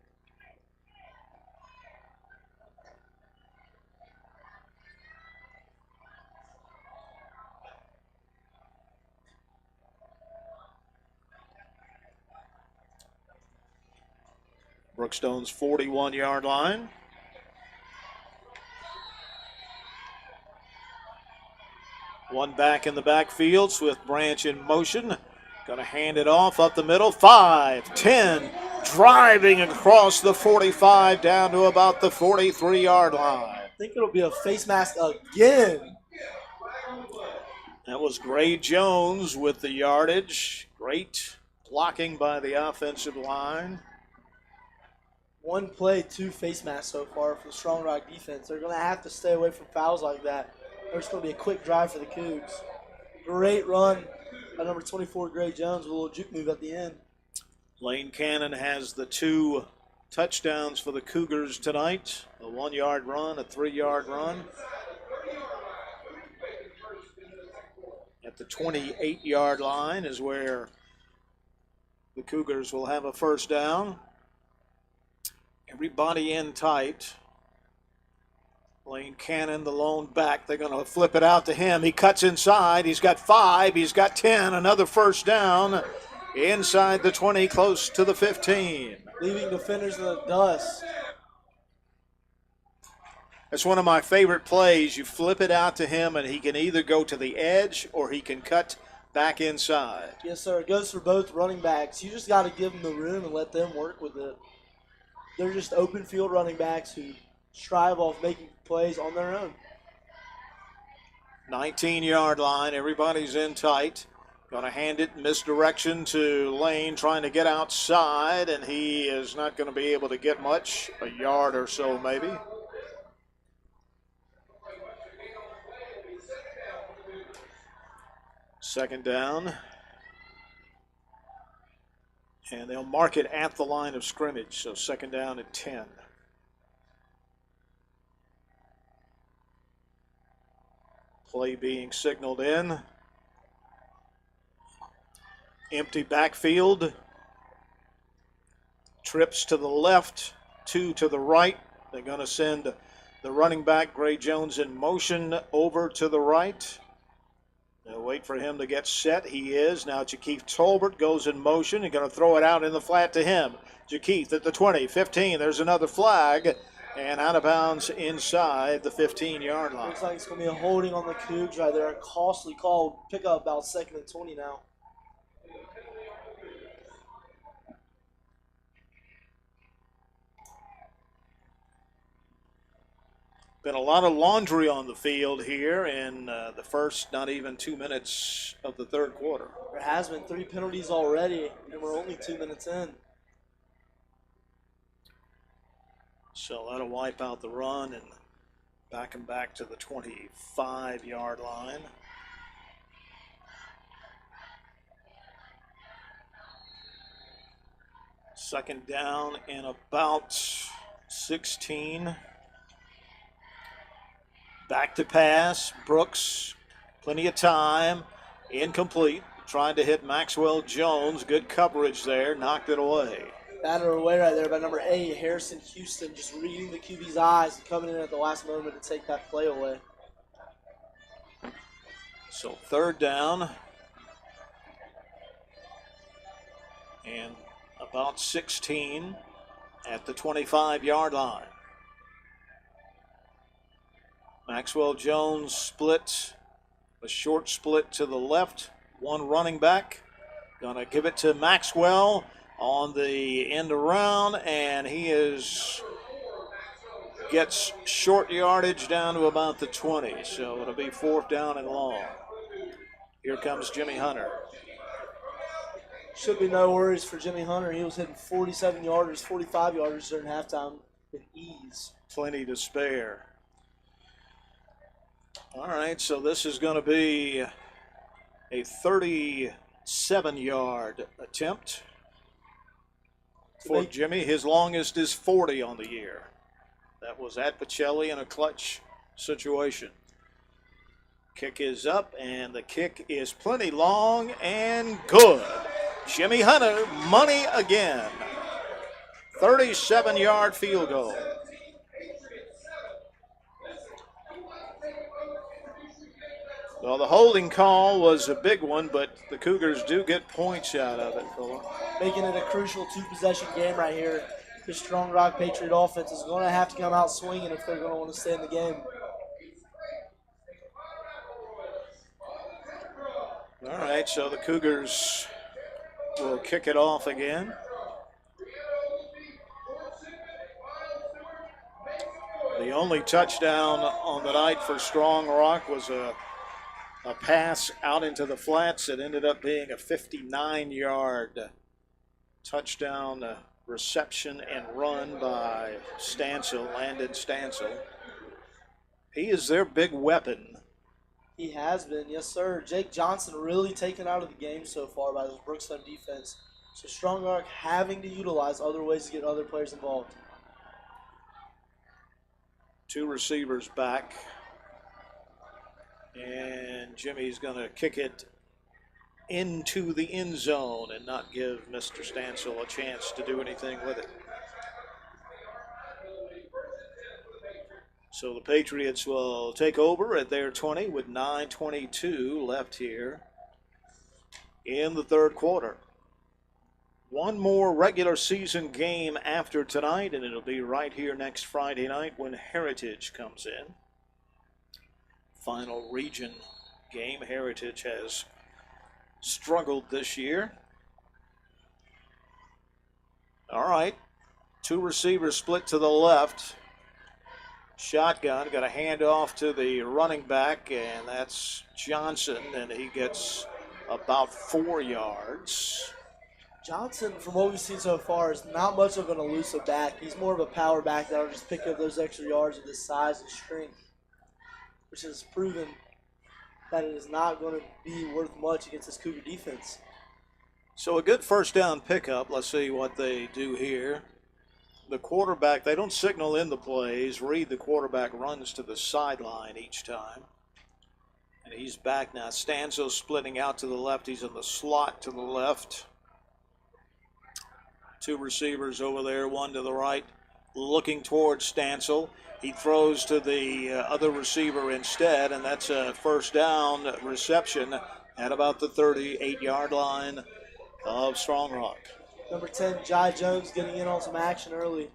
Brookstone's 41-yard line. One back in the backfield, Swift Branch in motion. Going to hand it off up the middle. 5, 10, driving across the 45 down to about the 43-yard line. I think it'll be a face mask again. That was Gray Jones with the yardage. Great blocking by the offensive line. One play, 2 face masks so far for the Strong Rock defense. They're going to have to stay away from fouls like that. There's going to be a quick drive for the Cougs. Great run by number 24, Gray Jones, with a little juke move at the end. Lane Cannon has the 2 touchdowns for the Cougars tonight. A 1-yard run, a 3-yard run. At the 28-yard line is where the Cougars will have a first down. Everybody in tight. Lane Cannon, the lone back. They're going to flip it out to him. He cuts inside. He's got 5. He's got 10. Another first down. Inside the 20, close to the 15. Leaving defenders in the dust. That's one of my favorite plays. You flip it out to him, and he can either go to the edge or he can cut back inside. Yes, sir. It goes for both running backs. You just got to give them the room and let them work with it. They're just open field running backs who strive off making plays on their own. 19-yard line. Everybody's in tight. Going to hand it misdirection to Lane, trying to get outside, and he is not going to be able to get much, a yard or so maybe. Second down. And they'll mark it at the line of scrimmage, so second down at 10. Play being signaled in. Empty backfield. Trips to the left, 2 to the right. They're going to send the running back, Gray Jones, in motion over to the right. They'll wait for him to get set. He is. Now Jakeith Tolbert goes in motion. He's going to throw it out in the flat to him. Jakeith at the 20, 15. There's another flag. And out of bounds inside the 15-yard line. Looks like it's going to be a holding on the Cougs right there. A costly call. Pick up about 2nd and 20 now. Been a lot of laundry on the field here in the first not even 2 minutes of the third quarter. There has been 3 penalties already, and we're only 2 minutes in. So that'll wipe out the run and back him back to the 25-yard line. Second down and about 16. Back to pass. Brooks, plenty of time. Incomplete. Trying to hit Maxwell Jones. Good coverage there. Knocked it away. Batted away right there by number 8, Harrison Houston, just reading the QB's eyes and coming in at the last moment to take that play away. So third down. And about 16 at the 25-yard line. Maxwell Jones split, a short split to the left. One running back. Gonna give it to Maxwell on the end around, and he gets short yardage down to about the 20. So it'll be fourth down and long. Here comes Jimmy Hunter. Should be no worries for Jimmy Hunter. He was hitting 47-yarders, 45-yarders during halftime with ease. Plenty to spare. All right, so this is going to be a 37-yard attempt for Jimmy. His longest is 40 on the year. That was at Pacelli in a clutch situation. Kick is up, and the kick is plenty long and good. Jimmy Hunter, money again. 37-yard field goal. Well, the holding call was a big one, but the Cougars do get points out of it, Phillip. Making it a crucial two-possession game right here. The Strong Rock Patriot offense is going to have to come out swinging if they're going to want to stay in the game. All right, so the Cougars will kick it off again. The only touchdown on the night for Strong Rock was a pass out into the flats that ended up being a 59-yard touchdown reception and run by Landon Stansel. He is their big weapon. He has been, yes, sir. Jake Johnson really taken out of the game so far by this Brookstone defense. So Strong Rock having to utilize other ways to get other players involved. Two receivers back. And Jimmy's going to kick it into the end zone and not give Mr. Stansel a chance to do anything with it. So the Patriots will take over at their 20 with 9:22 left here in the third quarter. One more regular season game after tonight, and it'll be right here next Friday night when Heritage comes in. Final region game. Heritage has struggled this year. All right, two receivers split to the left. Shotgun, got a handoff to the running back, and that's Johnson, and he gets about 4 yards. Johnson, from what we've seen so far, is not much of an elusive back. He's more of a power back that will just pick up those extra yards with his size and strength, which has proven that it is not going to be worth much against this Cougar defense. So a good first down pickup. Let's see what they do here. The quarterback, they don't signal in the plays. Reed, the quarterback, runs to the sideline each time. And he's back now. Stanzo splitting out to the left. He's in the slot to the left. Two receivers over there, one to the right, looking towards Stansel. He throws to the other receiver instead, and that's a first down reception at about the 38-yard line of Strong Rock. Number 10, Jai Jones, getting in on some action early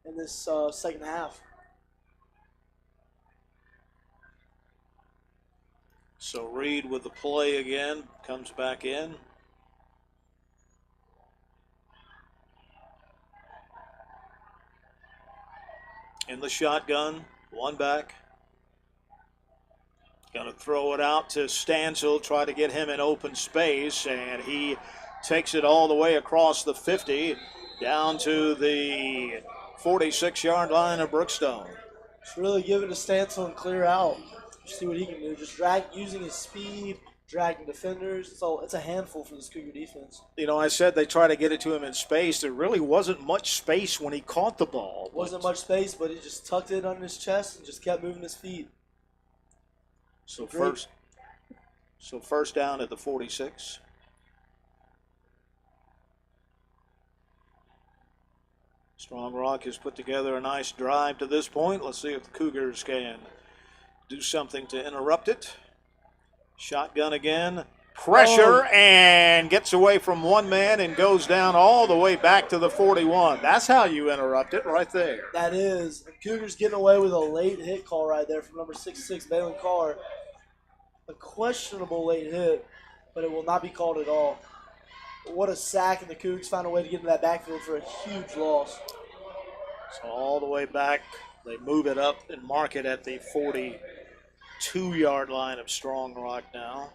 in this second half. So Reed with the play again, comes back in. In the shotgun, one back. Gonna throw it out to Stansel, try to get him in open space, and he takes it all the way across the 50 down to the 46-yard line of Brookstone. Just really give it to Stansel and clear out. See what he can do. Just using his speed, dragging defenders. So it's a handful for this Cougar defense. You know, I said they try to get it to him in space. There really wasn't much space when he caught the ball. Wasn't much space, but he just tucked it under his chest and just kept moving his feet. So first down at the 46. Strong Rock has put together a nice drive to this point. Let's see if the Cougars can do something to interrupt it. Shotgun again. Pressure and gets away from one man and goes down all the way back to the 41. That's how you interrupt it right there. That is. And Cougars getting away with a late hit call right there from number 66, Balin Carr. A questionable late hit, but it will not be called at all. What a sack, and the Cougs found a way to get into that backfield for a huge loss. So all the way back, they move it up and mark it at the 42-yard line of Strong Rock now.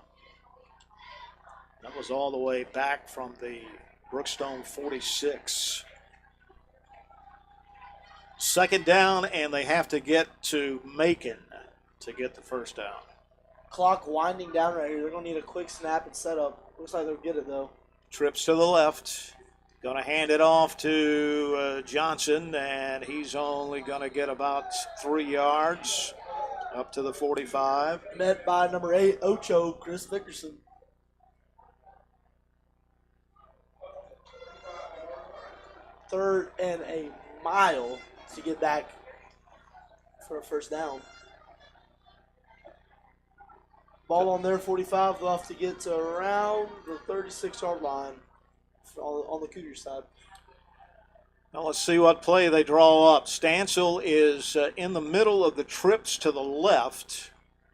That was all the way back from the Brookstone 46. Second down, and they have to get to Macon to get the first down. Clock winding down right here. They're going to need a quick snap and setup. Looks like they'll get it, though. Trips to the left. Going to hand it off to Johnson, and he's only going to get about 3 yards up to the 45. Met by number 8, Ocho, Chris Vickerson. Third and a mile to get back for a first down. Ball on their 45. They'll have to get to around the 36-yard line on the Cougar side. Now let's see what play they draw up. Stansel is in the middle of the trips to the left.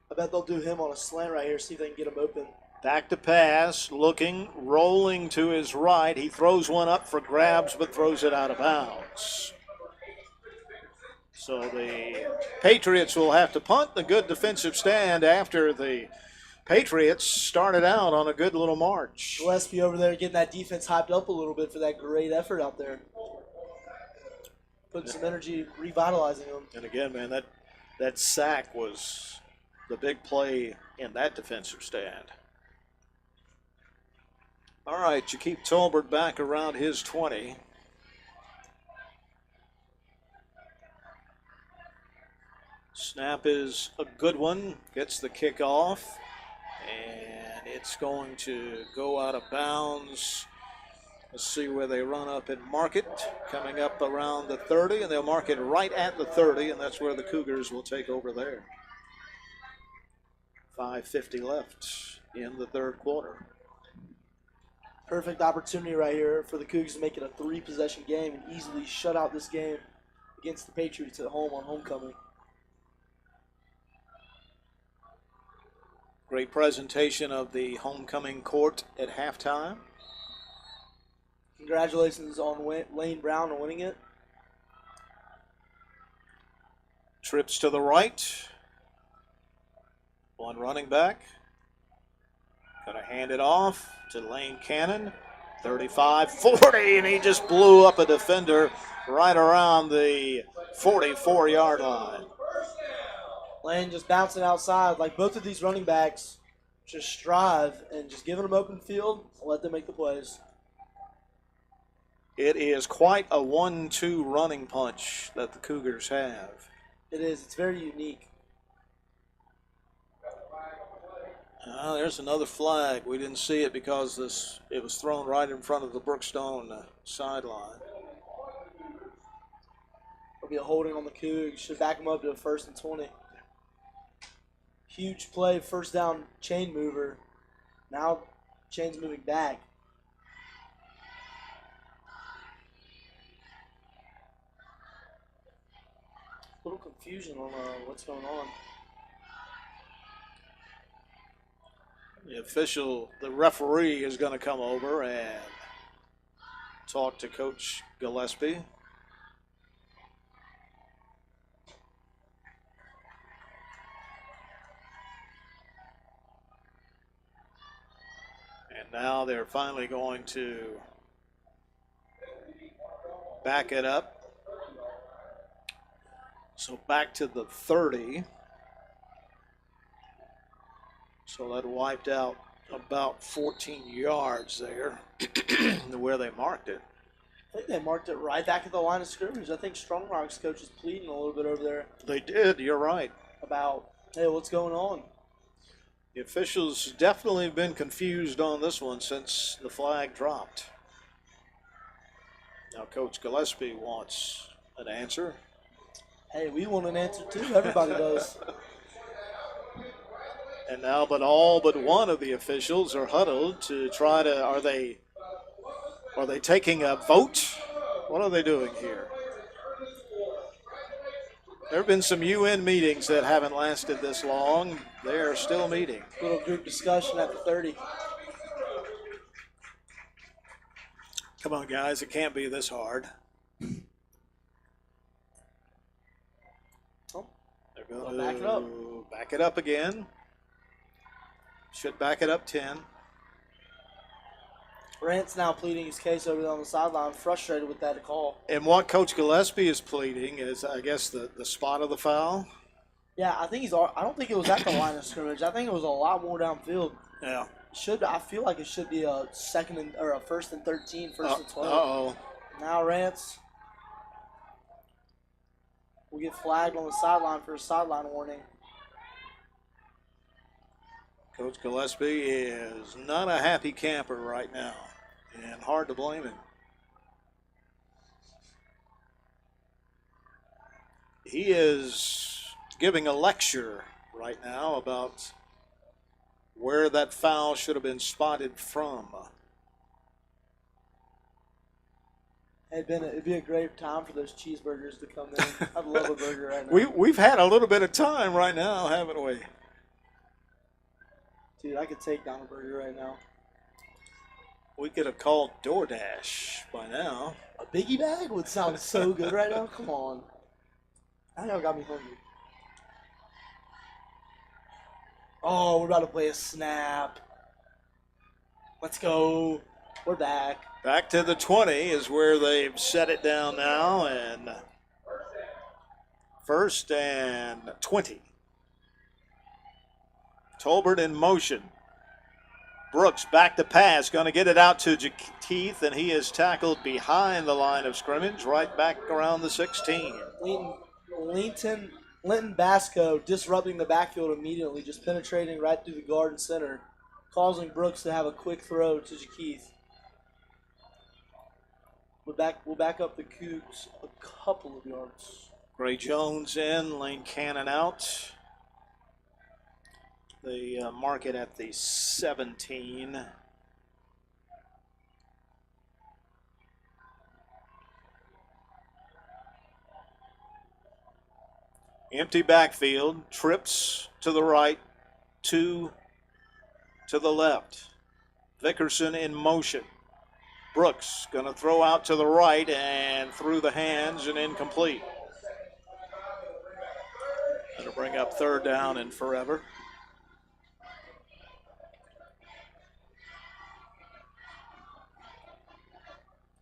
I bet they'll do him on a slant right here, see if they can get him open. Back to pass, looking, rolling to his right. He throws one up for grabs, but throws it out of bounds. So the Patriots will have to punt. The good defensive stand after the Patriots started out on a good little march. Gillespie over there getting that defense hyped up a little bit for that great effort out there. Putting some energy, revitalizing them. And again, man, that sack was the big play in that defensive stand. All right, Jakeem Tolbert back around his 20. Snap is a good one. Gets the kickoff. And it's going to go out of bounds. Let's see where they run up and mark it. Coming up around the 30, and they'll mark it right at the 30, and that's where the Cougars will take over there. 5:50 left in the third quarter. Perfect opportunity right here for the Cougars to make it a 3-possession game and easily shut out this game against the Patriots at home on homecoming. Great presentation of the homecoming court at halftime. Congratulations on Lane Brown on winning it. Trips to the right. One running back. Gonna hand it off to Lane Cannon. 35-40, and he just blew up a defender right around the 44-yard line. Lane just bouncing outside. Like both of these running backs just strive and just giving them open field and let them make the plays. It is quite a 1-2 running punch that the Cougars have. It is. It's very unique. There's another flag. We didn't see it because it was thrown right in front of the Brookstone sideline. There'll be a holding on the Cougs. Should back them up to a 1st and 20. Huge play, first down chain mover. Now chain's moving back. A little confusion on what's going on. The referee is going to come over and talk to Coach Gillespie. And now they're finally going to back it up. So back to the 30. So that wiped out about 14 yards there where they marked it. I think they marked it right back at the line of scrimmage. I think Strong Rock's coach is pleading a little bit over there. They did, you're right. About, hey, what's going on? The officials definitely have been confused on this one since the flag dropped. Now Coach Gillespie wants an answer. Hey, we want an answer too. Everybody does. And now all but one of the officials are huddled to try to, are they taking a vote? What are they doing here? There have been some UN meetings that haven't lasted this long. They are still meeting. Little group discussion at the 30. Come on, guys. It can't be this hard. Oh, they're going back it up. Back it up again. Should back it up 10. Rant's now pleading his case over there on the sideline, frustrated with that call. And what Coach Gillespie is pleading is, I guess, the spot of the foul. Yeah, I don't think it was at the line of scrimmage. I think it was a lot more downfield. Yeah. I feel like it should be a first and 13, first and 12. Uh-oh. Now Rance will get flagged on the sideline for a sideline warning. Coach Gillespie is not a happy camper right now, and hard to blame him. He is giving a lecture right now about where that foul should have been spotted from. Hey, Ben, it'd be a great time for those cheeseburgers to come in. I'd love a burger right now. We've had a little bit of time right now, haven't we? Dude, I could take down a burger right now. We could have called DoorDash by now. A biggie bag would sound so good right now. Come on. I know it got me hungry. Oh, we're about to play a snap. Let's go. We're back. Back to the 20 is where they've set it down now, and first and 20. Tolbert in motion. Brooks back to pass, going to get it out to Keith, and he is tackled behind the line of scrimmage, right back around the 16. Linton Basco disrupting the backfield immediately, just penetrating right through the guard and center, causing Brooks to have a quick throw to Keith. We'll back up the Cougs a couple of yards. Gray Jones in, Lane Cannon out. They mark it at the 17. Empty backfield, trips to the right, 2 to the left. Vickerson in motion. Brooks going to throw out to the right and through the hands and incomplete. Going to bring up third down and forever.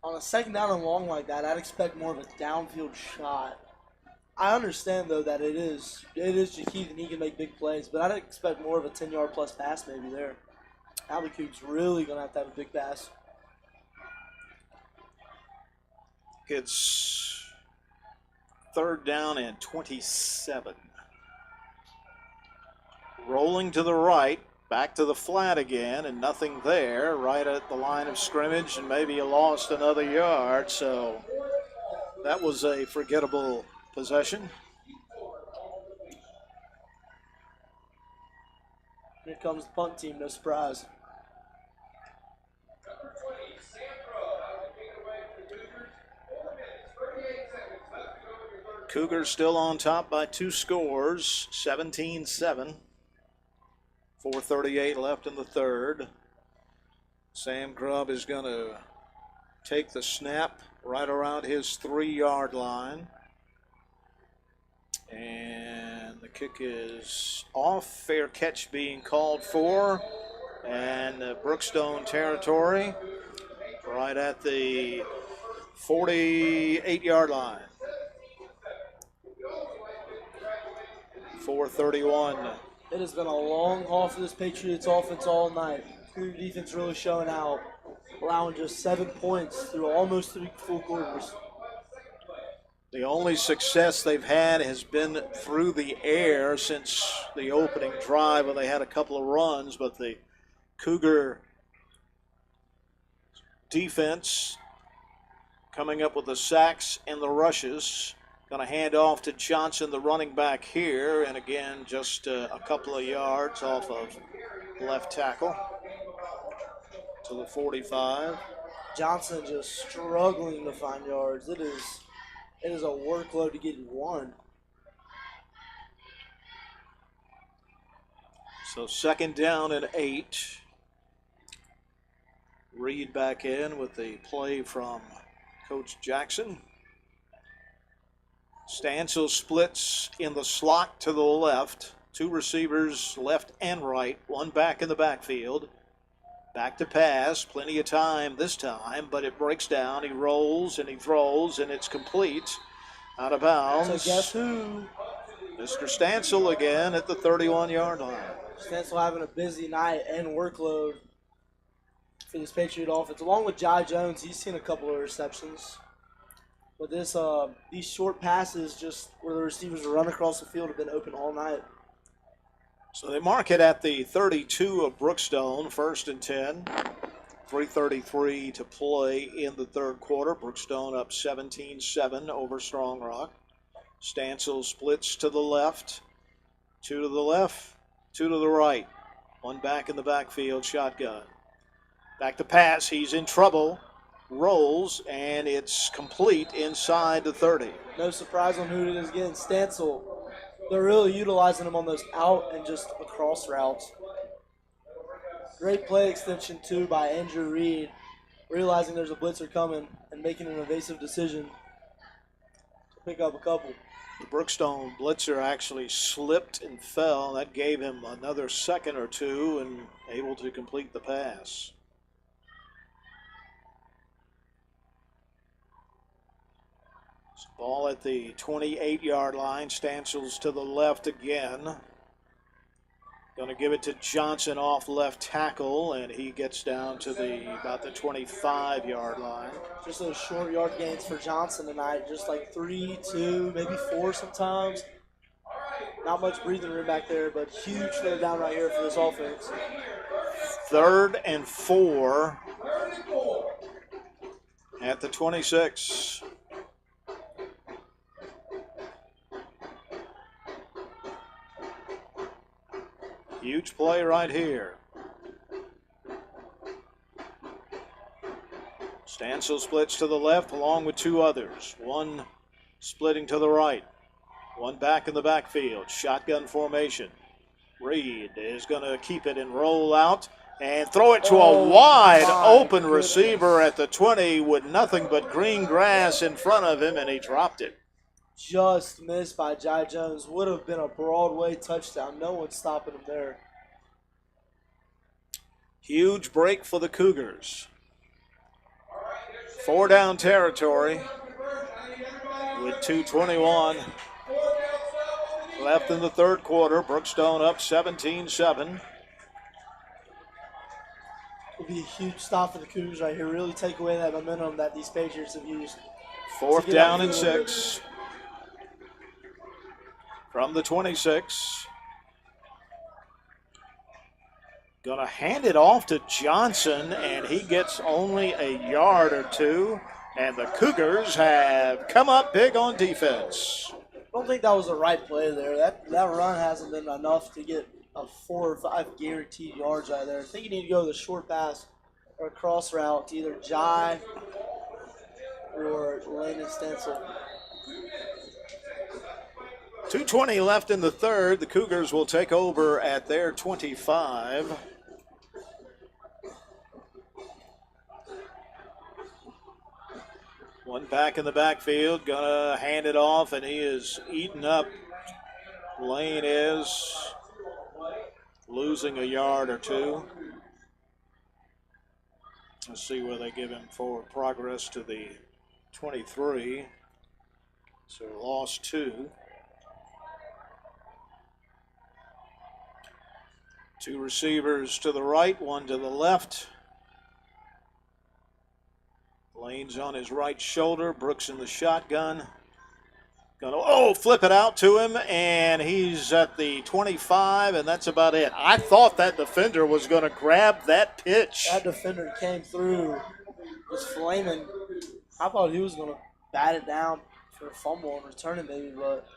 On a second down and long like that, I'd expect more of a downfield shot. I understand, though, that it is Jakeith and he can make big plays, but I'd expect more of a 10-yard plus pass maybe there. Now the Cougs really going to have a big pass. It's third down and 27. Rolling to the right, back to the flat again, and nothing there, right at the line of scrimmage, and maybe you lost another yard, so that was a forgettable possession. Here comes the punt team, no surprise. Cougars still on top by 2 scores, 17-7. 4:38 left in the third. Sam Grubb is going to take the snap right around his 3-yard line. And the kick is off. Fair catch being called for. And Brookstone territory right at the 48-yard line. 4:31. It has been a long haul for this Patriots offense all night. Cougar defense really showing out, allowing just 7 points through almost 3 full quarters. The only success they've had has been through the air since the opening drive when they had a couple of runs, but the Cougar defense coming up with the sacks and the rushes. Going to hand off to Johnson, the running back here, and again, just a couple of yards off of left tackle to the 45. Johnson just struggling to find yards. It is a workload to get 1. So 2nd down and 8. Reed back in with the play from Coach Jackson. Stancil splits in the slot to the left. 2 receivers left and right. 1 back in the backfield. Back to pass. Plenty of time this time, but it breaks down. He rolls and he throws, and it's complete. Out of bounds. So guess who? Mr. Stancil again at the 31-yard line. Stancil having a busy night and workload for this Patriot offense. Along with Jai Jones, he's seen a couple of receptions. But these short passes, just where the receivers run across the field, have been open all night. So they mark it at the 32 of Brookstone, 1st and 10. 3:33 to play in the 3rd quarter. Brookstone up 17-7 over Strong Rock. Stancil splits to the left. 2 to the left, 2 to the right. 1 back in the backfield, shotgun. Back to pass, he's in trouble. Rolls, and it's complete inside the 30. No surprise on who it is again. Stancil. They're really utilizing him on those out and just across routes. Great play extension, too, by Andrew Reed, realizing there's a blitzer coming and making an evasive decision to pick up a couple. The Brookstone blitzer actually slipped and fell. That gave him another second or two and able to complete the pass. Ball at the 28-yard line. Stancil's to the left again. Going to give it to Johnson off left tackle, and he gets down to about the 25-yard line. Just those short yard gains for Johnson tonight. Just like 3, 2, maybe 4 sometimes. Not much breathing room back there, but huge third down right here for this offense. 3rd and 4 at the 26. Huge play right here. Stancil splits to the left along with 2 others. 1 splitting to the right. 1 back in the backfield. Shotgun formation. Reed is going to keep it and roll out and throw it to a wide open receiver at the 20 with nothing but green grass in front of him, and he dropped it. Just missed by Jai Jones. Would have been a Broadway touchdown. No one's stopping him there. Huge break for the Cougars. 4 down territory with 2:21 left in the 3rd quarter. Brookstone up 17-7. Will be a huge stop for the Cougars right here. Really take away that momentum that these Patriots have used. 4th down and 6. From the 26. Gonna hand it off to Johnson, and he gets only a yard or 2. And the Cougars have come up big on defense. I don't think that was the right play there. That run hasn't been enough to get a 4 or 5 guaranteed yards out of there. I think you need to go with a short pass or a cross route to either Jai or Landon Stancil. 2:20 left in the 3rd. The Cougars will take over at their 25. One back in the backfield, gonna hand it off, and he is eaten up. Lane is losing a yard or 2. Let's see where they give him forward progress to the 23. So lost 2. Two receivers to the right, one to the left. Lane's on his right shoulder. Brooks in the shotgun. Gonna flip it out to him, and he's at the 25, and that's about it. I thought that defender was going to grab that pitch. That defender came through, was flaming. I thought he was going to bat it down for a fumble and return it maybe, but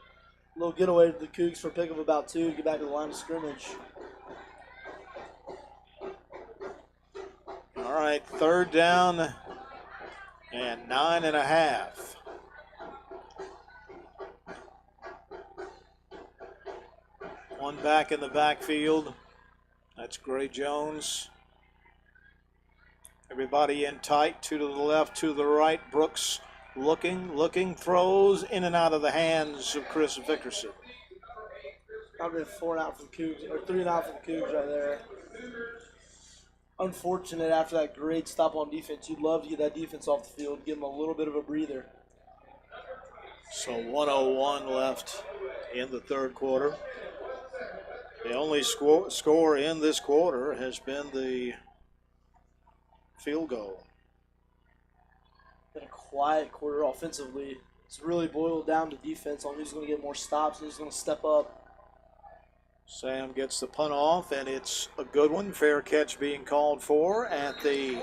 a little getaway to the Cougs for a pick of about 2 to get back to the line of scrimmage. All right, third down and 9.5. One back in the backfield. That's Gray Jones. Everybody in tight, 2 to the left, 2 to the right. Brooks looking, throws in and out of the hands of Chris Vickerson. Probably 4 and out for the Cougs, or 3 and out for the Cougs right there. Unfortunate after that great stop on defense. You'd love to get that defense off the field, give them a little bit of a breather. So 1:01 left in the third quarter. The only score in this quarter has been the field goal. Been a quiet quarter offensively. It's really boiled down to defense on who's going to get more stops and who's going to step up. Sam gets the punt off, and it's a good one. Fair catch being called for at the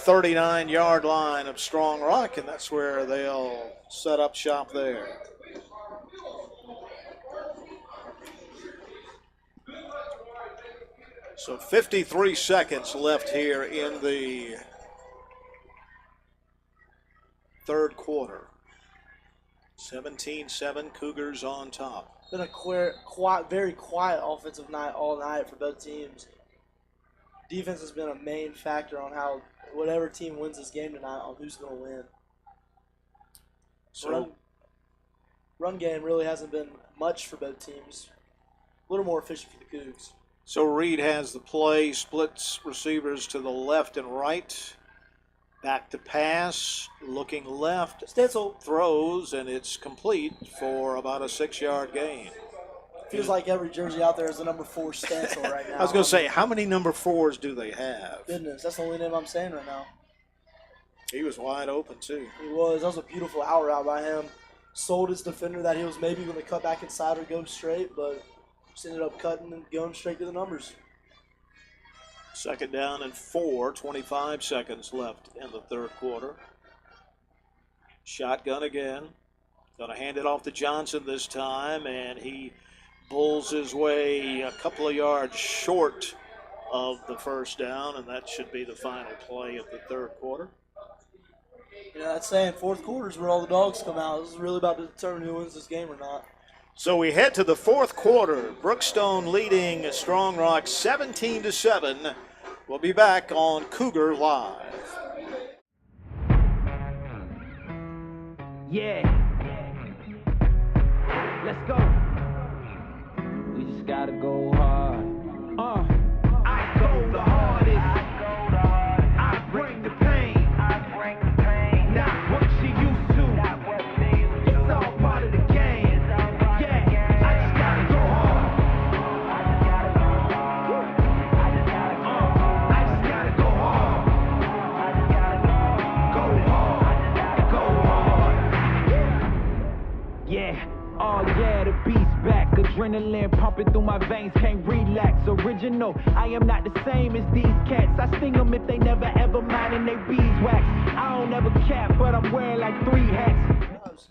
39-yard line of Strong Rock, and that's where they'll set up shop there. So 53 seconds left here in the third quarter. 17-7, Cougars on top. Been a very quiet offensive night all night for both teams. Defense has been a main factor on how whatever team wins this game tonight on who's going to win. So run game really hasn't been much for both teams. A little more efficient for the Cougs. So Reed has the play, splits receivers to the left and right. Back to pass, looking left. Stencil throws, and it's complete for about a 6-yard gain. Feels like every jersey out there is a number 4 Stencil right now. I was going to say, how many number 4s do they have? Goodness, that's the only name I'm saying right now. He was wide open, too. He was. That was a beautiful out route by him. Sold his defender that he was maybe going to cut back inside or go straight, but just ended up cutting and going straight to the numbers. Second down and 4, 25 seconds left in the third quarter. Shotgun again. Going to hand it off to Johnson this time, and he bulls his way a couple of yards short of the first down, and that should be the final play of the third quarter. Yeah, that's saying fourth quarter is where all the dogs come out. This is really about to determine who wins this game or not. So we head to the fourth quarter. Brookstone leading Strong Rock 17-7. We'll be back on Cougar Live. Yeah. Let's go. We just gotta go hard. I go the hardest. I bring the pain. Not what she used to. It's all part of the game. Yeah, I just gotta go hard. I just gotta go hard. Go hard. Yeah. Oh yeah, the beast back. Adrenaline pumping through my veins, can't relax. Original, I am not the same as these cats. I sting them if they never ever mind and they beeswax. I don't ever cap, but I'm wearing like 3 hats.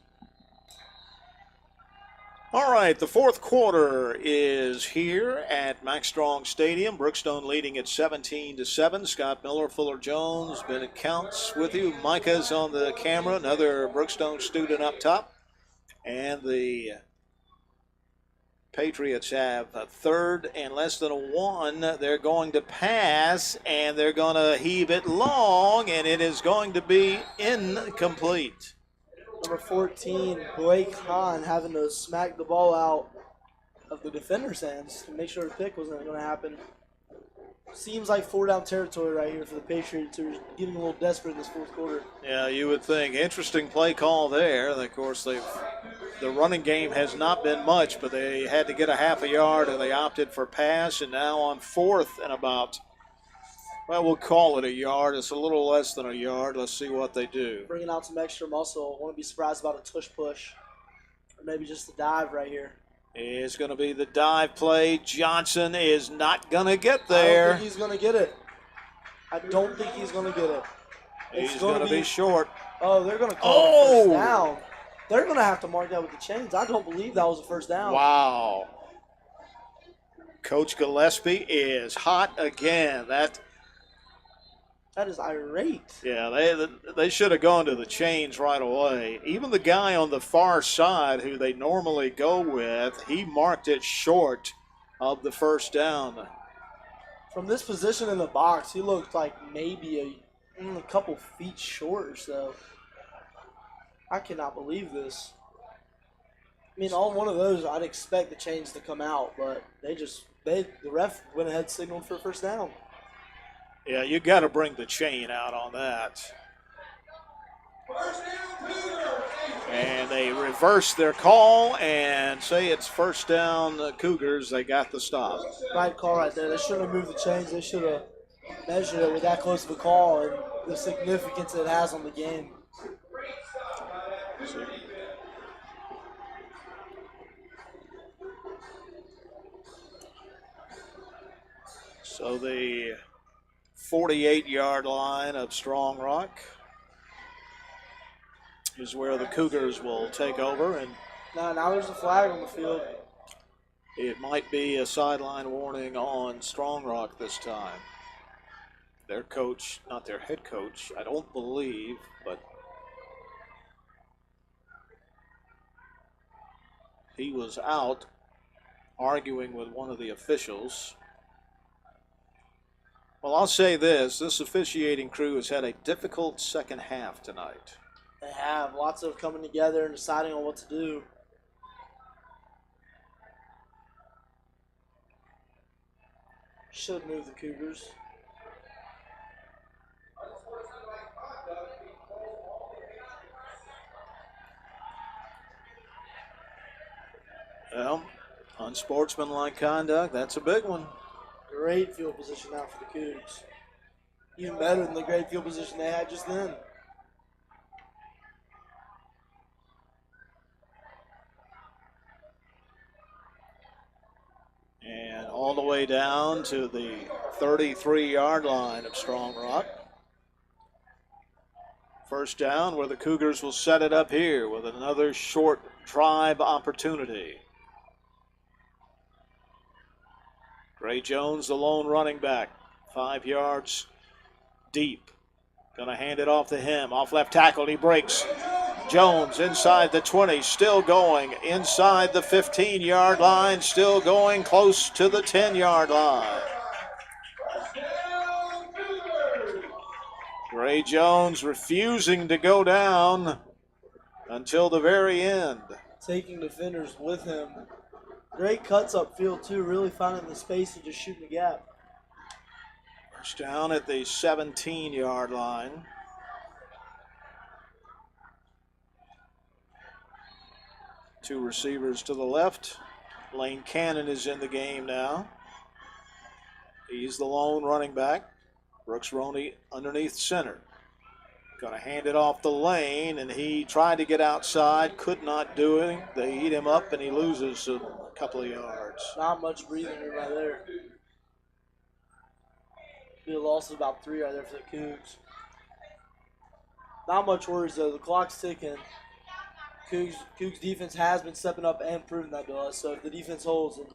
All right, the fourth quarter is here at Max Strong Stadium. Brookstone leading at 17-7. Scott Miller, Fuller Jones, Bennett Counts with you. Micah's on the camera, another Brookstone student up top. And the Patriots have a third and less than a 1. They're going to pass, and they're going to heave it long, and it is going to be incomplete. Number 14, Blake Hahn, having to smack the ball out of the defender's hands to make sure the pick wasn't going to happen. Seems like 4-down territory right here for the Patriots, who are getting a little desperate in this fourth quarter. Yeah, you would think. Interesting play call there. And of course, they've the running game has not been much, but they had to get a half a yard and they opted for pass, and now on 4th and about, well, we'll call it a yard. It's a little less than a yard. Let's see what they do. Bringing out some extra muscle. Wouldn't be surprised about a tush push. Or maybe just a dive right here. It's going to be the dive play. Johnson is not going to get there. I don't think he's going to get it. I don't think he's going to get it. He's going to be short. Oh, they're going to call it first down. They're going to have to mark that with the chains. I don't believe that was a first down. Wow. Coach Gillespie is hot again. That is irate. Yeah, they should have gone to the chains right away. Even the guy on the far side who they normally go with, he marked it short of the first down. From this position in the box, he looked like maybe a couple feet short or so. I cannot believe this. I mean, on one of those, I'd expect the chains to come out, but the ref went ahead and signaled for a first down. Yeah, you got to bring the chain out on that. And they reverse their call and say it's first down Cougars. They got the stop. Right call right there. They shouldn't have moved the chains. They should have measured it with that close of a call and the significance it has on the game. So the 48-yard line of Strong Rock is where the Cougars will take over. And now there's a flag on the field. It might be a sideline warning on Strong Rock this time. Their coach, not their head coach, I don't believe, but he was out arguing with one of the officials. Well, I'll say this officiating crew has had a difficult second half tonight. They have lots of coming together and deciding on what to do. Should move the Cougars. Well, unsportsmanlike conduct, that's a big one. Great field position now for the Cougs. Even better than the great field position they had just then. And all the way down to the 33-yard line of Strong Rock. First down where the Cougars will set it up here with another short drive opportunity. Gray Jones, the lone running back, 5 yards deep. Gonna hand it off to him. Off left tackle, he breaks. Jones inside the 20, still going inside the 15-yard line, still going close to the 10-yard line. Gray Jones refusing to go down until the very end. Taking defenders with him. Great cuts upfield, too, really finding the space and just shooting the gap. First down at the 17-yard line. Two receivers to the left. Lane Cannon is in the game now. He's the lone running back. Brooks Roney underneath center. Going to hand it off the lane, and he tried to get outside, could not do it. They eat him up, and he loses a couple of yards. Not much breathing room right there. Be a loss of about 3 right there for the Cougs. Not much worries, though. The clock's ticking. Cougs defense has been stepping up and proving that to us. So if the defense holds, it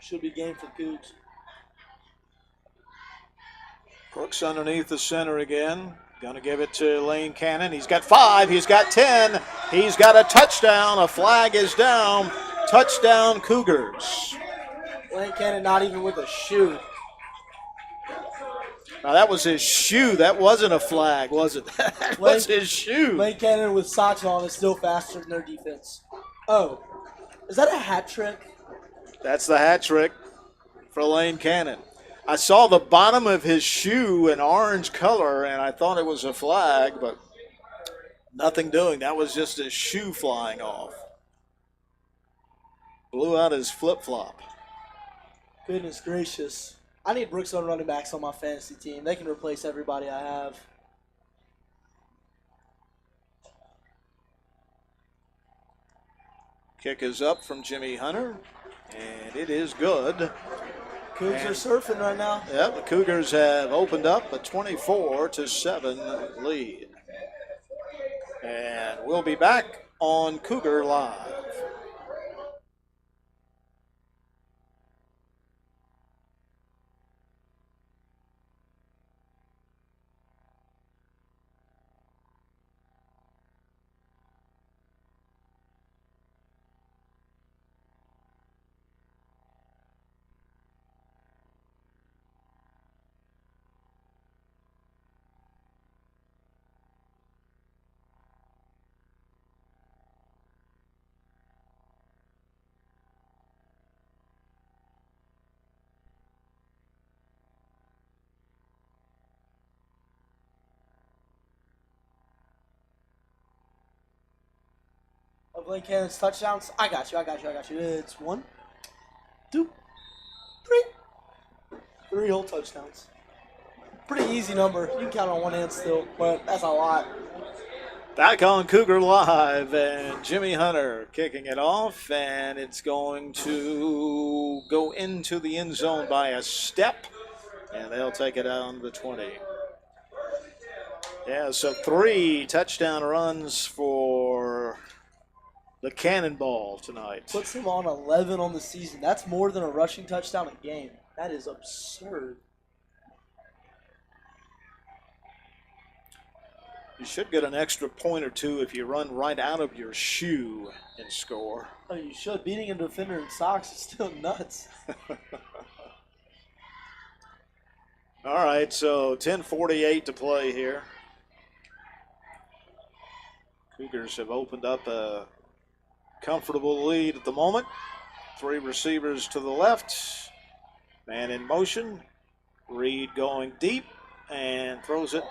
should be game for the Cougs. Brooks underneath the center again. Going to give it to Lane Cannon. He's got 5. He's got 10. He's got a touchdown. A flag is down. Touchdown Cougars. Lane Cannon not even with a shoe. Now that was his shoe. That wasn't a flag, was it? That was his shoe. Lane Cannon with socks on is still faster than their defense. Oh, is that a hat trick? That's the hat trick for Lane Cannon. I saw the bottom of his shoe in orange color, and I thought it was a flag, but nothing doing. That was just his shoe flying off. blew out his flip-flop. Goodness gracious. I need Brookstone running backs on my fantasy team. They can replace everybody I have. Kick is up from Jimmy Hunter, and it is good. Cougs are surfing right now. Yep, the Cougars have opened up a 24-7 lead. And we'll be back on Cougar Live. Of Lane Cannon's touchdowns. I got you. It's 1, 2, 3. 3 whole touchdowns. Pretty easy number. You can count on one hand still, but that's a lot. Back on Cougar Live, and Jimmy Hunter kicking it off, and it's going to go into the end zone by a step, and they'll take it on the 20. Yeah, so 3 touchdown runs for the Cannonball tonight. Puts him on 11 on the season. That's more than a rushing touchdown a game. That is absurd. You should get an extra point or 2 if you run right out of your shoe and score. Oh, you should. Beating a defender in socks is still nuts. All right, so 10:48 to play here. Cougars have opened up a comfortable lead at the moment. 3 receivers to the left. Man in motion. Reed going deep and throws it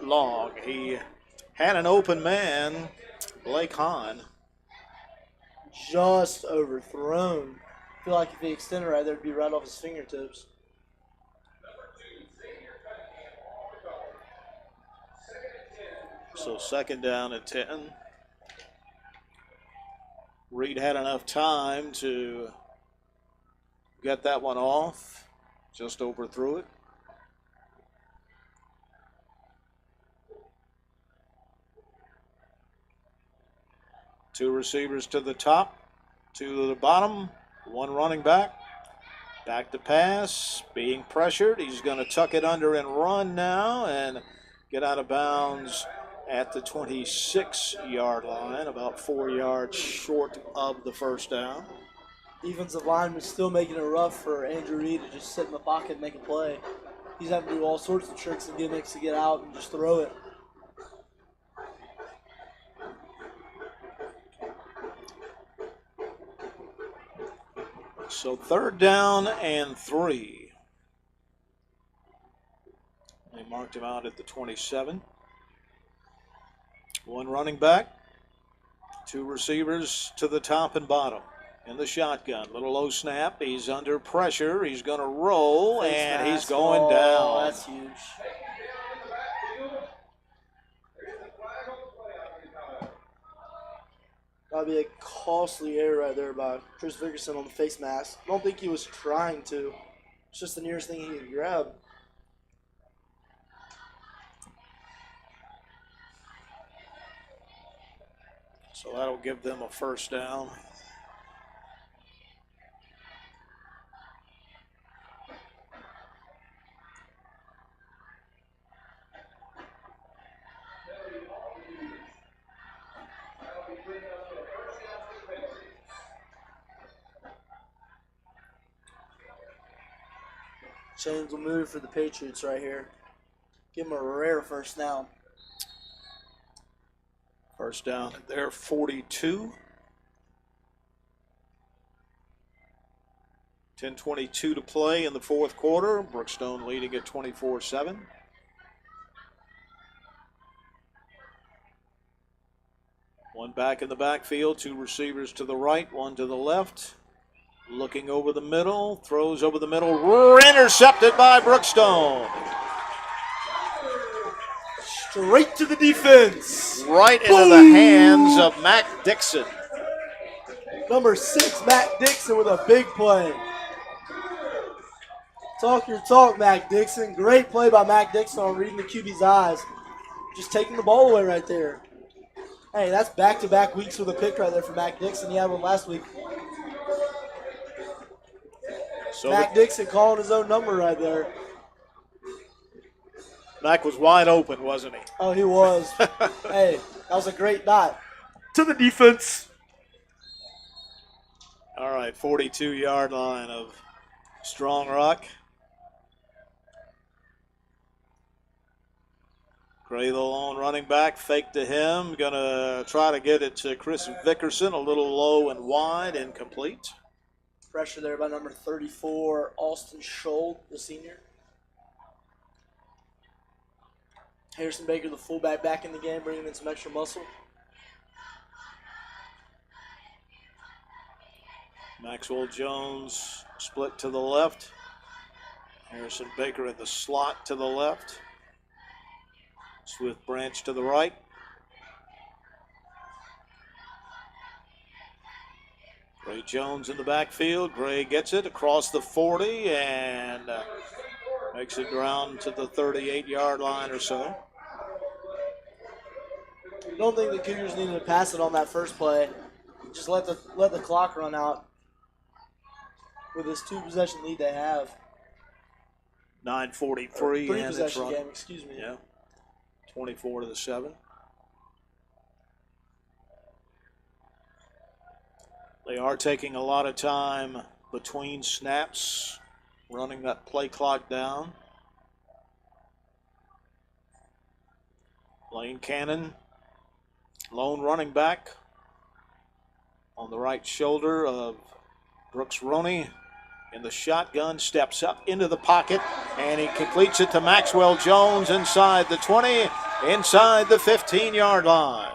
long. He had an open man, Blake Hahn. Just overthrown. I feel like if he extended right there, it'd be right off his fingertips. So 2nd down and 10. Reed had enough time to get that one off. Just overthrew it. Two receivers to the top, 2 to the bottom, 1 running back. Back to pass, being pressured. He's going to tuck it under and run now and get out of bounds at the 26-yard line, about 4 yards short of the first down. Defensive lineman still making it rough for Andrew Reed to just sit in the pocket and make a play. He's having to do all sorts of tricks and gimmicks to get out and just throw it. So 3rd down and 3. They marked him out at the 27. 1 running back, 2 receivers to the top and bottom. In the shotgun, little low snap. He's under pressure. He's going to roll, and he's going down. That's huge. That'd be a costly error right there by Chris Vickerson on the face mask. I don't think he was trying to. It's just the nearest thing he could grab. So that'll give them a 1st down. Chains will move for the Patriots right here. Give them a rare 1st down. 1st down at their 42. 10:22 to play in the 4th quarter. Brookstone leading at 24-7. One back in the backfield, 2 receivers to the right, 1 to the left. Looking over the middle, throws over the middle, intercepted by Brookstone. Straight to the defense. Right into the hands of Mac Dixon. Number 6, Mac Dixon with a big play. Talk your talk, Mac Dixon. Great play by Mac Dixon on reading the QB's eyes. Just taking the ball away right there. Hey, that's back-to-back weeks with a pick right there for Mac Dixon. He had one last week. So Mac Dixon calling his own number right there. Mac was wide open, wasn't he? Oh, he was. Hey, that was a great dot. To the defense. All right, 42-yard line of Strong Rock. Gray, the lone running back, fake to him. Going to try to get it to Chris Vickerson, a little low and wide, incomplete. Pressure there by number 34, Austin Scholl, the senior. Harrison Baker, the fullback, back in the game, bringing in some extra muscle. Maxwell Jones split to the left. Harrison Baker in the slot to the left. Swift Branch to the right. Gray Jones in the backfield. Gray gets it across the 40 and makes it around to the 38-yard line or so. Don't think the Cougars needed to pass it on that first play. Just let the clock run out with this 2-possession lead they have. 9:43 3-possession game, excuse me. Yeah. 24-7. They are taking a lot of time between snaps, running that play clock down. Lane Cannon, lone running back on the right shoulder of Brooks Roney. In the shotgun, steps up into the pocket, and he completes it to Maxwell Jones inside the 20, inside the 15-yard line.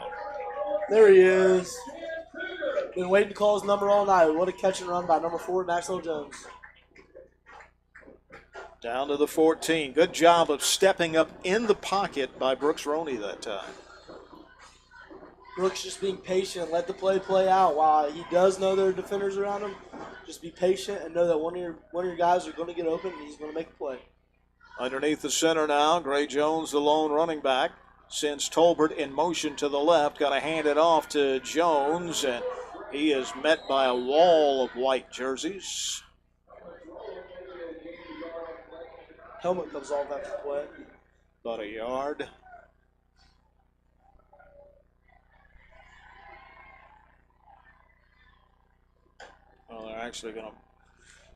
There he is. Been waiting to call his number all night. What a catch and run by number 4, Maxwell Jones. Down to the 14. Good job of stepping up in the pocket by Brooks Roney that time. Brooks just being patient, let the play out. While he does know there are defenders around him, just be patient and know that one of your guys are going to get open and he's going to make a play. Underneath the center now, Gray Jones, the lone running back, sends Tolbert in motion to the left. Got to hand it off to Jones, and he is met by a wall of white jerseys. Helmet comes off after the play. About a yard. Well, they're actually going to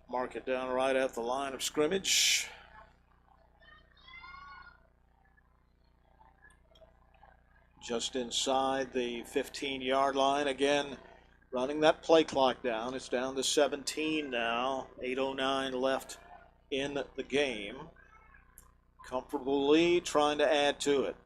mark it down right at the line of scrimmage. Just inside the 15-yard line. Again, running that play clock down. It's down to 17 now. 8:09 left in the game. Comfortable lead, trying to add to it.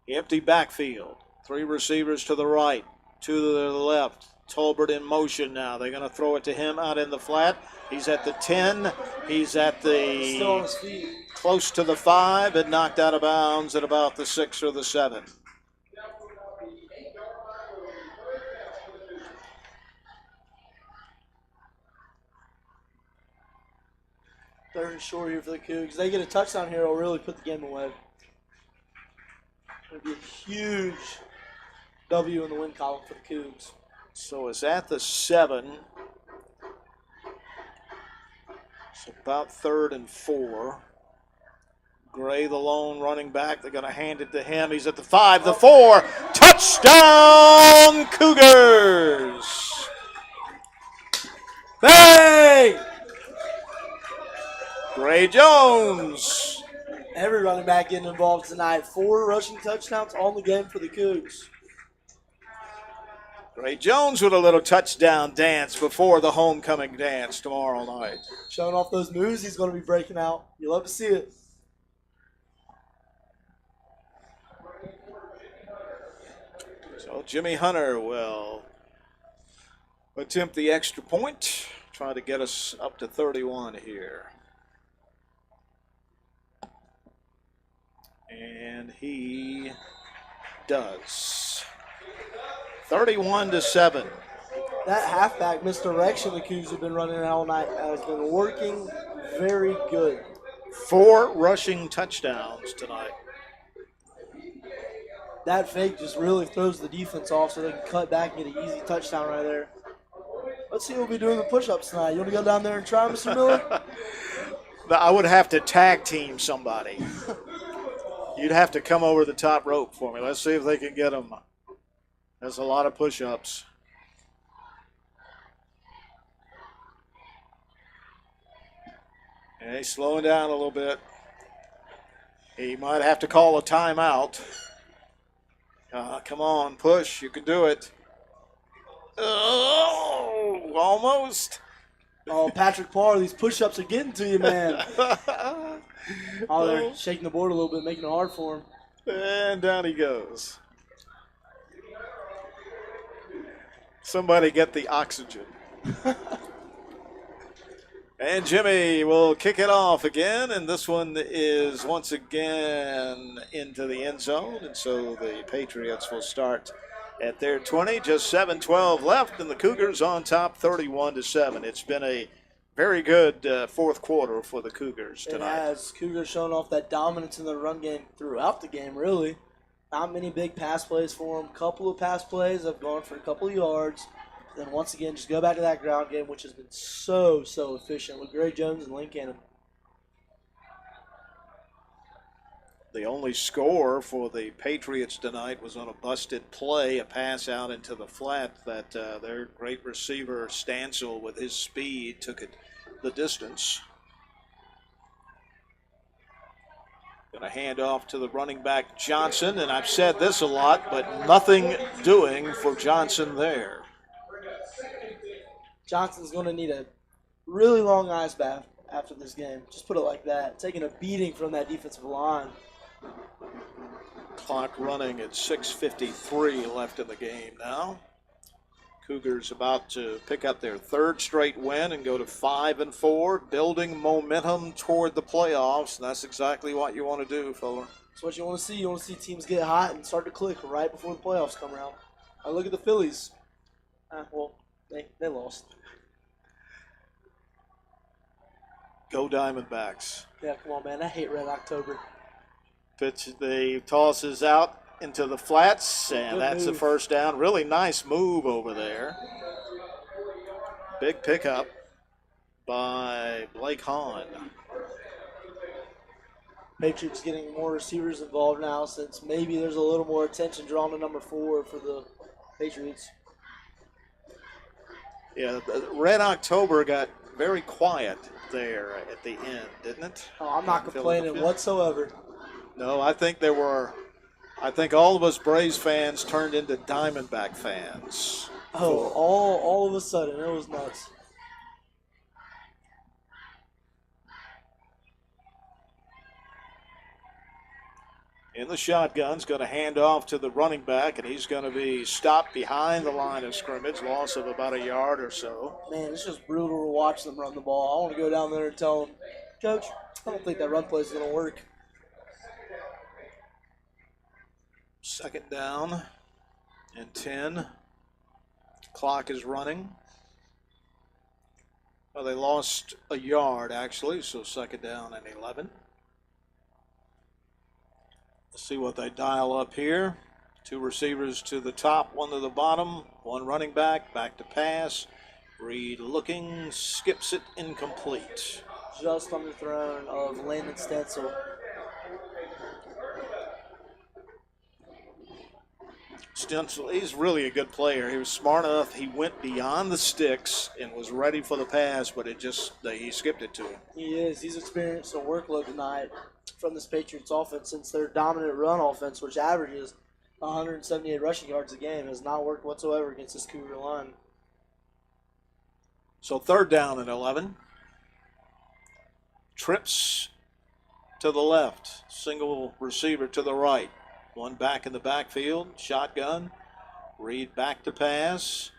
Empty backfield. 3 receivers to the right, 2 to the left. Tolbert in motion now. They're going to throw it to him out in the flat. He's at the 10. He's at the still on his feet. Close to the 5 and knocked out of bounds at about the 6 or the 7. Third and short here for the Cougs. They get a touchdown here, it'll really put the game away. It'll be a huge W in the win column for the Cougs. So it's at the 7. It's about 3rd and 4. Gray, the lone running back. They're going to hand it to him. He's at the 5, the 4. Touchdown, Cougars! Bang! Gray Jones. Every running back getting involved tonight. 4 rushing touchdowns on the game for the Cougs. Gray Jones with a little touchdown dance before the homecoming dance tomorrow night. Showing off those moves he's going to be breaking out. You love to see it. So Jimmy Hunter will attempt the extra point. try to get us up to 31 here. And he does. 31-7. That halfback misdirection the Cougs have been running all night has been working very good. 4 rushing touchdowns tonight. That fake just really throws the defense off so they can cut back and get an easy touchdown right there. Let's see what we'll be doing the push-ups tonight. You want to go down there and try, Mr. Miller? I would have to tag team somebody. You'd have to come over the top rope for me. Let's see if they can get them. That's a lot of push-ups. And he's slowing down a little bit. He might have to call a timeout. Come on, push. You can do it. Oh, almost. Oh, Patrick Parr, these push-ups are getting to you, man. Oh, they're shaking the board a little bit, making it hard for him. And down he goes. Somebody get the oxygen. And Jimmy will kick it off again, and this one is once again into the end zone, and so the Patriots will start at their 20. Just 7:12 left, and the Cougars on top 31-7. It's been a very good fourth quarter for the Cougars tonight. It has. Cougars showing off that dominance in the run game throughout the game, really. Not many big pass plays for them. Couple of pass plays have gone for a couple of yards. Then once again, just go back to that ground game, which has been so efficient with Gray Jones and Lane Cannon. The only score for the Patriots tonight was on a busted play, a pass out into the flat that their great receiver Stansel with his speed took it the distance. Going to hand off to the running back Johnson, and I've said this a lot, but nothing doing for Johnson there. Johnson's going to need a really long ice bath after this game. Just put it like that. Taking a beating from that defensive line. Clock running at 6:53 left in the game now. Cougars about to pick up their third straight win and go to 5-4, building momentum toward the playoffs. And that's exactly what you want to do, Fuller. That's what you want to see. You want to see teams get hot and start to click right before the playoffs come around. I look at the Phillies. They lost. Go Diamondbacks. Yeah, come on, man. I hate Red October. Pitch, the toss is out into the flats, and Good that's move. a first down. Really nice move over there. Big pickup by Blake Hahn. Patriots getting more receivers involved now since maybe there's a little more attention drawn to number 4 for the Patriots. Yeah, Red October got very quiet there at the end, didn't it? Oh, I'm not complaining whatsoever. No, I think all of us Braves fans turned into Diamondback fans. Oh, all of a sudden, it was nuts. In the shotgun's going to hand off to the running back, and he's going to be stopped behind the line of scrimmage, loss of about a yard or so. Man, it's just brutal to watch them run the ball. I want to go down there and tell them, Coach, I don't think that run play is going to work. Second down and 10. Clock is running. Well, they lost a yard, actually, so second down and 11. Let's see what they dial up here. 2 receivers to the top, 1 to the bottom, 1 running back to pass. Reed looking, skips it, incomplete. Just on the throne of Landon Stencil. Stencil, he's really a good player. He was smart enough. He went beyond the sticks and was ready for the pass, but he skipped it to him. He is. He's experienced a workload tonight from this Patriots offense since their dominant run offense, which averages 178 rushing yards a game, has not worked whatsoever against this Cougar line. So third down and 11. Trips to the left. Single receiver to the right. 1 back in the backfield. Shotgun. Reed back to pass.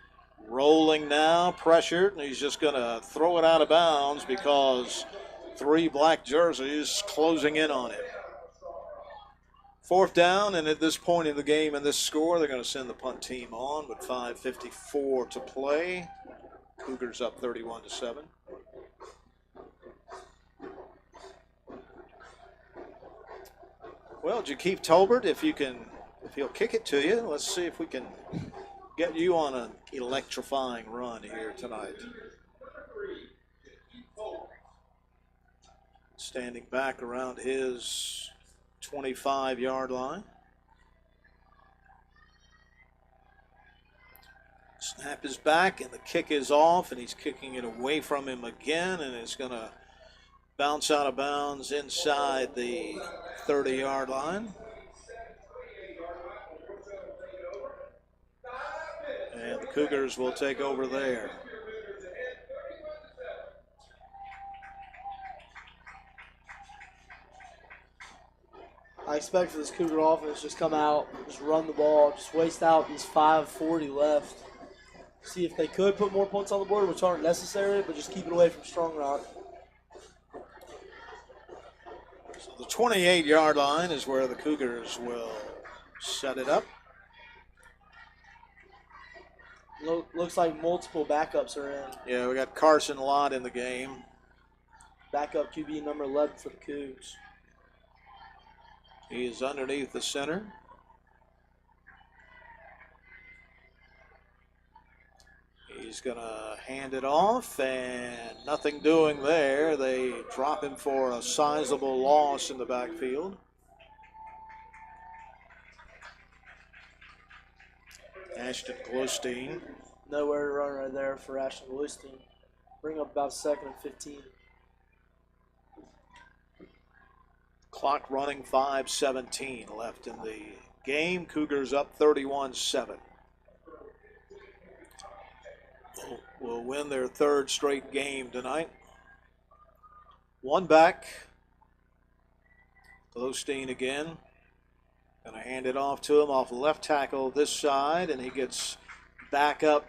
Rolling now, pressured, and he's just going to throw it out of bounds because 3 black jerseys closing in on him. 4th down, and at this point in the game and this score, they're going to send the punt team on with 5:54 to play. Cougars up 31-7. Well, Jakeem Tolbert, if he'll kick it to you, let's see if we can get you on an electrifying run here tonight. Standing back around his 25-yard line. Snap is back and the kick is off, and he's kicking it away from him again, and it's going to bounce out of bounds inside the 30-yard line. And the Cougars will take over there. I expect for this Cougar offense just come out, just run the ball, just waste out these 5:40 left. See if they could put more points on the board, which aren't necessary, but just keep it away from Strong Rock. So the 28-yard line is where the Cougars will set it up. Looks like multiple backups are in. Yeah, we got Carson Lott in the game. Backup QB number 11 for the Cougs. He is underneath the center. He's going to hand it off, and nothing doing there. They drop him for a sizable loss in the backfield. Ashton Glustein. Nowhere to run right there for Ashton Glustein. Bring up about 2nd and 15. Clock running, 5:17 left in the game. Cougars up 31-7. Will win their 3rd straight game tonight. One back. Glustein again. Going to hand it off to him off left tackle this side, and he gets back up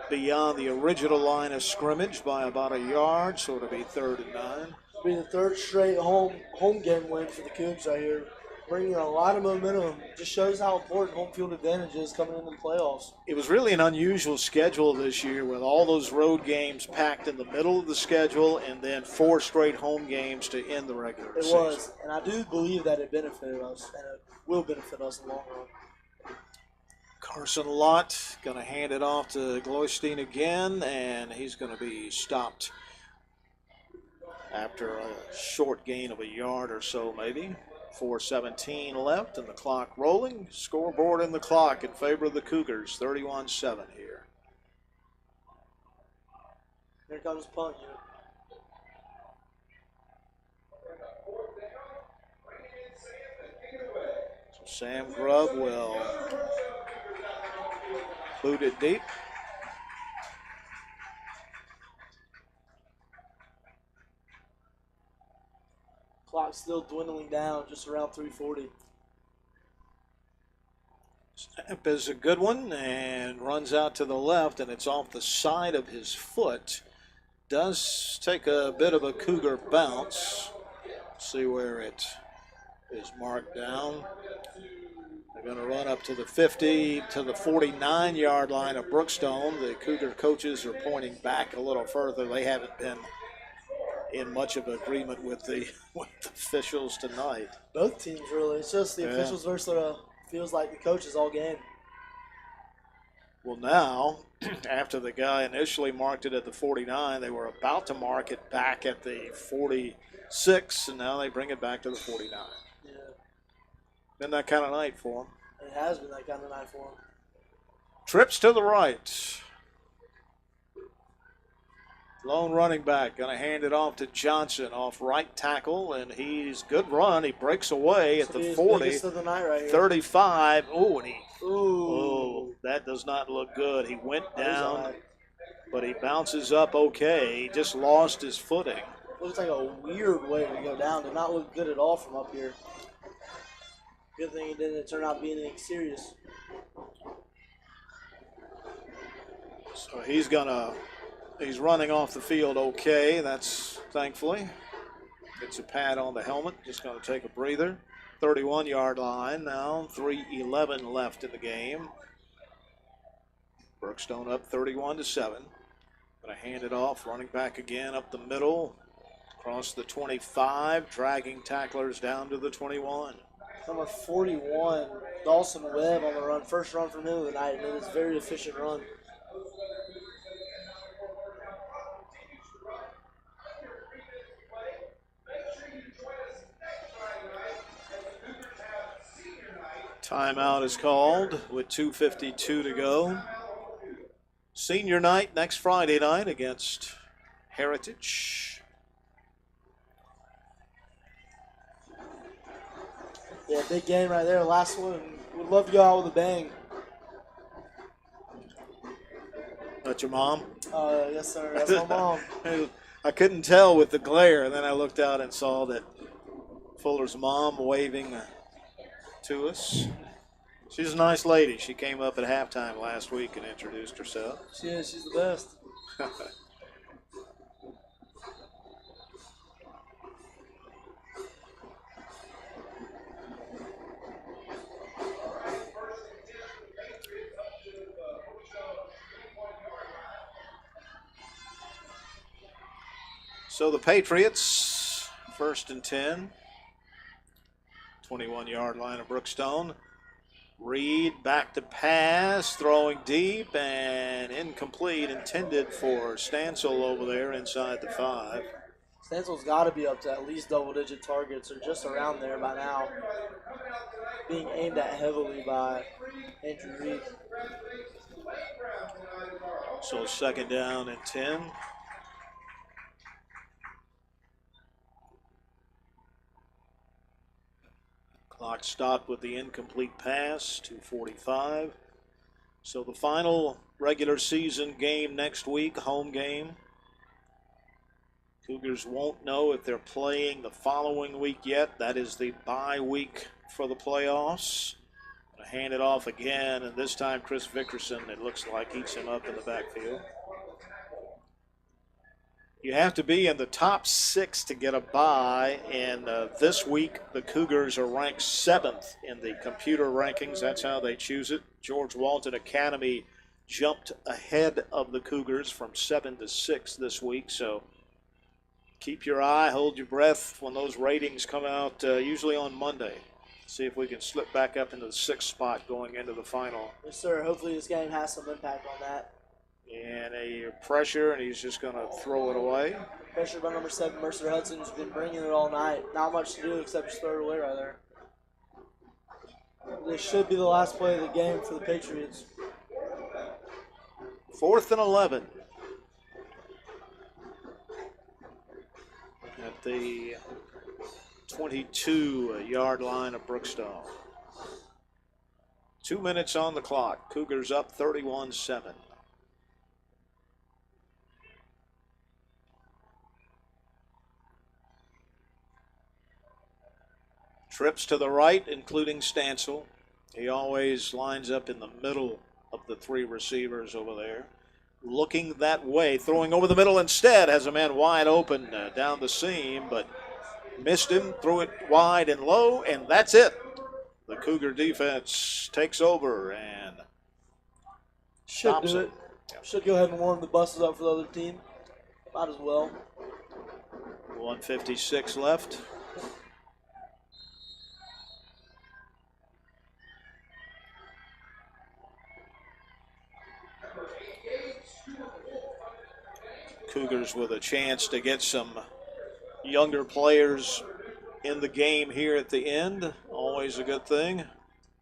beyond the original line of scrimmage by about a yard, so it'll be 3rd and 9. It'll be the 3rd straight home game win for the Cougs right here. Bringing a lot of momentum. Just shows how important home field advantage is coming into the playoffs. It was really an unusual schedule this year with all those road games packed in the middle of the schedule and then 4 straight home games to end the regular season. It was, and I do believe that it benefited us, and it will benefit us in the long run. Carson Lott going to hand it off to Glustein again, and he's going to be stopped after a short gain of a yard or so maybe. 4:17 left and the clock rolling. Scoreboard and the clock in favor of the Cougars, 31-7 here. Here comes punt unit. So Sam Grubb will boot it deep. Clock's still dwindling down, just around 3:40. Snap is a good one and runs out to the left, and it's off the side of his foot. Does take a bit of a Cougar bounce. See where it is marked down. They're going to run up to the 50, to the 49-yard line of Brookstone. The Cougar coaches are pointing back a little further. They haven't been in much of agreement with the officials tonight. Both teams, really. It's just the officials versus feels like the coaches all game. Well, now, after the guy initially marked it at the 49, they were about to mark it back at the 46, and now they bring it back to the 49. Yeah. Been that kind of night for them. It has been that kind of night for them. Trips to the right. Lone running back, going to hand it off to Johnson off right tackle, and he's good run. He breaks away at the 40, of the night right here. 35. Oh, and that does not look good. He went Oh, down, but he bounces up okay. He just lost his footing. Looks like a weird way to go down. Did not look good at all from up here. Good thing it didn't turn out being anything serious. So he's running off the field okay. That's thankfully. Gets a pad on the helmet. Just going to take a breather. 31-yard line now. 3:11 left in the game. Brookstone up 31-7. Going to hand it off. Running back again up the middle. Across the 25. Dragging tacklers down to the 21. Number 41, Dawson Webb on the run. First run from him of the night, and it was a very efficient run. Timeout is called with 2:52 to go. Senior night next Friday night against Heritage. Yeah, big game right there. Last one. Would love to go out with a bang. That's your mom? Yes, sir. That's my mom. I couldn't tell with the glare, and then I looked out and saw that Fuller's mom waving to us. She's a nice lady. She came up at halftime last week and introduced herself. She is. She's the best. So the Patriots, 1st and 10. 21-yard line of Brookstone. Reed back to pass, throwing deep and incomplete, intended for Stansel over there inside the 5. Stansel's got to be up to at least double-digit targets or just around there by now. Being aimed at heavily by Andrew Reed. So 2nd down and 10. Clock stopped with the incomplete pass, 2:45. So the final regular season game next week, home game. Cougars won't know if they're playing the following week yet. That is the bye week for the playoffs. Gonna hand it off again, and this time Chris Vickerson, it looks like, eats him up in the backfield. You have to be in the top 6 to get a bye, and this week the Cougars are ranked 7th in the computer rankings. That's how they choose it. George Walton Academy jumped ahead of the Cougars from 7 to 6 this week, so keep your eye, hold your breath when those ratings come out, usually on Monday. See if we can slip back up into the 6th spot going into the final. Yes, sir. Hopefully this game has some impact on that. And a pressure, and he's just going to throw it away. Pressure by number 7, Mercer Hudson, who's been bringing it all night. Not much to do except just throw it away right there. This should be the last play of the game for the Patriots. 4th and 11. At the 22-yard line of Brookstone. 2 minutes on the clock. Cougars up 31-7. Trips to the right, including Stansel. He always lines up in the middle of the 3 receivers over there. Looking that way, throwing over the middle instead, has a man wide open down the seam, but missed him, threw it wide and low, and that's it. The Cougar defense takes over and Should stops do it. it. Should go ahead and warm the buses up for the other team. Might as well. 1:56 left. Cougars with a chance to get some younger players in the game here at the end. Always a good thing.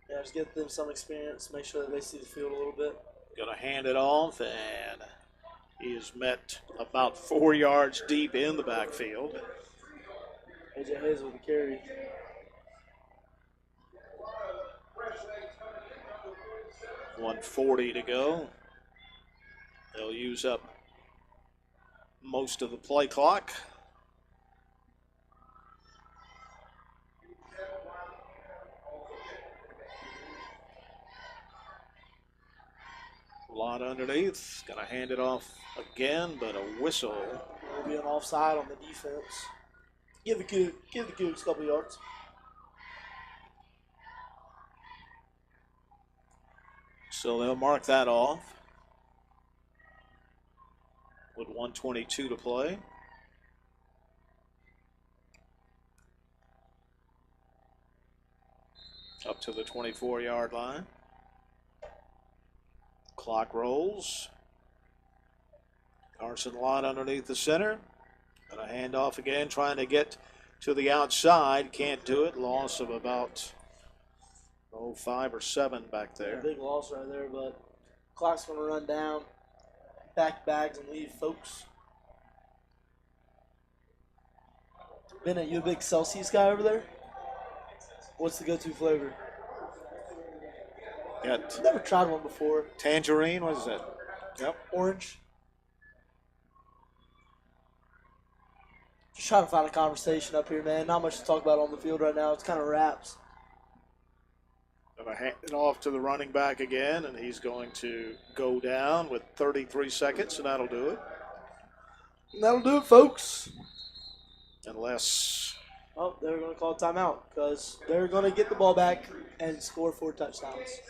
Yeah, just get them some experience. Make sure that they see the field a little bit. Going to hand it off, and he is met about 4 yards deep in the backfield. AJ Hayes with the carry. .140 to go. They'll use up most of the play clock. A lot underneath. Going to hand it off again, but a whistle. Will be an offside on the defense. Give the Cougs a couple yards. So they'll mark that off with 1:22 to play. Up to the 24-yard line. Clock rolls. Carson Lott underneath the center. And a handoff again, trying to get to the outside. Can't do it. Loss of about 5 or 7 back there. Big loss right there, but clock's going to run down. Pack bags and leave, folks. Bennett, you a big Celsius guy over there? What's the go-to flavor? Got Never tried one before. tangerine, what is that? Yep. Orange. Just trying to find a conversation up here, man. Not much to talk about on the field right now. It's kind of wraps. Gonna hand it off to the running back again, and he's going to go down with 33 seconds, and that'll do it. And that'll do it, folks. Unless Oh, they're going to call a timeout because they're going to get the ball back and score 4 touchdowns.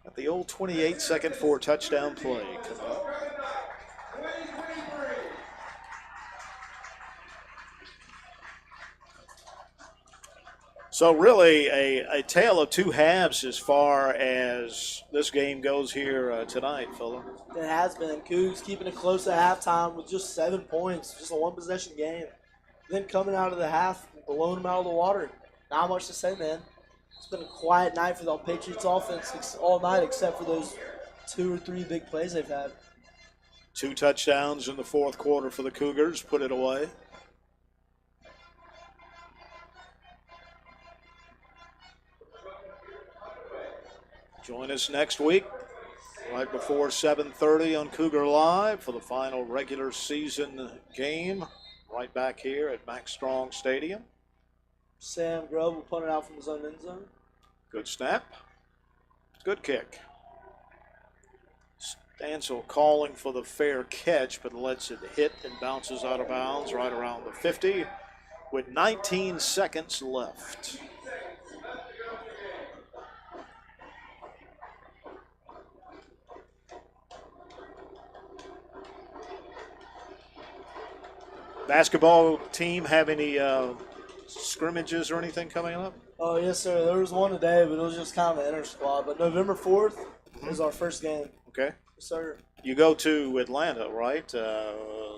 at the old 28-second 4-touchdown play coming up. So really a tale of two halves as far as this game goes here tonight, Fuller. It has been. Cougs keeping it close at halftime with just 7 points, just a one-possession game. Then coming out of the half, blowing them out of the water. Not much to say, man. It's been a quiet night for the Patriots offense all night except for those 2 or 3 big plays they've had. 2 touchdowns in the fourth quarter for the Cougars, put it away. Join us next week, right before 7:30 on Cougar Live for the final regular season game, right back here at Max Strong Stadium. Sam Grubb will punt it out from his own end zone. Good snap. Good kick. Stansel calling for the fair catch, but lets it hit and bounces out of bounds right around the 50 with 19 seconds left. Basketball team have any scrimmages or anything coming up? Oh, yes, sir. There was one today, but it was just kind of an inter-squad. But November 4th is our first game. Okay. Yes, sir. You go to Atlanta, right?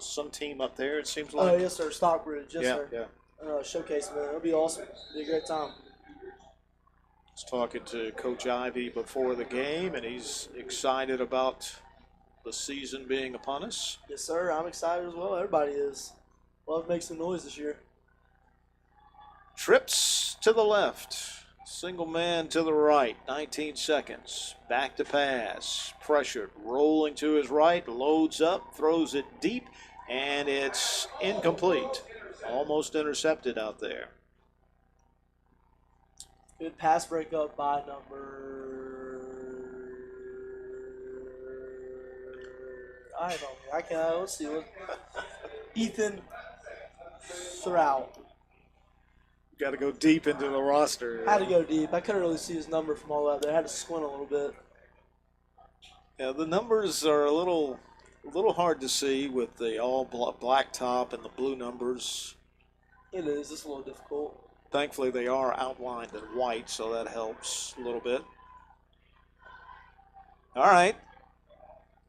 Some team up there, it seems like. Oh, yes, sir. Stockbridge. Yes, yeah, sir. Yeah. Showcase, man. It'll be awesome. It'll be a great time. I was talking to Coach Ivey before the game, and he's excited about the season being upon us. Yes, sir. I'm excited as well. Everybody is. Love makes some noise this year. Trips to the left. Single man to the right. 19 seconds. Back to pass. Pressured. Rolling to his right. Loads up. Throws it deep. And it's incomplete. Almost intercepted out there. Good pass breakup by number. I don't know. I can't. Let's see. Ethan Thrall. Got to go deep into the roster. Had to go deep. I couldn't really see his number from all out there. I had to squint a little bit. Yeah, the numbers are a little hard to see with the all black top and the blue numbers. It is. It's a little difficult. Thankfully, they are outlined in white, so that helps a little bit. All right.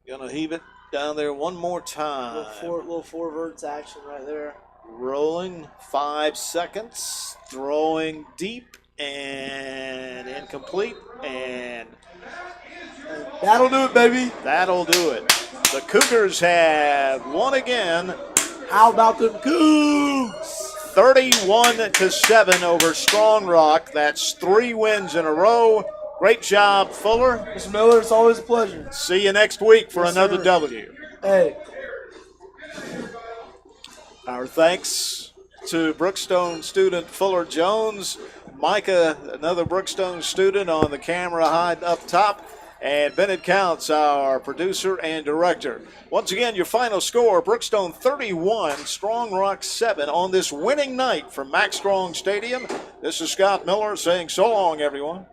Gonna heave it down there one more time. Little four verts action right there. Rolling, 5 seconds, throwing deep and incomplete, and that'll do it, baby. That'll do it. The Cougars have won again. How about them Cougs? 31-7 over Strong Rock. That's 3 wins in a row. Great job, Fuller. Mr. Miller, it's always a pleasure. See you next week for another sir. W. Hey. Our thanks to Brookstone student Fuller Jones, Micah, another Brookstone student on the camera high up top, And Bennett Counts, our producer and director. Once again, your final score, Brookstone 31, Strong Rock 7 on this winning night from Max Strong Stadium. This is Scott Miller saying so long, everyone.